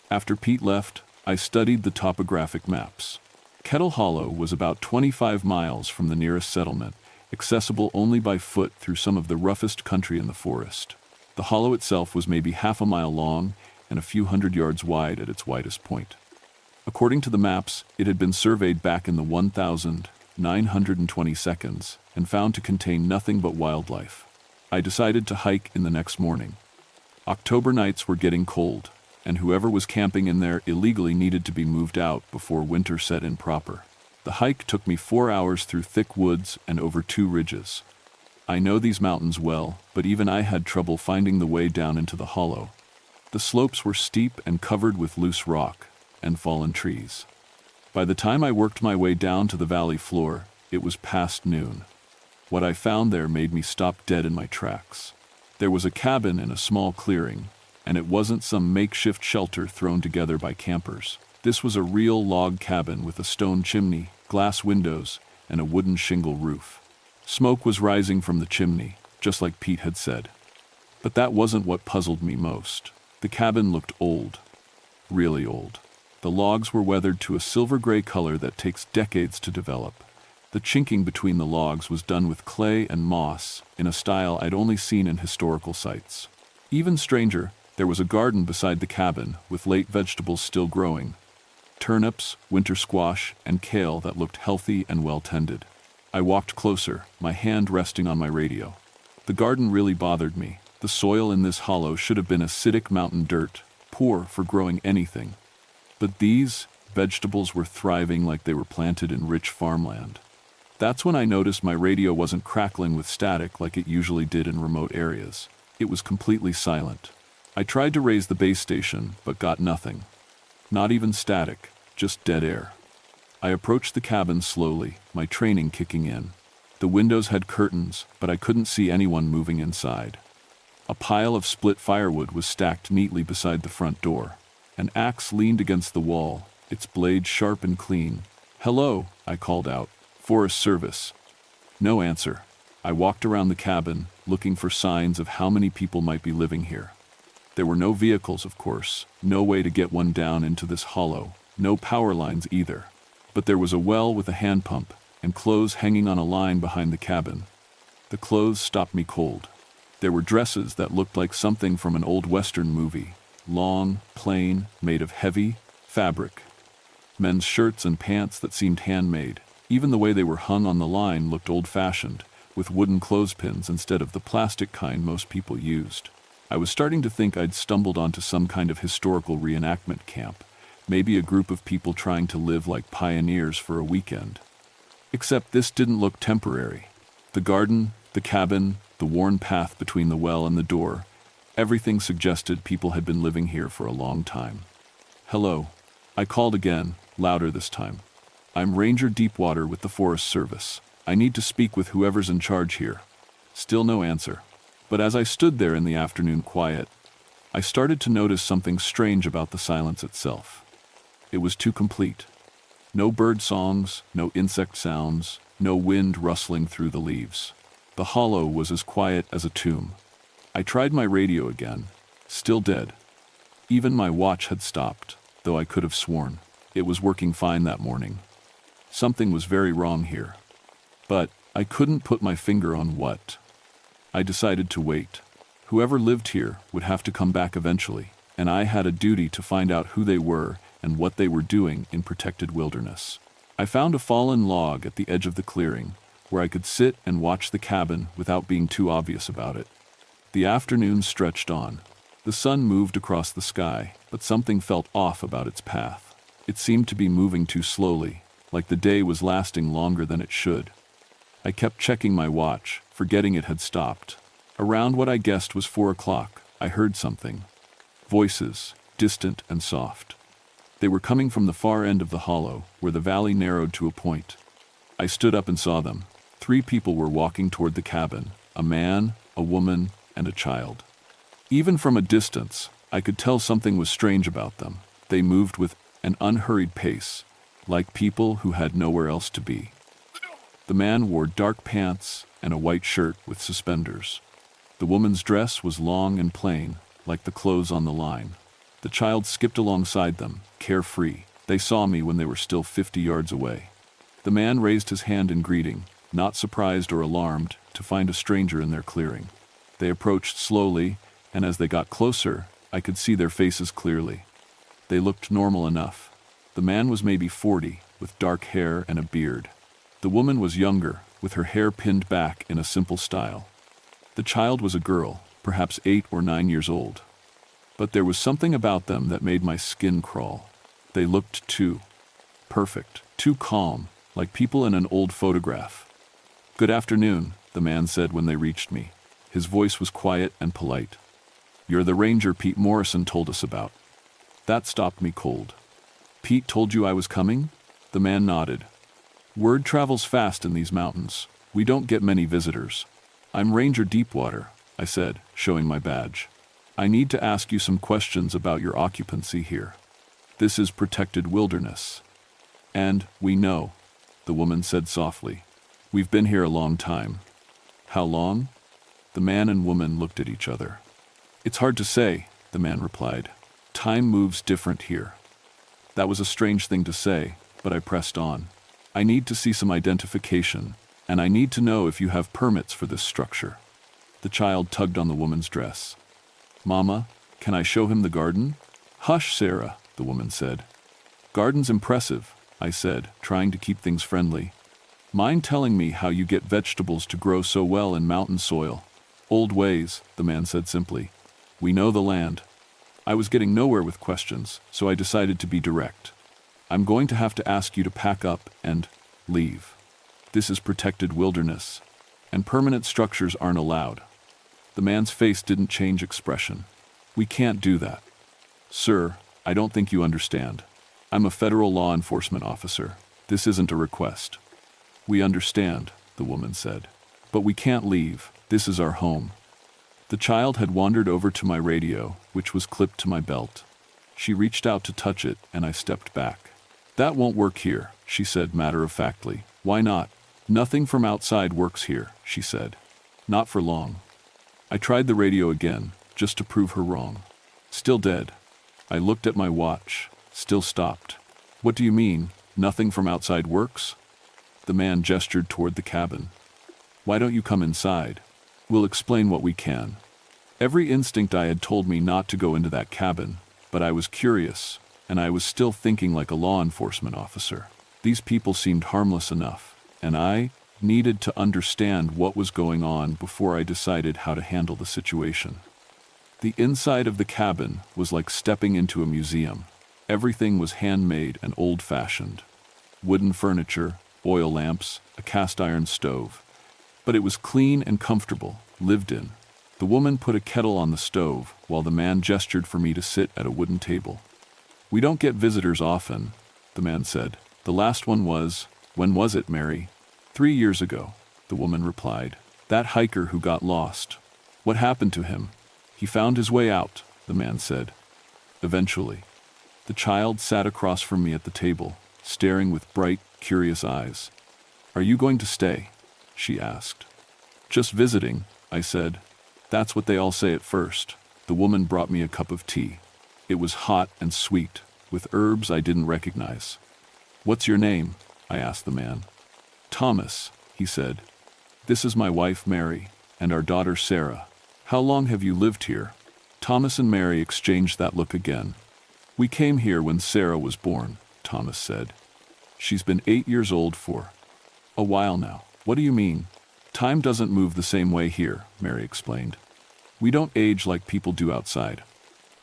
After Pete left, I studied the topographic maps. Kettle Hollow was about 25 miles from the nearest settlement, accessible only by foot through some of the roughest country in the forest. The hollow itself was maybe half a mile long and a few hundred yards wide at its widest point. According to the maps, it had been surveyed back in the 1922 and found to contain nothing but wildlife. I decided to hike in the next morning. October nights were getting cold, and whoever was camping in there illegally needed to be moved out before winter set in proper. The hike took me 4 hours through thick woods and over 2 ridges. I know these mountains well, but even I had trouble finding the way down into the hollow. The slopes were steep and covered with loose rock and fallen trees. By the time I worked my way down to the valley floor, it was past noon. What I found there made me stop dead in my tracks. There was a cabin in a small clearing, and it wasn't some makeshift shelter thrown together by campers. This was a real log cabin with a stone chimney, glass windows, and a wooden shingle roof. Smoke was rising from the chimney, just like Pete had said. But that wasn't what puzzled me most. The cabin looked old. Really old. The logs were weathered to a silver-gray color that takes decades to develop. The chinking between the logs was done with clay and moss in a style I'd only seen in historical sites. Even stranger, there was a garden beside the cabin with late vegetables still growing. Turnips, winter squash, and kale that looked healthy and well-tended. I walked closer, my hand resting on my radio. The garden really bothered me. The soil in this hollow should have been acidic mountain dirt, poor for growing anything. But these vegetables were thriving like they were planted in rich farmland. That's when I noticed my radio wasn't crackling with static like it usually did in remote areas. It was completely silent. I tried to raise the base station, but got nothing. Not even static, just dead air. I approached the cabin slowly, my training kicking in. The windows had curtains, but I couldn't see anyone moving inside. A pile of split firewood was stacked neatly beside the front door. An axe leaned against the wall, its blade sharp and clean. "Hello," I called out. "Forest Service." No answer. I walked around the cabin, looking for signs of how many people might be living here. There were no vehicles, of course, no way to get one down into this hollow, no power lines either. But there was a well with a hand pump, and clothes hanging on a line behind the cabin. The clothes stopped me cold. There were dresses that looked like something from an old Western movie, long, plain, made of heavy fabric. Men's shirts and pants that seemed handmade. Even the way they were hung on the line looked old-fashioned, with wooden clothespins instead of the plastic kind most people used. I was starting to think I'd stumbled onto some kind of historical reenactment camp, maybe a group of people trying to live like pioneers for a weekend. Except this didn't look temporary. The garden, the cabin, the worn path between the well and the door, everything suggested people had been living here for a long time. "Hello," I called again, louder this time. "I'm Ranger Deepwater with the Forest Service. I need to speak with whoever's in charge here." Still no answer. But as I stood there in the afternoon quiet, I started to notice something strange about the silence itself. It was too complete. No bird songs, no insect sounds, no wind rustling through the leaves. The hollow was as quiet as a tomb. I tried my radio again. Still dead. Even my watch had stopped, though I could have sworn it was working fine that morning. Something was very wrong here. But I couldn't put my finger on what. I decided to wait. Whoever lived here would have to come back eventually, and I had a duty to find out who they were and what they were doing in protected wilderness. I found a fallen log at the edge of the clearing, where I could sit and watch the cabin without being too obvious about it. The afternoon stretched on. The sun moved across the sky, but something felt off about its path. It seemed to be moving too slowly, like the day was lasting longer than it should. I kept checking my watch, forgetting it had stopped. Around what I guessed was 4 o'clock, I heard something. Voices, distant and soft. They were coming from the far end of the hollow, where the valley narrowed to a point. I stood up and saw them. 3 people were walking toward the cabin, a man, a woman, and a child. Even from a distance, I could tell something was strange about them. They moved with an unhurried pace, like people who had nowhere else to be. The man wore dark pants and a white shirt with suspenders. The woman's dress was long and plain, like the clothes on the line. The child skipped alongside them, carefree. They saw me when they were still 50 yards away. The man raised his hand in greeting, not surprised or alarmed to find a stranger in their clearing. They approached slowly, and as they got closer, I could see their faces clearly. They looked normal enough. The man was maybe 40, with dark hair and a beard. The woman was younger, with her hair pinned back in a simple style. The child was a girl, perhaps 8 or 9 years old. But there was something about them that made my skin crawl. They looked too perfect, too calm, like people in an old photograph. "Good afternoon," the man said when they reached me. His voice was quiet and polite. "You're the ranger Pete Morrison told us about." That stopped me cold. "Pete told you I was coming?" The man nodded. "Word travels fast in these mountains. We don't get many visitors." "I'm Ranger Deepwater," I said, showing my badge. "I need to ask you some questions about your occupancy here. This is protected wilderness." "And we know," the woman said softly. "We've been here a long time." "How long?" The man and woman looked at each other. "It's hard to say," the man replied. "Time moves different here." That was a strange thing to say, but I pressed on. "I need to see some identification, and I need to know if you have permits for this structure." The child tugged on the woman's dress. "Mama, can I show him the garden?" "Hush, Sarah," the woman said. "Garden's impressive," I said, trying to keep things friendly. "Mind telling me how you get vegetables to grow so well in mountain soil?" "Old ways," the man said simply. "We know the land." I was getting nowhere with questions, so I decided to be direct. "I'm going to have to ask you to pack up and leave. This is protected wilderness, and permanent structures aren't allowed." The man's face didn't change expression. "We can't do that." "Sir, I don't think you understand. I'm a federal law enforcement officer. This isn't a request." "We understand," the woman said. "But we can't leave. This is our home." The child had wandered over to my radio, which was clipped to my belt. She reached out to touch it, and I stepped back. "That won't work here," she said matter-of-factly. "Why not?" "Nothing from outside works here," she said. "Not for long." I tried the radio again, just to prove her wrong. Still dead. I looked at my watch. Still stopped. "What do you mean, nothing from outside works?" The man gestured toward the cabin. "Why don't you come inside? We'll explain what we can." Every instinct I had told me not to go into that cabin, but I was curious, and I was still thinking like a law enforcement officer. These people seemed harmless enough, and I needed to understand what was going on before I decided how to handle the situation. The inside of the cabin was like stepping into a museum. Everything was handmade and old-fashioned. Wooden furniture, oil lamps, a cast-iron stove. But it was clean and comfortable, lived in. The woman put a kettle on the stove, while the man gestured for me to sit at a wooden table. "We don't get visitors often," the man said. "The last one was—" "When was it, Mary?" 3 years ago," the woman replied. "That hiker who got lost. What happened to him?" "He found his way out," the man said. "Eventually." The child sat across from me at the table, staring with bright, curious eyes. "Are you going to stay?" she asked. "Just visiting," I said. "That's what they all say at first." The woman brought me a cup of tea. It was hot and sweet, with herbs I didn't recognize. "What's your name?" I asked the man. "Thomas," he said. "This is my wife, Mary, and our daughter, Sarah. How long have you lived here?" Thomas and Mary exchanged that look again. "We came here when Sarah was born," Thomas said. "She's been 8 years old for a while now." "What do you mean?" "Time doesn't move the same way here," Mary explained. "We don't age like people do outside."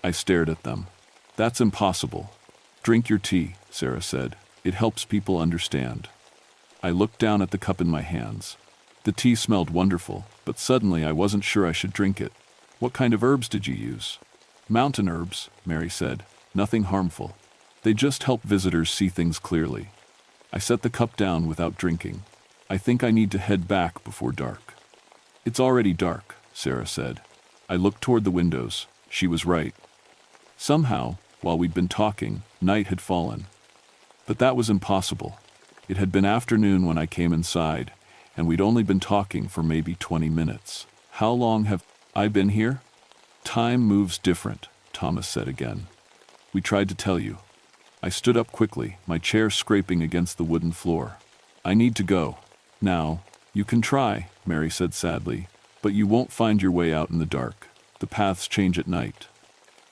I stared at them. "That's impossible." "Drink your tea," Sarah said. "It helps people understand." I looked down at the cup in my hands. The tea smelled wonderful, but suddenly I wasn't sure I should drink it. "What kind of herbs did you use?" "Mountain herbs," Mary said. "Nothing harmful. They just help visitors see things clearly." I set the cup down without drinking. "I think I need to head back before dark." "It's already dark," Sarah said. I looked toward the windows. She was right. Somehow, while we'd been talking, night had fallen. But that was impossible. It had been afternoon when I came inside, and we'd only been talking for maybe 20 minutes. "How long have I been here?" "Time moves different," Thomas said again. "We tried to tell you." I stood up quickly, my chair scraping against the wooden floor. "I need to go." "Now, you can try," Mary said sadly, "but you won't find your way out in the dark. The paths change at night."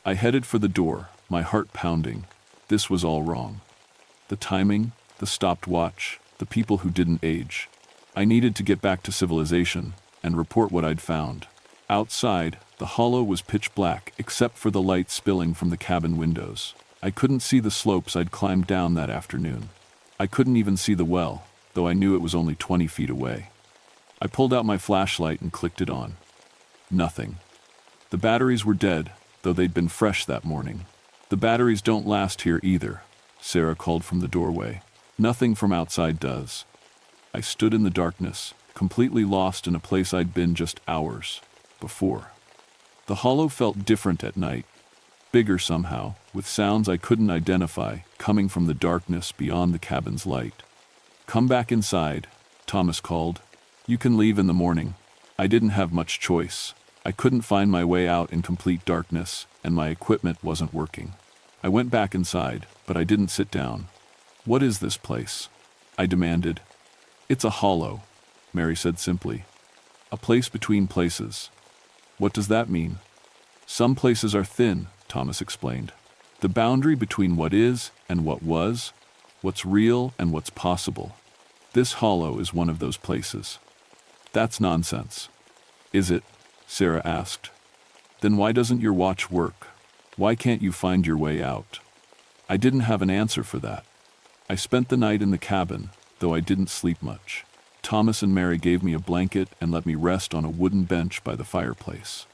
I headed for the door, my heart pounding. This was all wrong. The timing, the stopped watch, the people who didn't age. I needed to get back to civilization and report what I'd found. Outside, the hollow was pitch black except for the light spilling from the cabin windows. I couldn't see the slopes I'd climbed down that afternoon. I couldn't even see the well, though I knew it was only 20 feet away. I pulled out my flashlight and clicked it on. Nothing. The batteries were dead, though they'd been fresh that morning. "The batteries don't last here either," Sarah called from the doorway. "Nothing from outside does." I stood in the darkness, completely lost in a place I'd been just hours before. The hollow felt different at night, bigger somehow, with sounds I couldn't identify coming from the darkness beyond the cabin's light. "Come back inside," Thomas called. "You can leave in the morning." I didn't have much choice. I couldn't find my way out in complete darkness, and my equipment wasn't working. I went back inside, but I didn't sit down. "What is this place?" I demanded. "It's a hollow," Mary said simply. "A place between places." "What does that mean?" "Some places are thin," Thomas explained. "The boundary between what is and what was, what's real and what's possible. This hollow is one of those places." "That's nonsense." "Is it?" Sarah asked. "Then why doesn't your watch work? Why can't you find your way out?" I didn't have an answer for that. I spent the night in the cabin, though I didn't sleep much. Thomas and Mary gave me a blanket and let me rest on a wooden bench by the fireplace.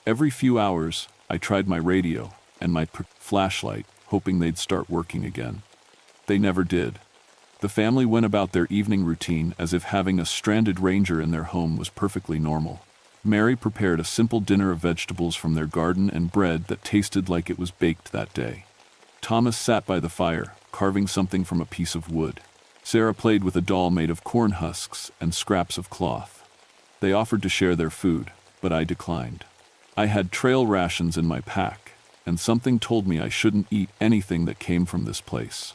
Every few hours, I tried my radio and my flashlight, hoping they'd start working again. They never did. The family went about their evening routine as if having a stranded ranger in their home was perfectly normal. Mary prepared a simple dinner of vegetables from their garden and bread that tasted like it was baked that day. Thomas sat by the fire, carving something from a piece of wood. Sarah played with a doll made of corn husks and scraps of cloth. They offered to share their food, but I declined. I had trail rations in my pack, and something told me I shouldn't eat anything that came from this place.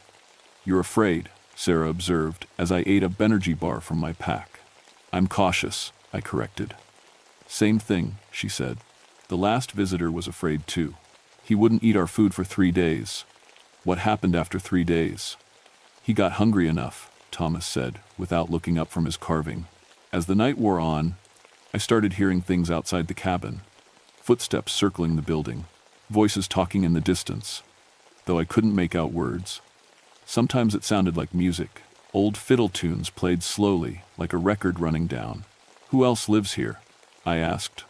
"You're afraid," Sarah observed as I ate a Benergy bar from my pack. "I'm cautious," I corrected. "Same thing," she said. "The last visitor was afraid too. He wouldn't eat our food for 3 days. What happened after 3 days?" "He got hungry enough," Thomas said, without looking up from his carving. "As the night wore on, I started hearing things outside the cabin. Footsteps circling the building, voices talking in the distance, though I couldn't make out words. Sometimes it sounded like music, old fiddle tunes played slowly, like a record running down. "Who else lives here?" I asked.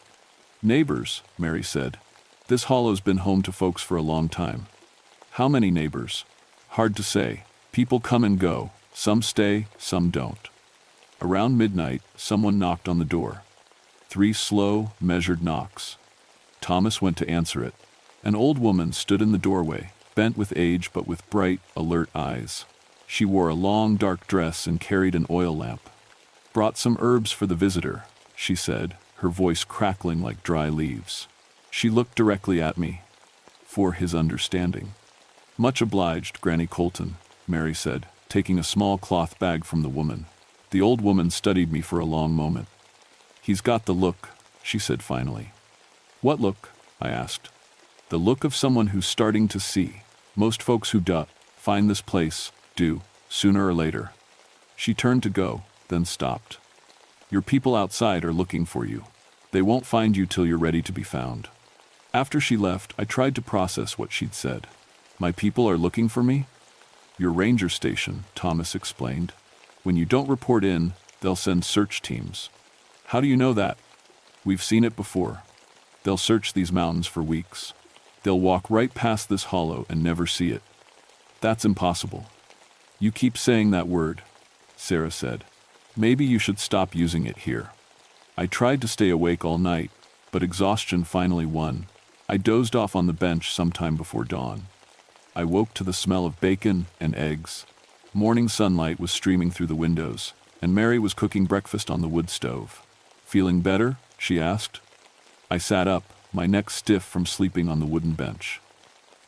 "Neighbors," Mary said. "This hollow's been home to folks for a long time." "How many neighbors?" "Hard to say. People come and go. Some stay, some don't." Around midnight, someone knocked on the door. 3 slow, measured knocks. Thomas went to answer it. An old woman stood in the doorway, bent with age but with bright, alert eyes. She wore a long, dark dress and carried an oil lamp. "Brought some herbs for the visitor," she said, her voice crackling like dry leaves. She looked directly at me. For his understanding. "Much obliged, Granny Colton," Mary said, taking a small cloth bag from the woman. The old woman studied me for a long moment. "He's got the look," she said finally. "What look?" I asked. "The look of someone who's starting to see. Most folks who find this place, do, sooner or later." She turned to go, then stopped. "Your people outside are looking for you. They won't find you till you're ready to be found." After she left, I tried to process what she'd said. "My people are looking for me?" "Your ranger station," Thomas explained. "When you don't report in, they'll send search teams." "How do you know that?" "We've seen it before. They'll search these mountains for weeks. They'll walk right past this hollow and never see it." "That's impossible." "You keep saying that word," Sarah said. "Maybe you should stop using it here." I tried to stay awake all night, but exhaustion finally won. I dozed off on the bench sometime before dawn. I woke to the smell of bacon and eggs. Morning sunlight was streaming through the windows, and Mary was cooking breakfast on the wood stove. "Feeling better?" she asked. I sat up, my neck stiff from sleeping on the wooden bench.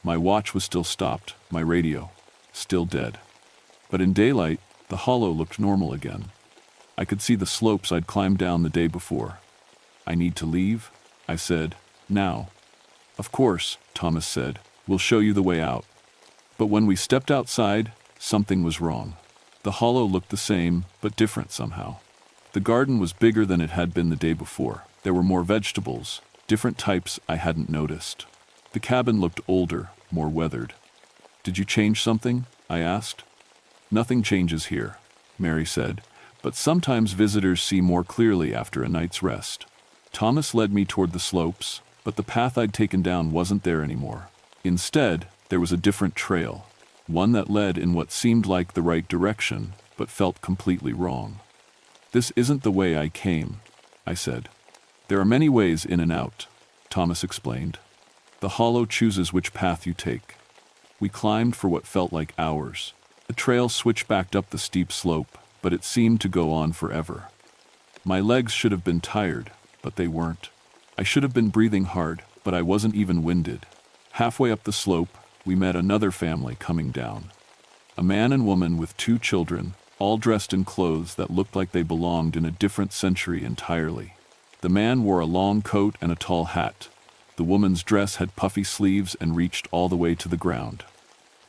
My watch was still stopped, my radio still dead. But in daylight, the hollow looked normal again. I could see the slopes I'd climbed down the day before. "I need to leave," I said. "Now." "Of course," Thomas said. "We'll show you the way out." But when we stepped outside, something was wrong. The hollow looked the same, but different somehow. The garden was bigger than it had been the day before. There were more vegetables, different types I hadn't noticed. The cabin looked older, more weathered. "Did you change something?" I asked. "Nothing changes here," Mary said, "but sometimes visitors see more clearly after a night's rest." Thomas led me toward the slopes, but the path I'd taken down wasn't there anymore. Instead, there was a different trail, one that led in what seemed like the right direction, but felt completely wrong. "This isn't the way I came," I said. "There are many ways in and out," Thomas explained. "The hollow chooses which path you take." We climbed for what felt like hours. The trail switchbacked up the steep slope, but it seemed to go on forever. My legs should have been tired, but they weren't. I should have been breathing hard, but I wasn't even winded. Halfway up the slope, we met another family coming down. A man and woman with 2 children, all dressed in clothes that looked like they belonged in a different century entirely. The man wore a long coat and a tall hat. The woman's dress had puffy sleeves and reached all the way to the ground.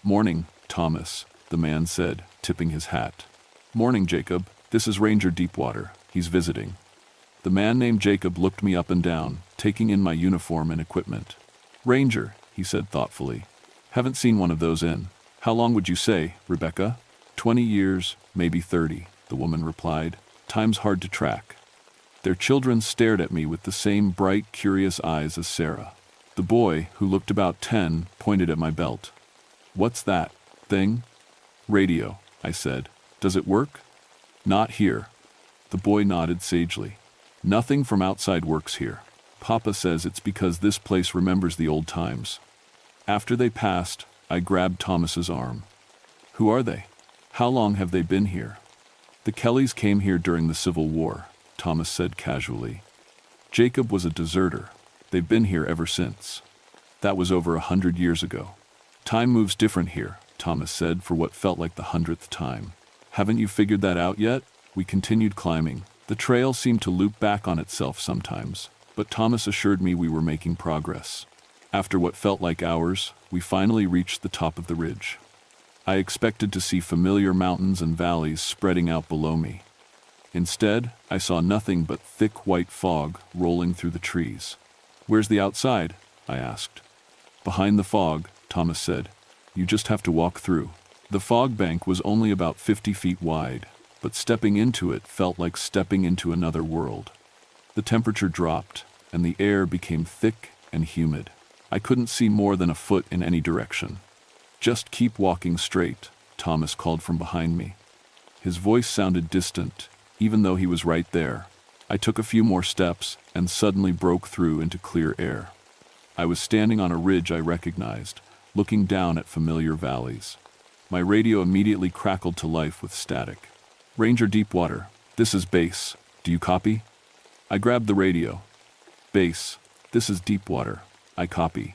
"Morning, Thomas," the man said, tipping his hat. "Morning, Jacob. This is Ranger Deepwater. He's visiting." The man named Jacob looked me up and down, taking in my uniform and equipment. "Ranger," he said thoughtfully. "Haven't seen one of those in, how long would you say, Rebecca?" 20 years, maybe 30, the woman replied. "Time's hard to track." Their children stared at me with the same bright, curious eyes as Sarah. The boy, who looked about 10, pointed at my belt. "What's that thing?" "Radio," I said. "Does it work?" "Not here." The boy nodded sagely. "Nothing from outside works here. Papa says it's because this place remembers the old times." After they passed, I grabbed Thomas's arm. Who are they? How long have they been here? The Kellys came here during the Civil War, Thomas said casually. Jacob was a deserter. They've been here ever since. That was over 100 years ago. Time moves different here, Thomas said for what felt like the 100th time. Haven't you figured that out yet? We continued climbing. The trail seemed to loop back on itself sometimes, but Thomas assured me we were making progress. After what felt like hours, we finally reached the top of the ridge. I expected to see familiar mountains and valleys spreading out below me. Instead, I saw nothing but thick white fog rolling through the trees. Where's the outside? I asked. Behind the fog, Thomas said. You just have to walk through. The fog bank was only about 50 feet wide, but stepping into it felt like stepping into another world. The temperature dropped, and the air became thick and humid. I couldn't see more than a foot in any direction. Just keep walking straight, Thomas called from behind me. His voice sounded distant, even though he was right there. I took a few more steps and suddenly broke through into clear air. I was standing on a ridge I recognized, looking down at familiar valleys. My radio immediately crackled to life with static. Ranger Deepwater, this is Base. Do you copy? I grabbed the radio. Base, this is Deepwater. I copy.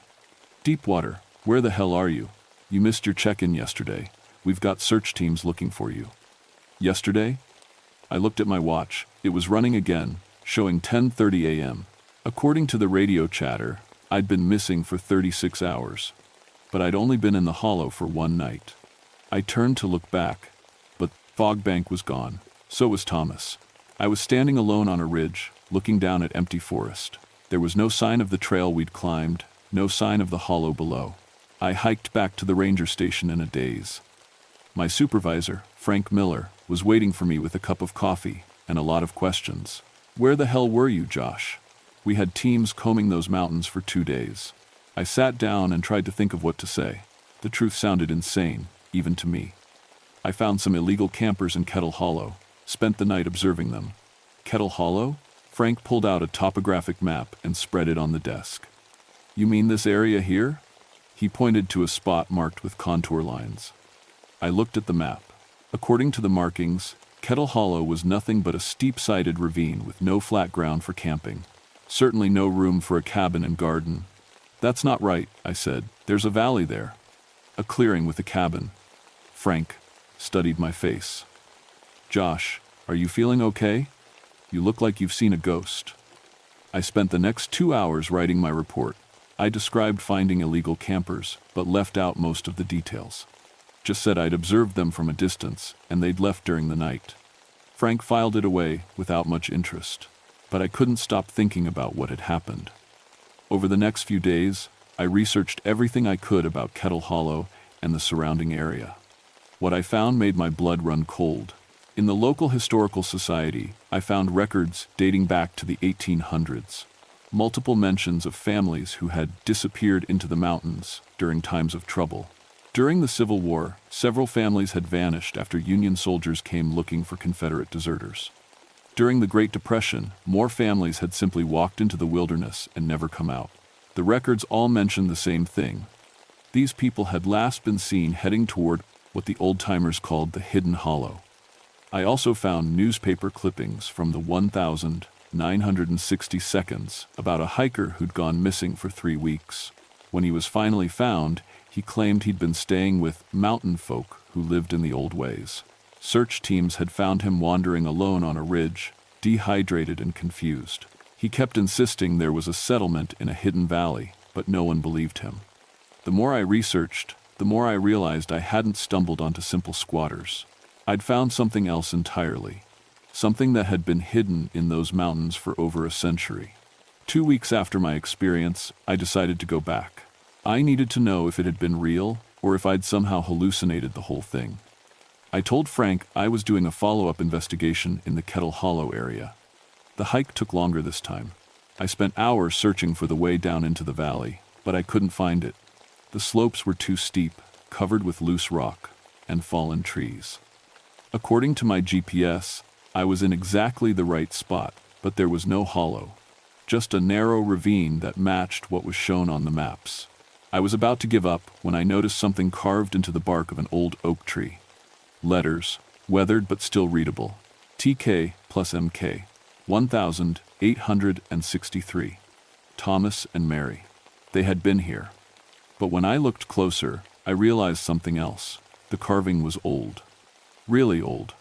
Deepwater, where the hell are you? You missed your check-in yesterday. We've got search teams looking for you. Yesterday? I looked at my watch. It was running again, showing 10:30 a.m. According to the radio chatter, I'd been missing for 36 hours. But I'd only been in the hollow for one night. I turned to look back, but fog bank was gone. So was Thomas. I was standing alone on a ridge, looking down at empty forest. There was no sign of the trail we'd climbed, no sign of the hollow below. I hiked back to the ranger station in a daze. My supervisor, Frank Miller, was waiting for me with a cup of coffee and a lot of questions. Where the hell were you, Josh? We had teams combing those mountains for 2 days. I sat down and tried to think of what to say. The truth sounded insane, even to me. I found some illegal campers in Kettle Hollow, spent the night observing them. Kettle Hollow? Frank pulled out a topographic map and spread it on the desk. You mean this area here? He pointed to a spot marked with contour lines. I looked at the map. According to the markings, Kettle Hollow was nothing but a steep-sided ravine with no flat ground for camping. Certainly no room for a cabin and garden. That's not right, I said. There's a valley there. A clearing with a cabin. Frank studied my face. Josh, are you feeling okay? You look like you've seen a ghost. I spent the next 2 hours writing my report. I described finding illegal campers, but left out most of the details. Just said I'd observed them from a distance, and they'd left during the night. Frank filed it away without much interest, but I couldn't stop thinking about what had happened. Over the next few days, I researched everything I could about Kettle Hollow and the surrounding area. What I found made my blood run cold. In the local historical society, I found records dating back to the 1800s. Multiple mentions of families who had disappeared into the mountains during times of trouble. During the Civil War, several families had vanished after Union soldiers came looking for Confederate deserters. During the Great Depression, more families had simply walked into the wilderness and never come out. The records all mention the same thing. These people had last been seen heading toward what the old-timers called the Hidden Hollow. I also found newspaper clippings from the 1,960 seconds about a hiker who'd gone missing for 3 weeks. When he was finally found, he claimed he'd been staying with mountain folk who lived in the old ways. Search teams had found him wandering alone on a ridge, dehydrated and confused. He kept insisting there was a settlement in a hidden valley, but no one believed him. The more I researched, the more I realized I hadn't stumbled onto simple squatters. I'd found something else entirely. Something that had been hidden in those mountains for over a century. 2 weeks after my experience, I decided to go back. I needed to know if it had been real or if I'd somehow hallucinated the whole thing. I told Frank I was doing a follow-up investigation in the Kettle Hollow area. The hike took longer this time. I spent hours searching for the way down into the valley, but I couldn't find it. The slopes were too steep, covered with loose rock and fallen trees. According to my GPS, I was in exactly the right spot, but there was no hollow. Just a narrow ravine that matched what was shown on the maps. I was about to give up when I noticed something carved into the bark of an old oak tree. Letters, weathered but still readable. TK plus MK. 1863. Thomas and Mary. They had been here. But when I looked closer, I realized something else. The carving was old. Really old.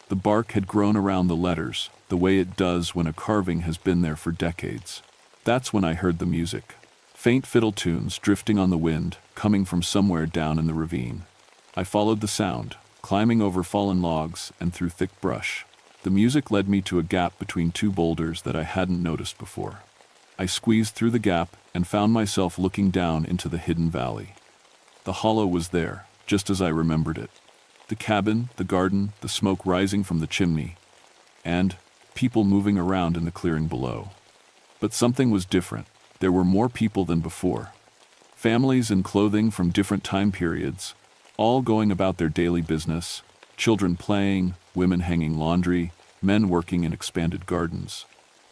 The bark had grown around the letters, the way it does when a carving has been there for decades. That's when I heard the music. Faint fiddle tunes drifting on the wind, coming from somewhere down in the ravine. I followed the sound, climbing over fallen logs and through thick brush. The music led me to a gap between two boulders that I hadn't noticed before. I squeezed through the gap and found myself looking down into the hidden valley. The hollow was there, just as I remembered it. The cabin, the garden, the smoke rising from the chimney, and people moving around in the clearing below. But something was different. There were more people than before. Families in clothing from different time periods, all going about their daily business, children playing, women hanging laundry, men working in expanded gardens.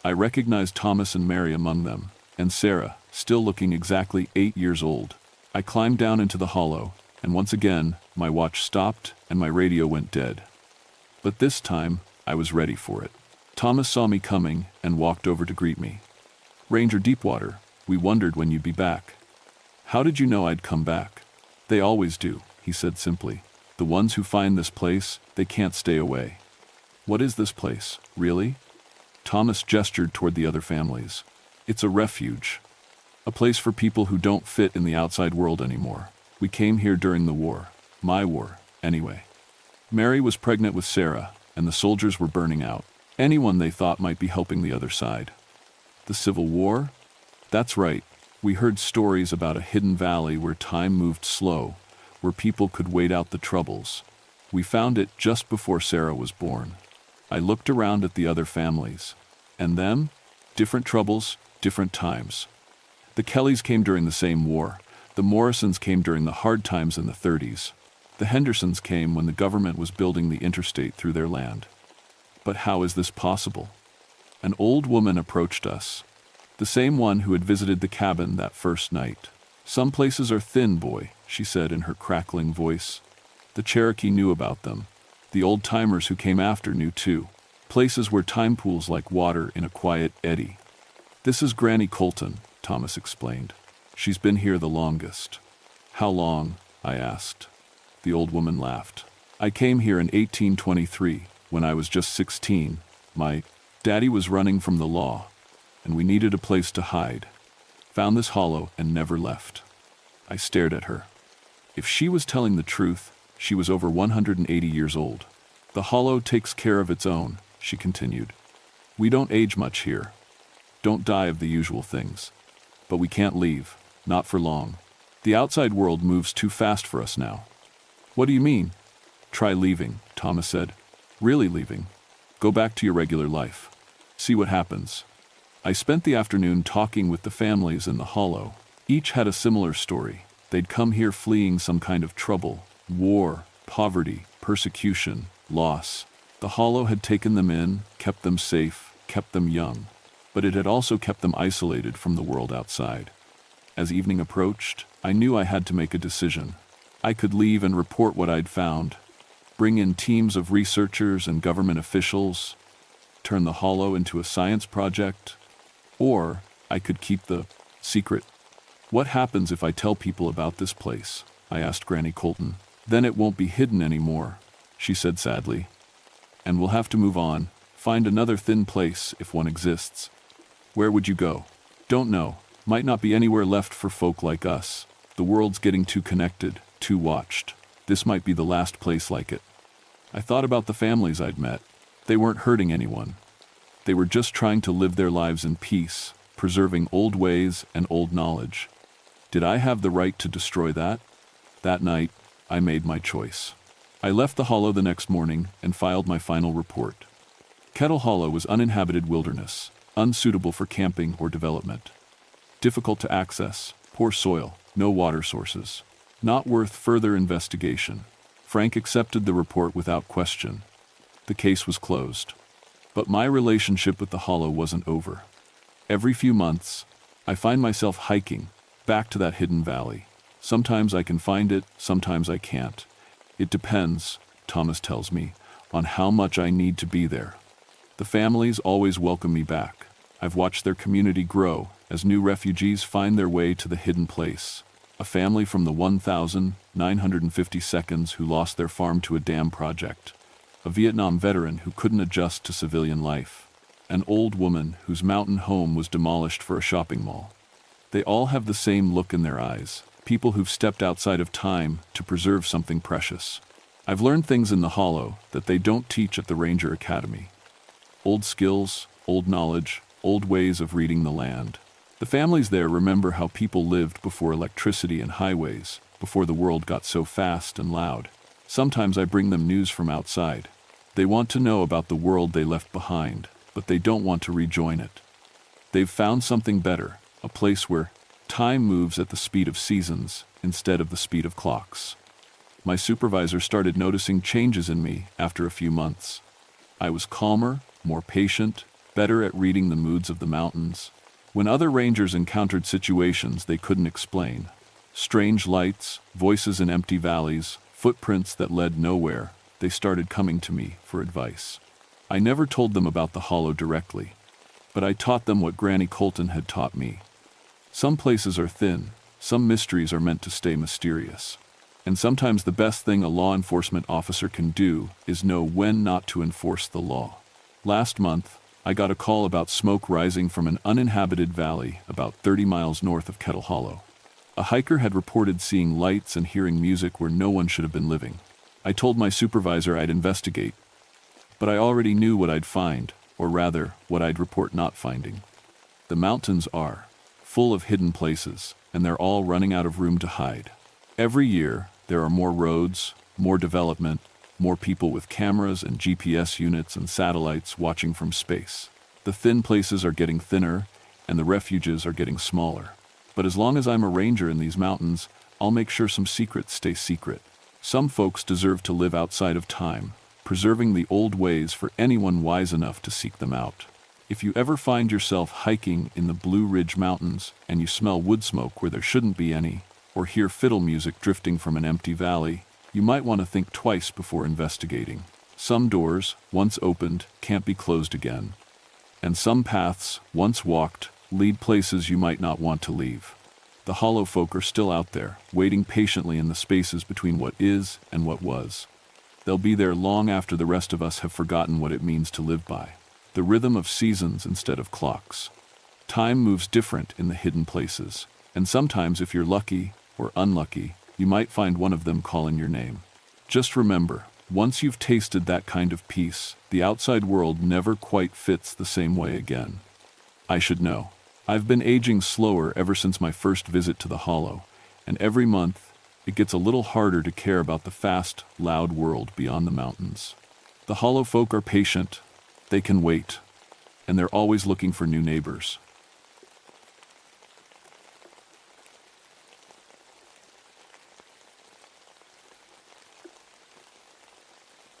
I recognized Thomas and Mary among them, and Sarah, still looking exactly 8 years old. I climbed down into the hollow, and once again, my watch stopped and my radio went dead. But this time, I was ready for it. Thomas saw me coming and walked over to greet me. "Ranger Deepwater, we wondered when you'd be back." "How did you know I'd come back?" "They always do," he said simply. "The ones who find this place, they can't stay away." "What is this place, really?" Thomas gestured toward the other families. "It's a refuge. A place for people who don't fit in the outside world anymore. We came here during the war. My war, anyway." Mary was pregnant with Sarah, and the soldiers were burning out. Anyone they thought might be helping the other side. The Civil War? That's right. We heard stories about a hidden valley where time moved slow, where people could wait out the troubles. We found it just before Sarah was born. I looked around at the other families. And them? Different troubles, different times. The Kellys came during the same war. The Morrisons came during the hard times in the 30s. The Hendersons came when the government was building the interstate through their land. But how is this possible? An old woman approached us. The same one who had visited the cabin that first night. "Some places are thin, boy," she said in her crackling voice. The Cherokee knew about them. The old-timers who came after knew too. Places where time pools like water in a quiet eddy. "This is Granny Colton," Thomas explained. "She's been here the longest." "How long?" I asked. The old woman laughed. "I came here in 1823, when I was just 16. My daddy was running from the law, and we needed a place to hide. Found this hollow and never left." I stared at her. If she was telling the truth, she was over 180 years old. "The hollow takes care of its own," she continued. "We don't age much here. Don't die of the usual things. But we can't leave, not for long. The outside world moves too fast for us now." "What do you mean?" "Try leaving," Thomas said. "Really leaving. Go back to your regular life. See what happens." I spent the afternoon talking with the families in the hollow. Each had a similar story. They'd come here fleeing some kind of trouble, war, poverty, persecution, loss. The hollow had taken them in, kept them safe, kept them young. But it had also kept them isolated from the world outside. As evening approached, I knew I had to make a decision. I could leave and report what I'd found, bring in teams of researchers and government officials, turn the hollow into a science project, or I could keep the secret. "What happens if I tell people about this place?" I asked Granny Colton. "Then it won't be hidden anymore," she said sadly. "And we'll have to move on, find another thin place if one exists." "Where would you go?" "Don't know. Might not be anywhere left for folk like us. The world's getting too connected, too watched. This might be the last place like it." I thought about the families I'd met. They weren't hurting anyone. They were just trying to live their lives in peace, preserving old ways and old knowledge. Did I have the right to destroy that? That night, I made my choice. I left the hollow the next morning and filed my final report. Kettle Hollow was uninhabited wilderness, unsuitable for camping or development. Difficult to access, poor soil, no water sources. Not worth further investigation. Frank accepted the report without question. The case was closed. But my relationship with the hollow wasn't over. Every few months, I find myself hiking, back to that hidden valley. Sometimes I can find it, sometimes I can't. It depends, Thomas tells me, on how much I need to be there. The families always welcome me back. I've watched their community grow as new refugees find their way to the hidden place. A family from the 1,952nd who lost their farm to a dam project. A Vietnam veteran who couldn't adjust to civilian life. An old woman whose mountain home was demolished for a shopping mall. They all have the same look in their eyes, people who've stepped outside of time to preserve something precious. I've learned things in the Hollow that they don't teach at the Ranger Academy. Old skills, old knowledge, old ways of reading the land. The families there remember how people lived before electricity and highways, before the world got so fast and loud. Sometimes I bring them news from outside. They want to know about the world they left behind, but they don't want to rejoin it. They've found something better, a place where time moves at the speed of seasons instead of the speed of clocks. My supervisor started noticing changes in me after a few months. I was calmer, more patient, better at reading the moods of the mountains. When other rangers encountered situations they couldn't explain, strange lights, voices in empty valleys, footprints that led nowhere, they started coming to me for advice. I never told them about the Hollow directly, but I taught them what Granny Colton had taught me. Some places are thin, some mysteries are meant to stay mysterious. And sometimes the best thing a law enforcement officer can do is know when not to enforce the law. Last month, I got a call about smoke rising from an uninhabited valley about 30 miles north of Kettle Hollow. A hiker had reported seeing lights and hearing music where no one should have been living. I told my supervisor I'd investigate, but I already knew what I'd find, or rather, what I'd report not finding. The mountains are full of hidden places, and they're all running out of room to hide. Every year, there are more roads, more development, more people with cameras and GPS units and satellites watching from space. The thin places are getting thinner, and the refuges are getting smaller. But as long as I'm a ranger in these mountains, I'll make sure some secrets stay secret. Some folks deserve to live outside of time, preserving the old ways for anyone wise enough to seek them out. If you ever find yourself hiking in the Blue Ridge Mountains and you smell wood smoke where there shouldn't be any, or hear fiddle music drifting from an empty valley, you might want to think twice before investigating. Some doors, once opened, can't be closed again. And some paths, once walked, lead places you might not want to leave. The Hollow folk are still out there, waiting patiently in the spaces between what is and what was. They'll be there long after the rest of us have forgotten what it means to live by. The rhythm of seasons instead of clocks. Time moves different in the hidden places, and sometimes if you're lucky or unlucky, you might find one of them calling your name. Just remember, once you've tasted that kind of peace, the outside world never quite fits the same way again. I should know. I've been aging slower ever since my first visit to the Hollow, and every month, it gets a little harder to care about the fast, loud world beyond the mountains. The Hollow folk are patient, they can wait, and they're always looking for new neighbors.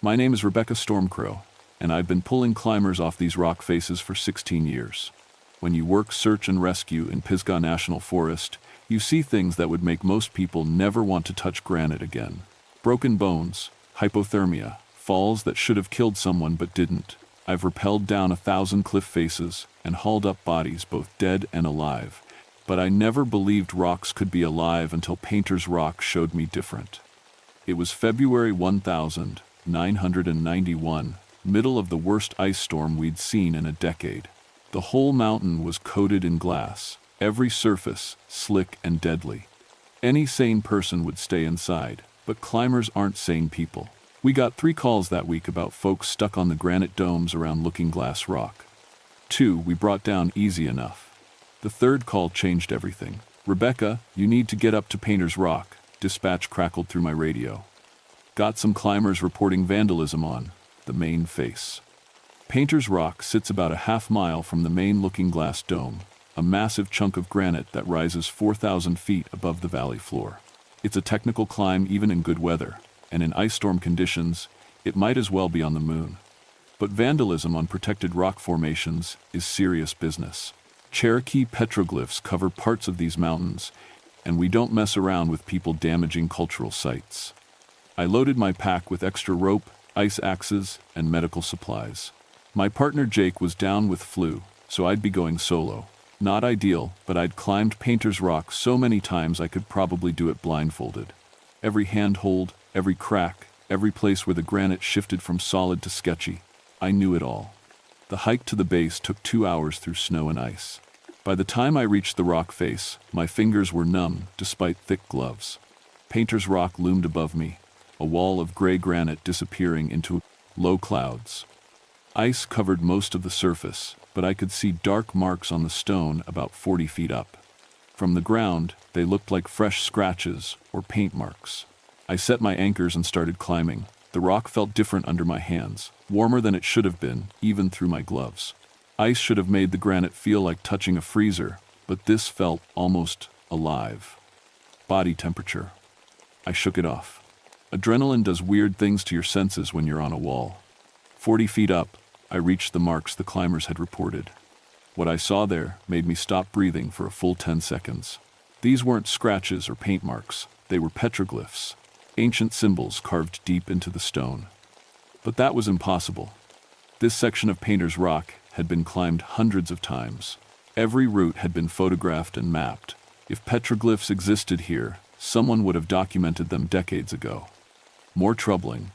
My name is Rebecca Stormcrow, and I've been pulling climbers off these rock faces for 16 years. When you work search and rescue in Pisgah National Forest, you see things that would make most people never want to touch granite again. Broken bones, hypothermia, falls that should have killed someone but didn't. I've rappelled down 1,000 cliff faces and hauled up bodies both dead and alive. But I never believed rocks could be alive until Painter's Rock showed me different. It was February 1991, middle of the worst ice storm we'd seen in a decade. The whole mountain was coated in glass, every surface slick and deadly. Any sane person would stay inside, but climbers aren't sane people. We got 3 calls that week about folks stuck on the granite domes around Looking Glass Rock. 2 we brought down easy enough. The 3rd call changed everything. "Rebecca, you need to get up to Painter's Rock," dispatch crackled through my radio. Got some climbers reporting vandalism on the main face. Painter's Rock sits about a half-mile from the main Looking Glass Dome, a massive chunk of granite that rises 4,000 feet above the valley floor. It's a technical climb even in good weather, and in ice storm conditions, it might as well be on the moon. But vandalism on protected rock formations is serious business. Cherokee petroglyphs cover parts of these mountains, and we don't mess around with people damaging cultural sites. I loaded my pack with extra rope, ice axes, and medical supplies. My partner Jake was down with flu, so I'd be going solo. Not ideal, but I'd climbed Painter's Rock so many times I could probably do it blindfolded. Every handhold, every crack, every place where the granite shifted from solid to sketchy, I knew it all. The hike to the base took 2 hours through snow and ice. By the time I reached the rock face, my fingers were numb despite thick gloves. Painter's Rock loomed above me, a wall of gray granite disappearing into low clouds. Ice covered most of the surface, but I could see dark marks on the stone about 40 feet up. From the ground, they looked like fresh scratches or paint marks. I set my anchors and started climbing. The rock felt different under my hands, warmer than it should have been, even through my gloves. Ice should have made the granite feel like touching a freezer, but this felt almost alive. Body temperature. I shook it off. Adrenaline does weird things to your senses when you're on a wall. 40 feet up, I reached the marks the climbers had reported. What I saw there made me stop breathing for a full 10 seconds. These weren't scratches or paint marks, they were petroglyphs, ancient symbols carved deep into the stone. But that was impossible. This section of Painter's Rock had been climbed hundreds of times. Every route had been photographed and mapped. If petroglyphs existed here, someone would have documented them decades ago. More troubling,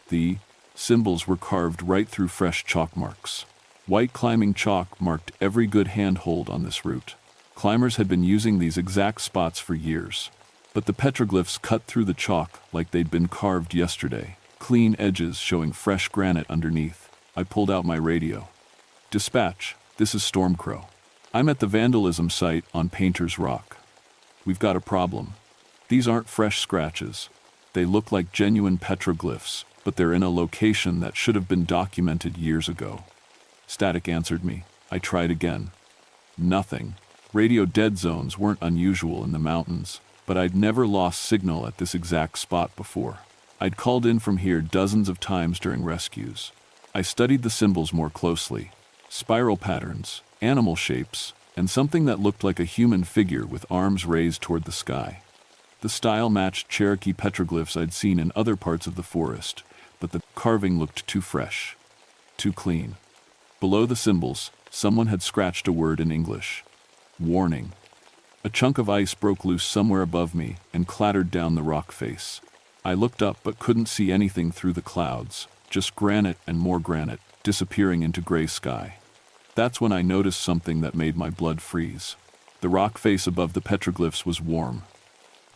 the symbols were carved right through fresh chalk marks. White climbing chalk marked every good handhold on this route. Climbers had been using these exact spots for years. But the petroglyphs cut through the chalk like they'd been carved yesterday, clean edges showing fresh granite underneath. I pulled out my radio. Dispatch, this is Stormcrow. I'm at the vandalism site on Painter's Rock. We've got a problem. These aren't fresh scratches. They look like genuine petroglyphs, but they're in a location that should have been documented years ago. Static answered me. I tried again. Nothing. Radio dead zones weren't unusual in the mountains, but I'd never lost signal at this exact spot before. I'd called in from here dozens of times during rescues. I studied the symbols more closely. Spiral patterns, animal shapes, and something that looked like a human figure with arms raised toward the sky. The style matched Cherokee petroglyphs I'd seen in other parts of the forest, but the carving looked too fresh, too clean. Below the symbols, someone had scratched a word in English. Warning. A chunk of ice broke loose somewhere above me and clattered down the rock face. I looked up but couldn't see anything through the clouds, just granite and more granite, disappearing into gray sky. That's when I noticed something that made my blood freeze. The rock face above the petroglyphs was warm.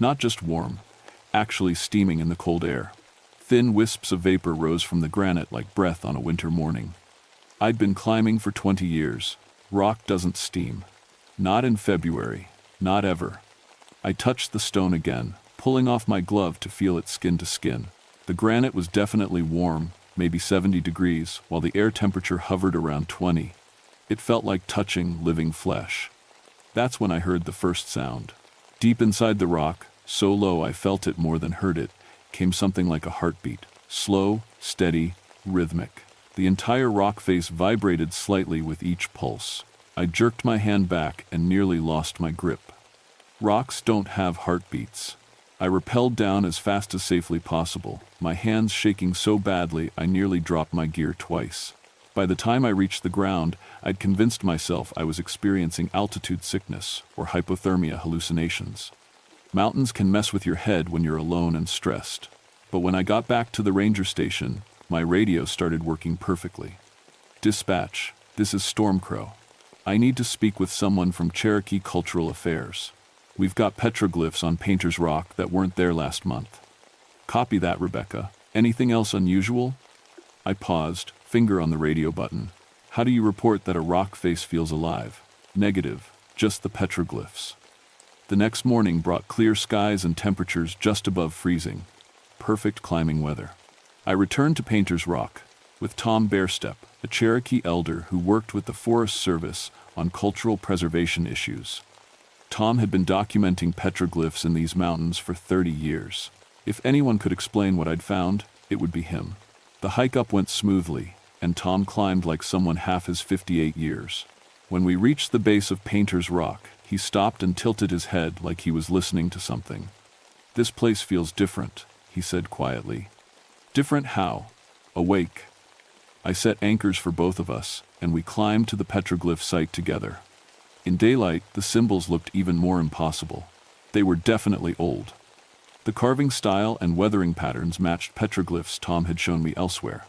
Not just warm, actually steaming in the cold air. Thin wisps of vapor rose from the granite like breath on a winter morning. I'd been climbing for 20 years. Rock doesn't steam. Not in February. Not ever. I touched the stone again, pulling off my glove to feel it skin to skin. The granite was definitely warm, maybe 70 degrees, while the air temperature hovered around 20. It felt like touching living flesh. That's when I heard the first sound. Deep inside the rock, so low I felt it more than heard it, came something like a heartbeat. Slow, steady, rhythmic. The entire rock face vibrated slightly with each pulse. I jerked my hand back and nearly lost my grip. Rocks don't have heartbeats. I rappelled down as fast as safely possible, my hands shaking so badly I nearly dropped my gear twice. By the time I reached the ground, I'd convinced myself I was experiencing altitude sickness or hypothermia hallucinations. Mountains can mess with your head when you're alone and stressed. But when I got back to the ranger station, my radio started working perfectly. Dispatch, this is Stormcrow. I need to speak with someone from Cherokee Cultural Affairs. We've got petroglyphs on Painter's Rock that weren't there last month. Copy that, Rebecca. Anything else unusual? I paused, finger on the radio button. How do you report that a rock face feels alive? Negative, just the petroglyphs. The next morning brought clear skies and temperatures just above freezing. Perfect climbing weather. I returned to Painter's Rock with Tom Bearstep, a Cherokee elder who worked with the Forest Service on cultural preservation issues. Tom had been documenting petroglyphs in these mountains for 30 years. If anyone could explain what I'd found, it would be him. The hike up went smoothly, and Tom climbed like someone half his 58 years. When we reached the base of Painter's Rock, He stopped and tilted his head like he was listening to something. "This place feels different," he said quietly. "Different how?" "Awake." I set anchors for both of us, and we climbed to the petroglyph site together. In daylight, the symbols looked even more impossible. They were definitely old. The carving style and weathering patterns matched petroglyphs Tom had shown me elsewhere.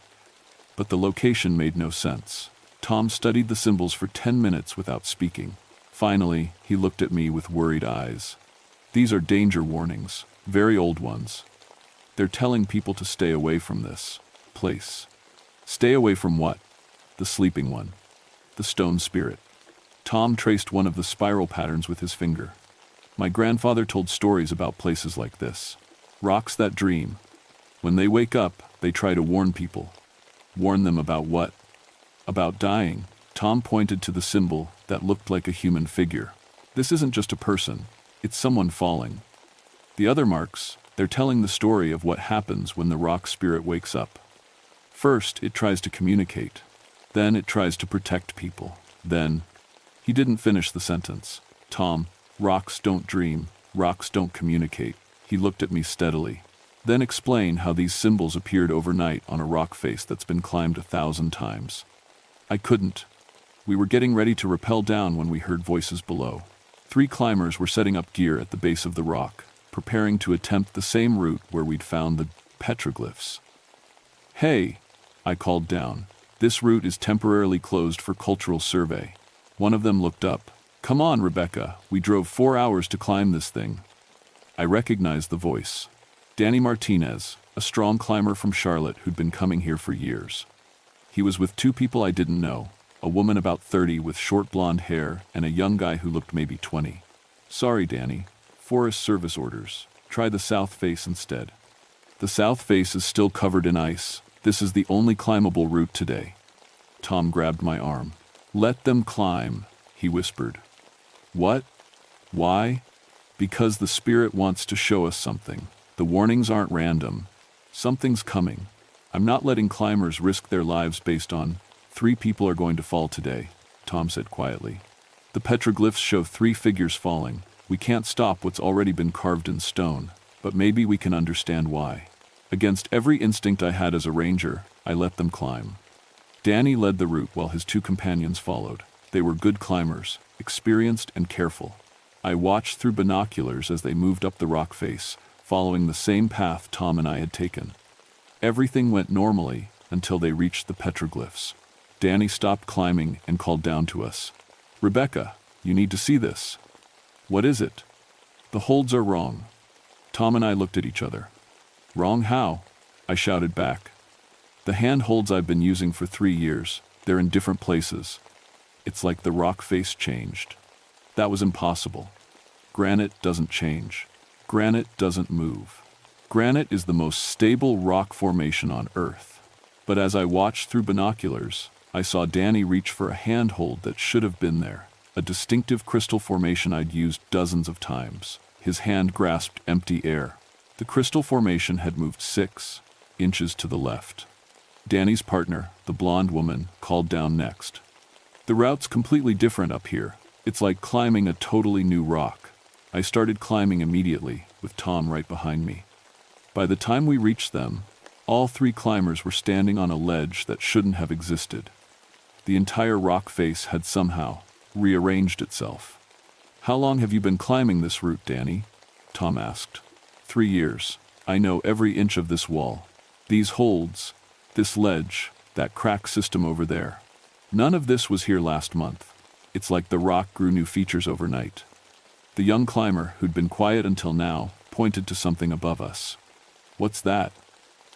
But the location made no sense. Tom studied the symbols for 10 minutes without speaking. Finally, he looked at me with worried eyes. "These are danger warnings, very old ones. They're telling people to stay away from this place." "Stay away from what?" "The sleeping one. The stone spirit." Tom traced one of the spiral patterns with his finger. "My grandfather told stories about places like this. Rocks that dream. When they wake up, they try to warn people." "Warn them about what?" "About dying." Tom pointed to the symbol that looked like a human figure. "This isn't just a person, it's someone falling. The other marks, they're telling the story of what happens when the rock spirit wakes up. First, it tries to communicate. Then it tries to protect people. Then..." He didn't finish the sentence. "Tom, rocks don't dream, rocks don't communicate." He looked at me steadily. "Then explain how these symbols appeared overnight on a rock face that's been climbed 1,000 times." I couldn't. We were getting ready to rappel down when we heard voices below. 3 climbers were setting up gear at the base of the rock, preparing to attempt the same route where we'd found the petroglyphs. "Hey," I called down. "This route is temporarily closed for cultural survey." One of them looked up. "Come on, Rebecca, we drove 4 hours to climb this thing." I recognized the voice. Danny Martinez, a strong climber from Charlotte who'd been coming here for years. He was with 2 people I didn't know, a woman about 30 with short blonde hair and a young guy who looked maybe 20. "Sorry, Danny. Forest Service orders. Try the south face instead." "The south face is still covered in ice. This is the only climbable route today." Tom grabbed my arm. "Let them climb," he whispered. "What? Why?" "Because the spirit wants to show us something. The warnings aren't random. Something's coming. I'm not letting climbers risk their lives based on 3 people are going to fall today," Tom said quietly. "The petroglyphs show 3 figures falling. We can't stop what's already been carved in stone, but maybe we can understand why." Against every instinct I had as a ranger, I let them climb. Danny led the route while his 2 companions followed. They were good climbers, experienced and careful. I watched through binoculars as they moved up the rock face, following the same path Tom and I had taken. Everything went normally until they reached the petroglyphs. Danny stopped climbing and called down to us. "Rebecca, you need to see this." "What is it?" "The holds are wrong." Tom and I looked at each other. "Wrong how?" I shouted back. "The hand holds I've been using for 3 years, they're in different places. It's like the rock face changed." That was impossible. Granite doesn't change. Granite doesn't move. Granite is the most stable rock formation on Earth. But as I watched through binoculars, I saw Danny reach for a handhold that should have been there, a distinctive crystal formation I'd used dozens of times. His hand grasped empty air. The crystal formation had moved 6 inches to the left. Danny's partner, the blonde woman, called down next. "The route's completely different up here. It's like climbing a totally new rock." I started climbing immediately, with Tom right behind me. By the time we reached them, all 3 climbers were standing on a ledge that shouldn't have existed. The entire rock face had somehow rearranged itself. "How long have you been climbing this route, Danny?" Tom asked. 3 years. I know every inch of this wall. These holds, this ledge, that crack system over there. None of this was here last month. It's like the rock grew new features overnight." The young climber, who'd been quiet until now, pointed to something above us. "What's that?"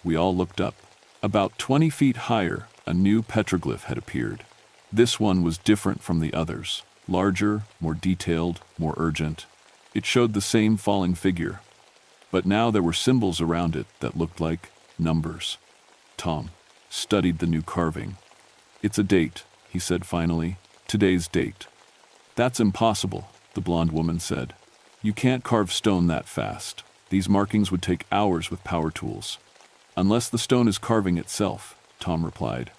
We all looked up. About 20 feet higher, a new petroglyph had appeared. This one was different from the others. Larger, more detailed, more urgent. It showed the same falling figure. But now there were symbols around it that looked like numbers. Tom studied the new carving. "It's a date," he said finally. "Today's date." "That's impossible," the blonde woman said. "You can't carve stone that fast. These markings would take hours with power tools." "Unless the stone is carving itself," Tom replied.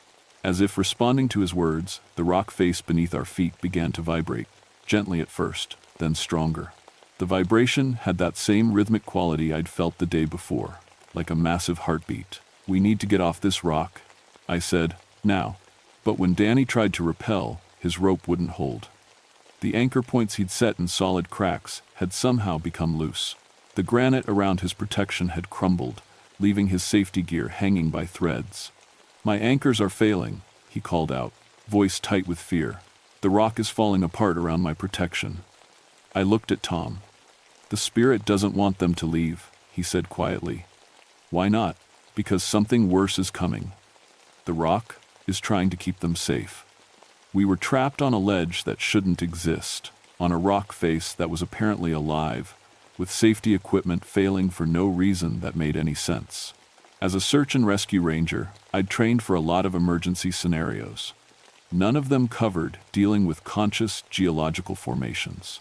As if responding to his words, the rock face beneath our feet began to vibrate, gently at first, then stronger. The vibration had that same rhythmic quality I'd felt the day before, like a massive heartbeat. "We need to get off this rock," I said, "now." But when Danny tried to rappel, his rope wouldn't hold. The anchor points he'd set in solid cracks had somehow become loose. The granite around his protection had crumbled, leaving his safety gear hanging by threads. "My anchors are failing," he called out, voice tight with fear. "The rock is falling apart around my protection." I looked at Tom. "The spirit doesn't want them to leave," he said quietly. "Why not?" "Because something worse is coming. The rock is trying to keep them safe." We were trapped on a ledge that shouldn't exist, on a rock face that was apparently alive, with safety equipment failing for no reason that made any sense. As a search and rescue ranger, I'd trained for a lot of emergency scenarios. None of them covered dealing with conscious geological formations.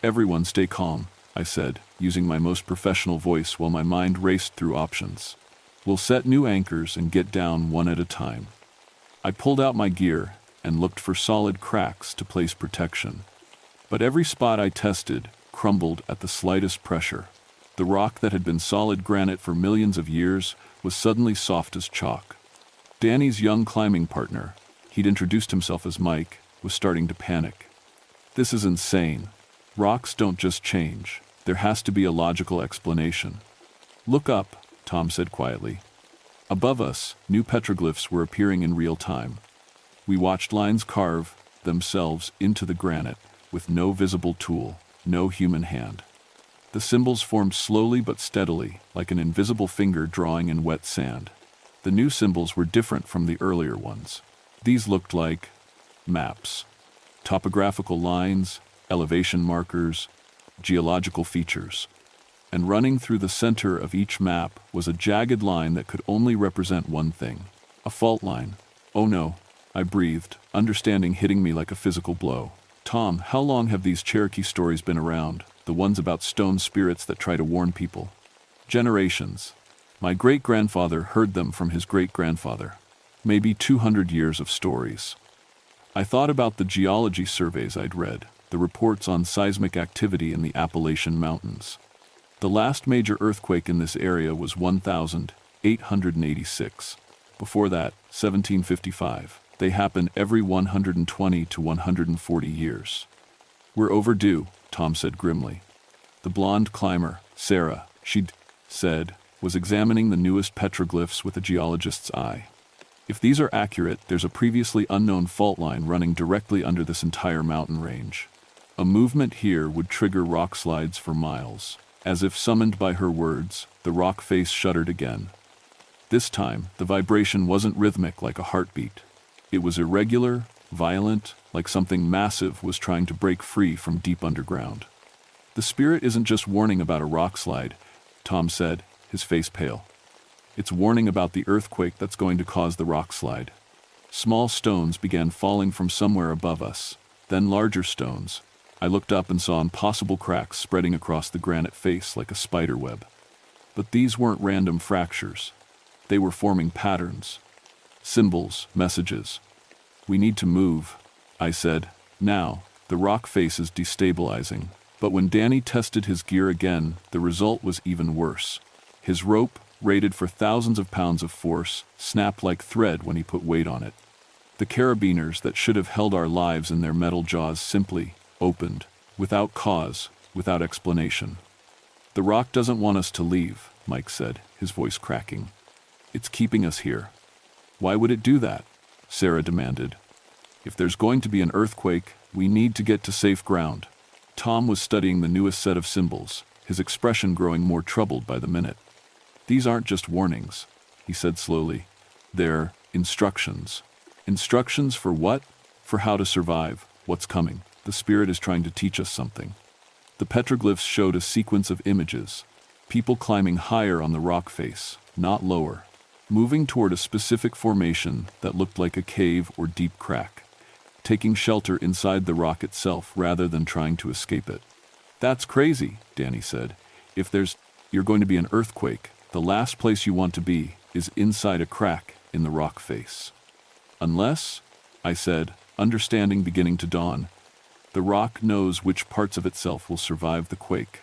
"Everyone stay calm," I said, using my most professional voice while my mind raced through options. "We'll set new anchors and get down one at a time." I pulled out my gear and looked for solid cracks to place protection. But every spot I tested crumbled at the slightest pressure. The rock that had been solid granite for millions of years was suddenly soft as chalk. Danny's young climbing partner, he'd introduced himself as Mike, was starting to panic. "This is insane. Rocks don't just change. There has to be a logical explanation." "Look up," Tom said quietly. Above us, new petroglyphs were appearing in real time. We watched lines carve themselves into the granite, with no visible tool, no human hand. The symbols formed slowly but steadily, like an invisible finger drawing in wet sand. The new symbols were different from the earlier ones. These looked like maps. Topographical lines, elevation markers, geological features. And running through the center of each map was a jagged line that could only represent one thing: a fault line. "Oh no," I breathed, understanding hitting me like a physical blow. "Tom, how long have these Cherokee stories been around, the ones about stone spirits that try to warn people?" "Generations. My great-grandfather heard them from his great-grandfather. Maybe 200 years of stories." I thought about the geology surveys I'd read, the reports on seismic activity in the Appalachian Mountains. The last major earthquake in this area was 1886. Before that, 1755. They happen every 120 to 140 years. "We're overdue," Tom said grimly. The blonde climber, Sarah, she'd said, was examining the newest petroglyphs with a geologist's eye. "If these are accurate, there's a previously unknown fault line running directly under this entire mountain range. A movement here would trigger rock slides for miles." As if summoned by her words, the rock face shuddered again. This time, the vibration wasn't rhythmic like a heartbeat. It was irregular, violent, like something massive was trying to break free from deep underground. "The spirit isn't just warning about a rock slide," Tom said, his face pale. "It's warning about the earthquake that's going to cause the rock slide." Small stones began falling from somewhere above us, then larger stones. I looked up and saw impossible cracks spreading across the granite face like a spider web. But these weren't random fractures. They were forming patterns. Symbols, messages. "We need to move," I said. "Now." The rock face is destabilizing. But when Danny tested his gear again, the result was even worse. His rope, rated for thousands of pounds of force, snapped like thread when he put weight on it. The carabiners that should have held our lives in their metal jaws simply opened, without cause, without explanation. "The rock doesn't want us to leave," Mike said, his voice cracking. "It's keeping us here." "Why would it do that?" Sarah demanded. "If there's going to be an earthquake, we need to get to safe ground." Tom was studying the newest set of symbols, his expression growing more troubled by the minute. "These aren't just warnings," he said slowly. "They're instructions." "Instructions for what?" "For how to survive, what's coming. The spirit is trying to teach us something." The petroglyphs showed a sequence of images. People climbing higher on the rock face, not lower. Moving toward a specific formation that looked like a cave or deep crack. Taking shelter inside the rock itself rather than trying to escape it. "That's crazy," Danny said. You're going to be an earthquake, the last place you want to be is inside a crack in the rock face." "Unless," I said, understanding beginning to dawn, "the The rock knows which parts of itself will survive the quake.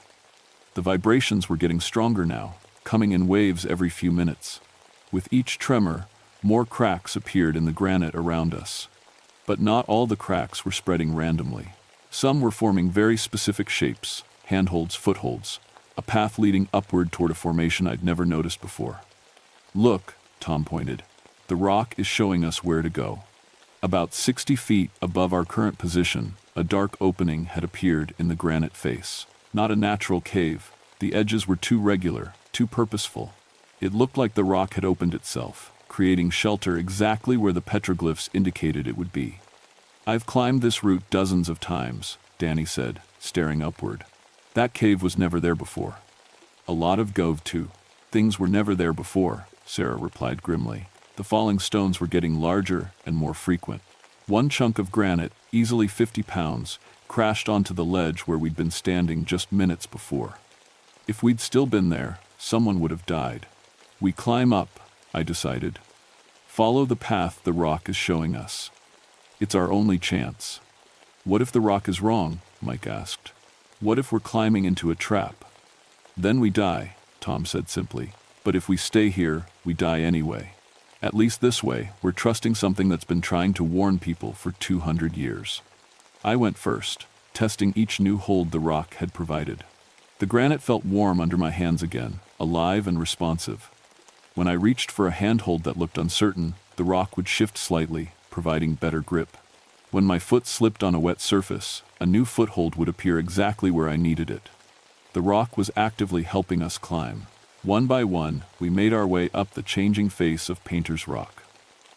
The vibrations were getting stronger now, coming in waves every few minutes. With each tremor, more cracks appeared in the granite around us. But not all the cracks were spreading randomly. Some were forming very specific shapes, handholds, footholds, a path leading upward toward a formation I'd never noticed before. "Look," Tom pointed. "The rock is showing us where to go." About 60 feet above our current position, a dark opening had appeared in the granite face. Not a natural cave. The edges were too regular, too purposeful. It looked like the rock had opened itself, creating shelter exactly where the petroglyphs indicated it would be. "I've climbed this route dozens of times," Danny said, staring upward. "That cave was never there before." "A lot of Gove too. Things were never there before," Sarah replied grimly. The falling stones were getting larger and more frequent. One chunk of granite, easily 50 pounds, crashed onto the ledge where we'd been standing just minutes before. If we'd still been there, someone would have died. "We climb up," I decided. "Follow the path the rock is showing us. It's our only chance." "What if the rock is wrong?" Mike asked. "What if we're climbing into a trap?" "Then we die," Tom said simply. "But if we stay here, we die anyway. At least this way, we're trusting something that's been trying to warn people for 200 years. I went first, testing each new hold the rock had provided. The granite felt warm under my hands again, alive and responsive. When I reached for a handhold that looked uncertain, the rock would shift slightly, providing better grip. When my foot slipped on a wet surface, a new foothold would appear exactly where I needed it. The rock was actively helping us climb. One by one, we made our way up the changing face of Painter's Rock.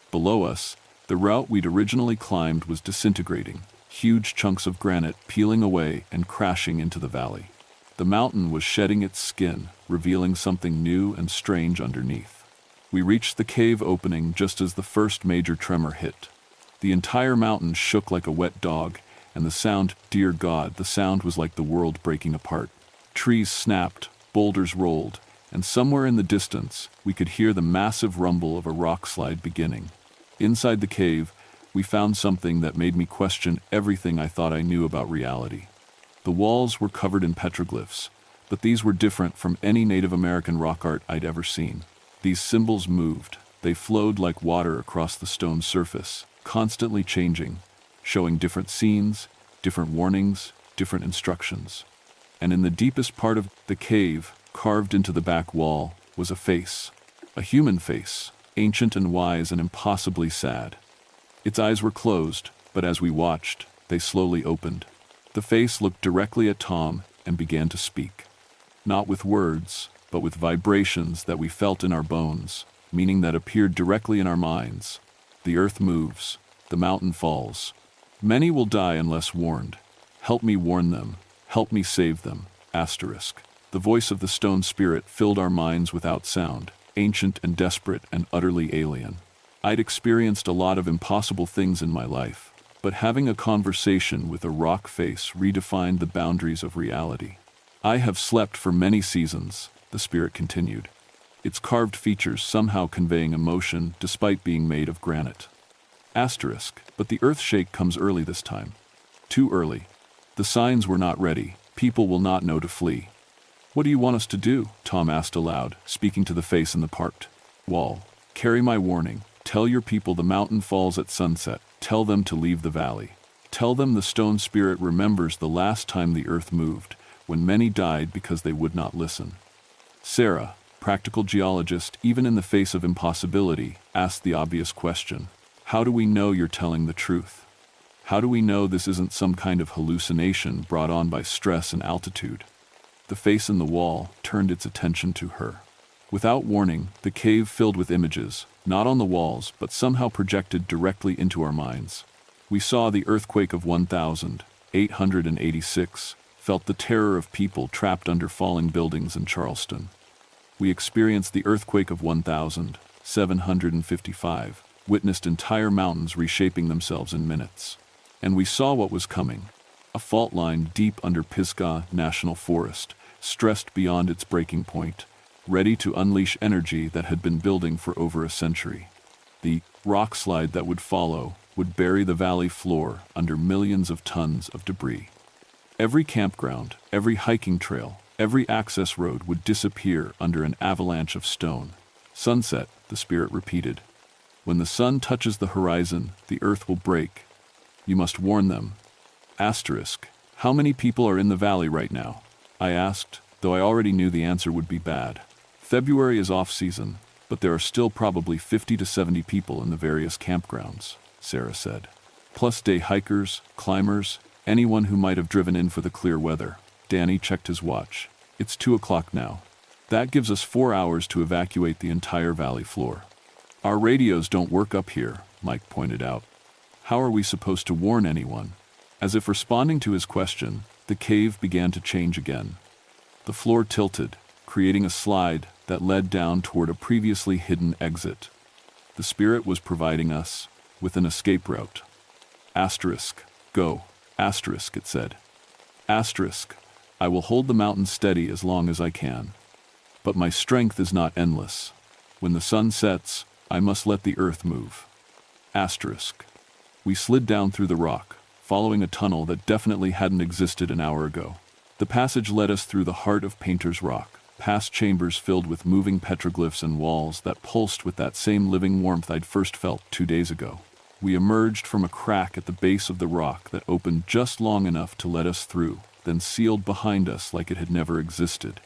Below us, the route we'd originally climbed was disintegrating, huge chunks of granite peeling away and crashing into the valley. The mountain was shedding its skin, revealing something new and strange underneath. We reached the cave opening just as the first major tremor hit. The entire mountain shook like a wet dog, and the sound, dear God, the sound was like the world breaking apart. Trees snapped, boulders rolled, and somewhere in the distance, we could hear the massive rumble of a rock slide beginning. Inside the cave, we found something that made me question everything I thought I knew about reality. The walls were covered in petroglyphs, but these were different from any Native American rock art I'd ever seen. These symbols moved. They flowed like water across the stone surface, constantly changing, showing different scenes, different warnings, different instructions. And in the deepest part of the cave, carved into the back wall, was a face. A human face, ancient and wise and impossibly sad. Its eyes were closed, but as we watched, they slowly opened. The face looked directly at Tom and began to speak. Not with words, but with vibrations that we felt in our bones, meaning that appeared directly in our minds. The earth moves, the mountain falls. Many will die unless warned. Help me warn them, help me save them. Asterisk. The voice of the stone spirit filled our minds without sound, ancient and desperate and utterly alien. I'd experienced a lot of impossible things in my life, but having a conversation with a rock face redefined the boundaries of reality. "I have slept for many seasons," the spirit continued, its carved features somehow conveying emotion despite being made of granite. Asterisk, but the earth shake comes early this time. Too early. The signs were not ready. People will not know to flee. "What do you want us to do?" Tom asked aloud, speaking to the face in the parked wall. "Carry my warning. Tell your people the mountain falls at sunset. Tell them to leave the valley. Tell them the stone spirit remembers the last time the earth moved, when many died because they would not listen." Sarah, practical geologist, even in the face of impossibility, asked the obvious question. "How do we know you're telling the truth? How do we know this isn't some kind of hallucination brought on by stress and altitude?" The face in the wall turned its attention to her. Without warning, the cave filled with images, not on the walls, but somehow projected directly into our minds. We saw the earthquake of 1886, felt the terror of people trapped under falling buildings in Charleston. We experienced the earthquake of 1755, witnessed entire mountains reshaping themselves in minutes. And we saw what was coming. A fault line deep under Pisgah National Forest, stressed beyond its breaking point, ready to unleash energy that had been building for over a century. The rock slide that would follow would bury the valley floor under millions of tons of debris. Every campground, every hiking trail, every access road would disappear under an avalanche of stone. Sunset, the spirit repeated. When the sun touches the horizon, the earth will break. You must warn them. Asterisk. How many people are in the valley right now? I asked, though I already knew the answer would be bad. February is off-season, but there are still probably 50 to 70 people in the various campgrounds, Sarah said. Plus day hikers, climbers, anyone who might have driven in for the clear weather. Danny checked his watch. It's 2 o'clock now. That gives us 4 hours to evacuate the entire valley floor. Our radios don't work up here, Mike pointed out. How are we supposed to warn anyone? As if responding to his question, the cave began to change again. The floor tilted, creating a slide that led down toward a previously hidden exit. The spirit was providing us with an escape route. Asterisk. Go. Asterisk, it said. Asterisk. I will hold the mountain steady as long as I can. But my strength is not endless. When the sun sets, I must let the earth move. Asterisk. We slid down through the rock, following a tunnel that definitely hadn't existed an hour ago. The passage led us through the heart of Painter's Rock, past chambers filled with moving petroglyphs and walls that pulsed with that same living warmth I'd first felt 2 days ago. We emerged from a crack at the base of the rock that opened just long enough to let us through, then sealed behind us like it had never existed.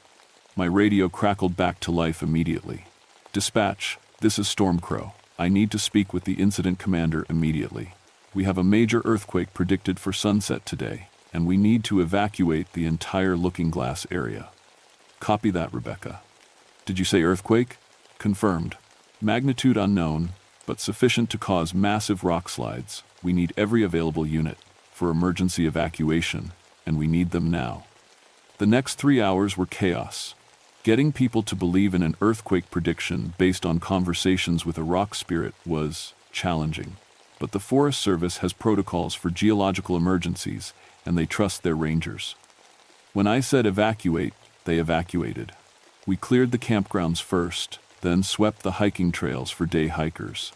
My radio crackled back to life immediately. Dispatch, this is Stormcrow. I need to speak with the incident commander immediately. We have a major earthquake predicted for sunset today, and we need to evacuate the entire Looking Glass area. Copy that, Rebecca. Did you say earthquake? Confirmed. Magnitude unknown, but sufficient to cause massive rock slides. We need every available unit for emergency evacuation, and we need them now. The next 3 hours were chaos. Getting people to believe in an earthquake prediction based on conversations with a rock spirit was challenging. But the Forest Service has protocols for geological emergencies, and they trust their rangers. When I said evacuate, they evacuated. We cleared the campgrounds first, then swept the hiking trails for day hikers.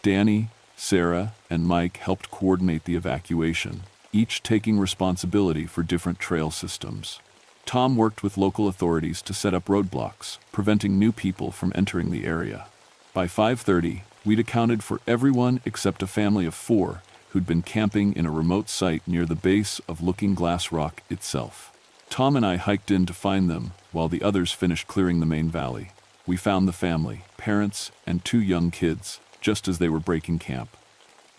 Danny, Sarah, and Mike helped coordinate the evacuation, each taking responsibility for different trail systems. Tom worked with local authorities to set up roadblocks, preventing new people from entering the area. By 5:30, we'd accounted for everyone except a family of 4 who'd been camping in a remote site near the base of Looking Glass Rock itself. Tom and I hiked in to find them while the others finished clearing the main valley. We found the family, parents, and 2 young kids, just as they were breaking camp.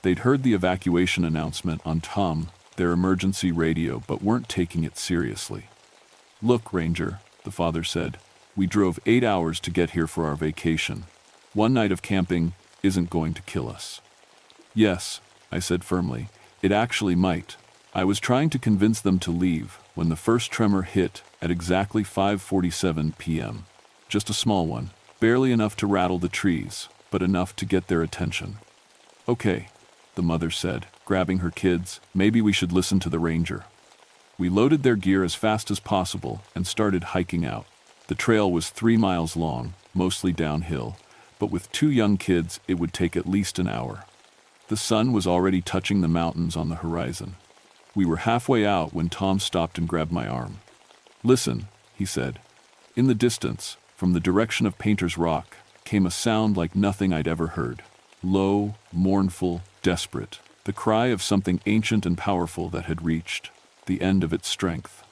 They'd heard the evacuation announcement on Tom, their emergency radio, but weren't taking it seriously. Look, Ranger, the father said, we drove 8 hours to get here for our vacation. One night of camping isn't going to kill us. Yes, I said firmly, it actually might. I was trying to convince them to leave when the first tremor hit at exactly 5:47 p.m. Just a small one, barely enough to rattle the trees, but enough to get their attention. Okay, the mother said, grabbing her kids, maybe we should listen to the ranger. We loaded their gear as fast as possible and started hiking out. The trail was 3 miles long, mostly downhill, but with 2 young kids it would take at least an hour. The sun was already touching the mountains on the horizon. We were halfway out when Tom stopped and grabbed my arm. Listen, he said. In the distance, from the direction of Painter's Rock, came a sound like nothing I'd ever heard. Low, mournful, desperate. The cry of something ancient and powerful that had reached the end of its strength.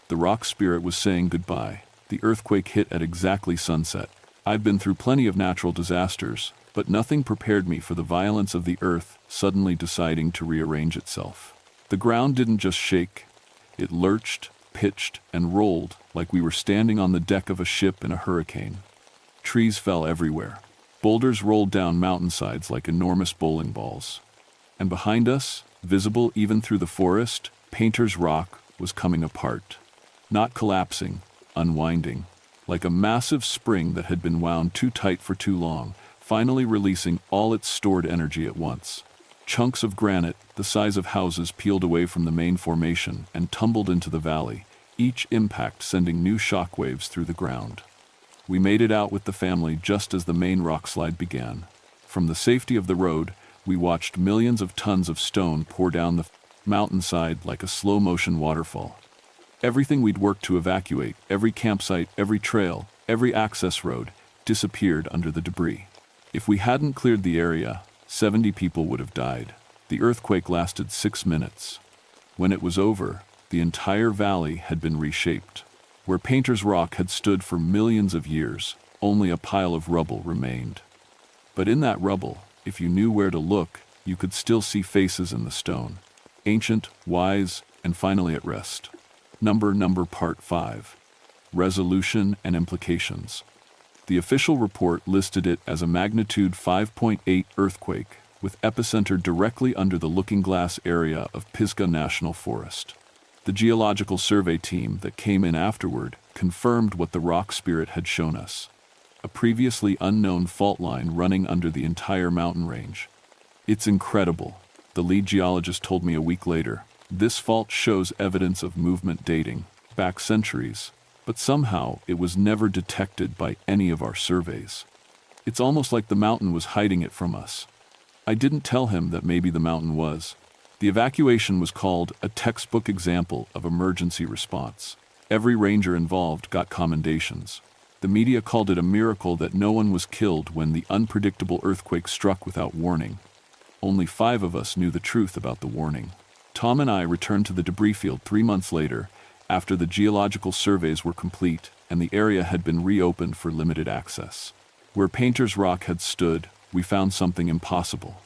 The rock spirit was saying goodbye. The earthquake hit at exactly sunset. I'd been through plenty of natural disasters, but nothing prepared me for the violence of the earth suddenly deciding to rearrange itself. The ground didn't just shake. It lurched, pitched, and rolled like we were standing on the deck of a ship in a hurricane. Trees fell everywhere. Boulders rolled down mountainsides like enormous bowling balls. And behind us, visible even through the forest, Painter's Rock was coming apart. Not collapsing, unwinding. Like a massive spring that had been wound too tight for too long, finally releasing all its stored energy at once. Chunks of granite, the size of houses, peeled away from the main formation and tumbled into the valley, each impact sending new shockwaves through the ground. We made it out with the family just as the main rock slide began. From the safety of the road, We watched millions of tons of stone pour down the mountainside like a slow-motion waterfall. Everything we'd worked to evacuate, every campsite, every trail, every access road, disappeared under the debris. If we hadn't cleared the area, 70 people would have died. The earthquake lasted 6 minutes. When it was over, the entire valley had been reshaped. Where Painter's Rock had stood for millions of years, only a pile of rubble remained. But in that rubble, if you knew where to look, you could still see faces in the stone. Ancient, wise, and finally at rest. Number Part 5. Resolution and Implications. The official report listed it as a magnitude 5.8 earthquake, with epicenter directly under the Looking Glass area of Pisgah National Forest. The geological survey team that came in afterward confirmed what the rock spirit had shown us: a previously unknown fault line running under the entire mountain range. It's incredible, the lead geologist told me a week later. This fault shows evidence of movement dating back centuries, but somehow it was never detected by any of our surveys. It's almost like the mountain was hiding it from us. I didn't tell him that maybe the mountain was. The evacuation was called a textbook example of emergency response. Every ranger involved got commendations. The media called it a miracle that no one was killed when the unpredictable earthquake struck without warning. Only 5 of us knew the truth about the warning. Tom and I returned to the debris field 3 months later, after the geological surveys were complete and the area had been reopened for limited access. Where Painter's Rock had stood, we found something impossible.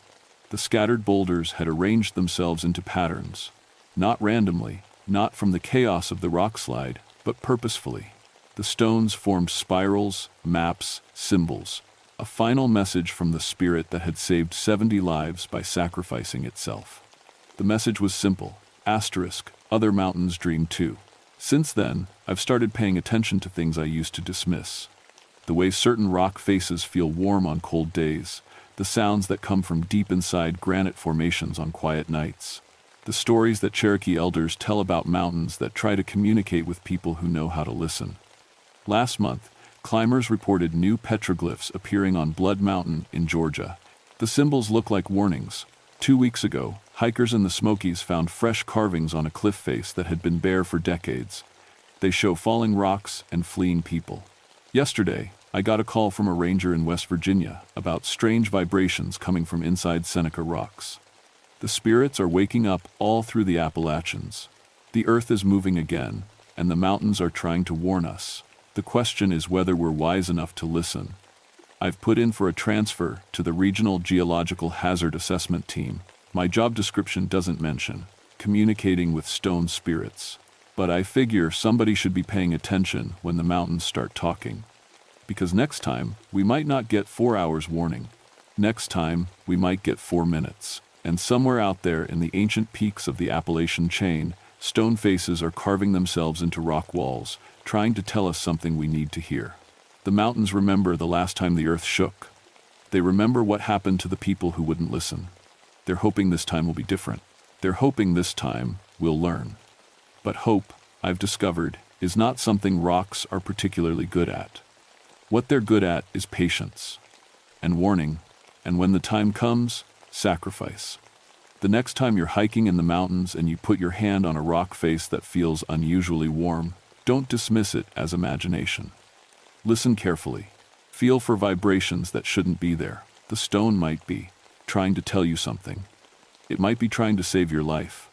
The scattered boulders had arranged themselves into patterns, not randomly, not from the chaos of the rock slide, but purposefully. The stones formed spirals, maps, symbols, a final message from the spirit that had saved 70 lives by sacrificing itself. The message was simple: asterisk, other mountains dream too. Since then, I've started paying attention to things I used to dismiss. The way certain rock faces feel warm on cold days, the sounds that come from deep inside granite formations on quiet nights, the stories that Cherokee elders tell about mountains that try to communicate with people who know how to listen. Last month, climbers reported new petroglyphs appearing on Blood Mountain in Georgia. The symbols look like warnings. 2 weeks ago, hikers in the Smokies found fresh carvings on a cliff face that had been bare for decades. They show falling rocks and fleeing people. Yesterday, I got a call from a ranger in West Virginia about strange vibrations coming from inside Seneca rocks. The spirits are waking up all through the Appalachians. The earth is moving again, and the mountains are trying to warn us. The question is whether we're wise enough to listen. I've put in for a transfer to the Regional Geological Hazard Assessment Team. My job description doesn't mention communicating with stone spirits, but I figure somebody should be paying attention when the mountains start talking. Because next time, we might not get 4 hours warning. Next time, we might get 4 minutes. And somewhere out there in the ancient peaks of the Appalachian chain, stone faces are carving themselves into rock walls, trying to tell us something we need to hear. The mountains remember the last time the earth shook. They remember what happened to the people who wouldn't listen. They're hoping this time will be different. They're hoping this time we'll learn. But hope, I've discovered, is not something rocks are particularly good at. What they're good at is patience and warning, and when the time comes, sacrifice. The next time you're hiking in the mountains and you put your hand on a rock face that feels unusually warm, don't dismiss it as imagination. Listen carefully. Feel for vibrations that shouldn't be there. The stone might be trying to tell you something. It might be trying to save your life.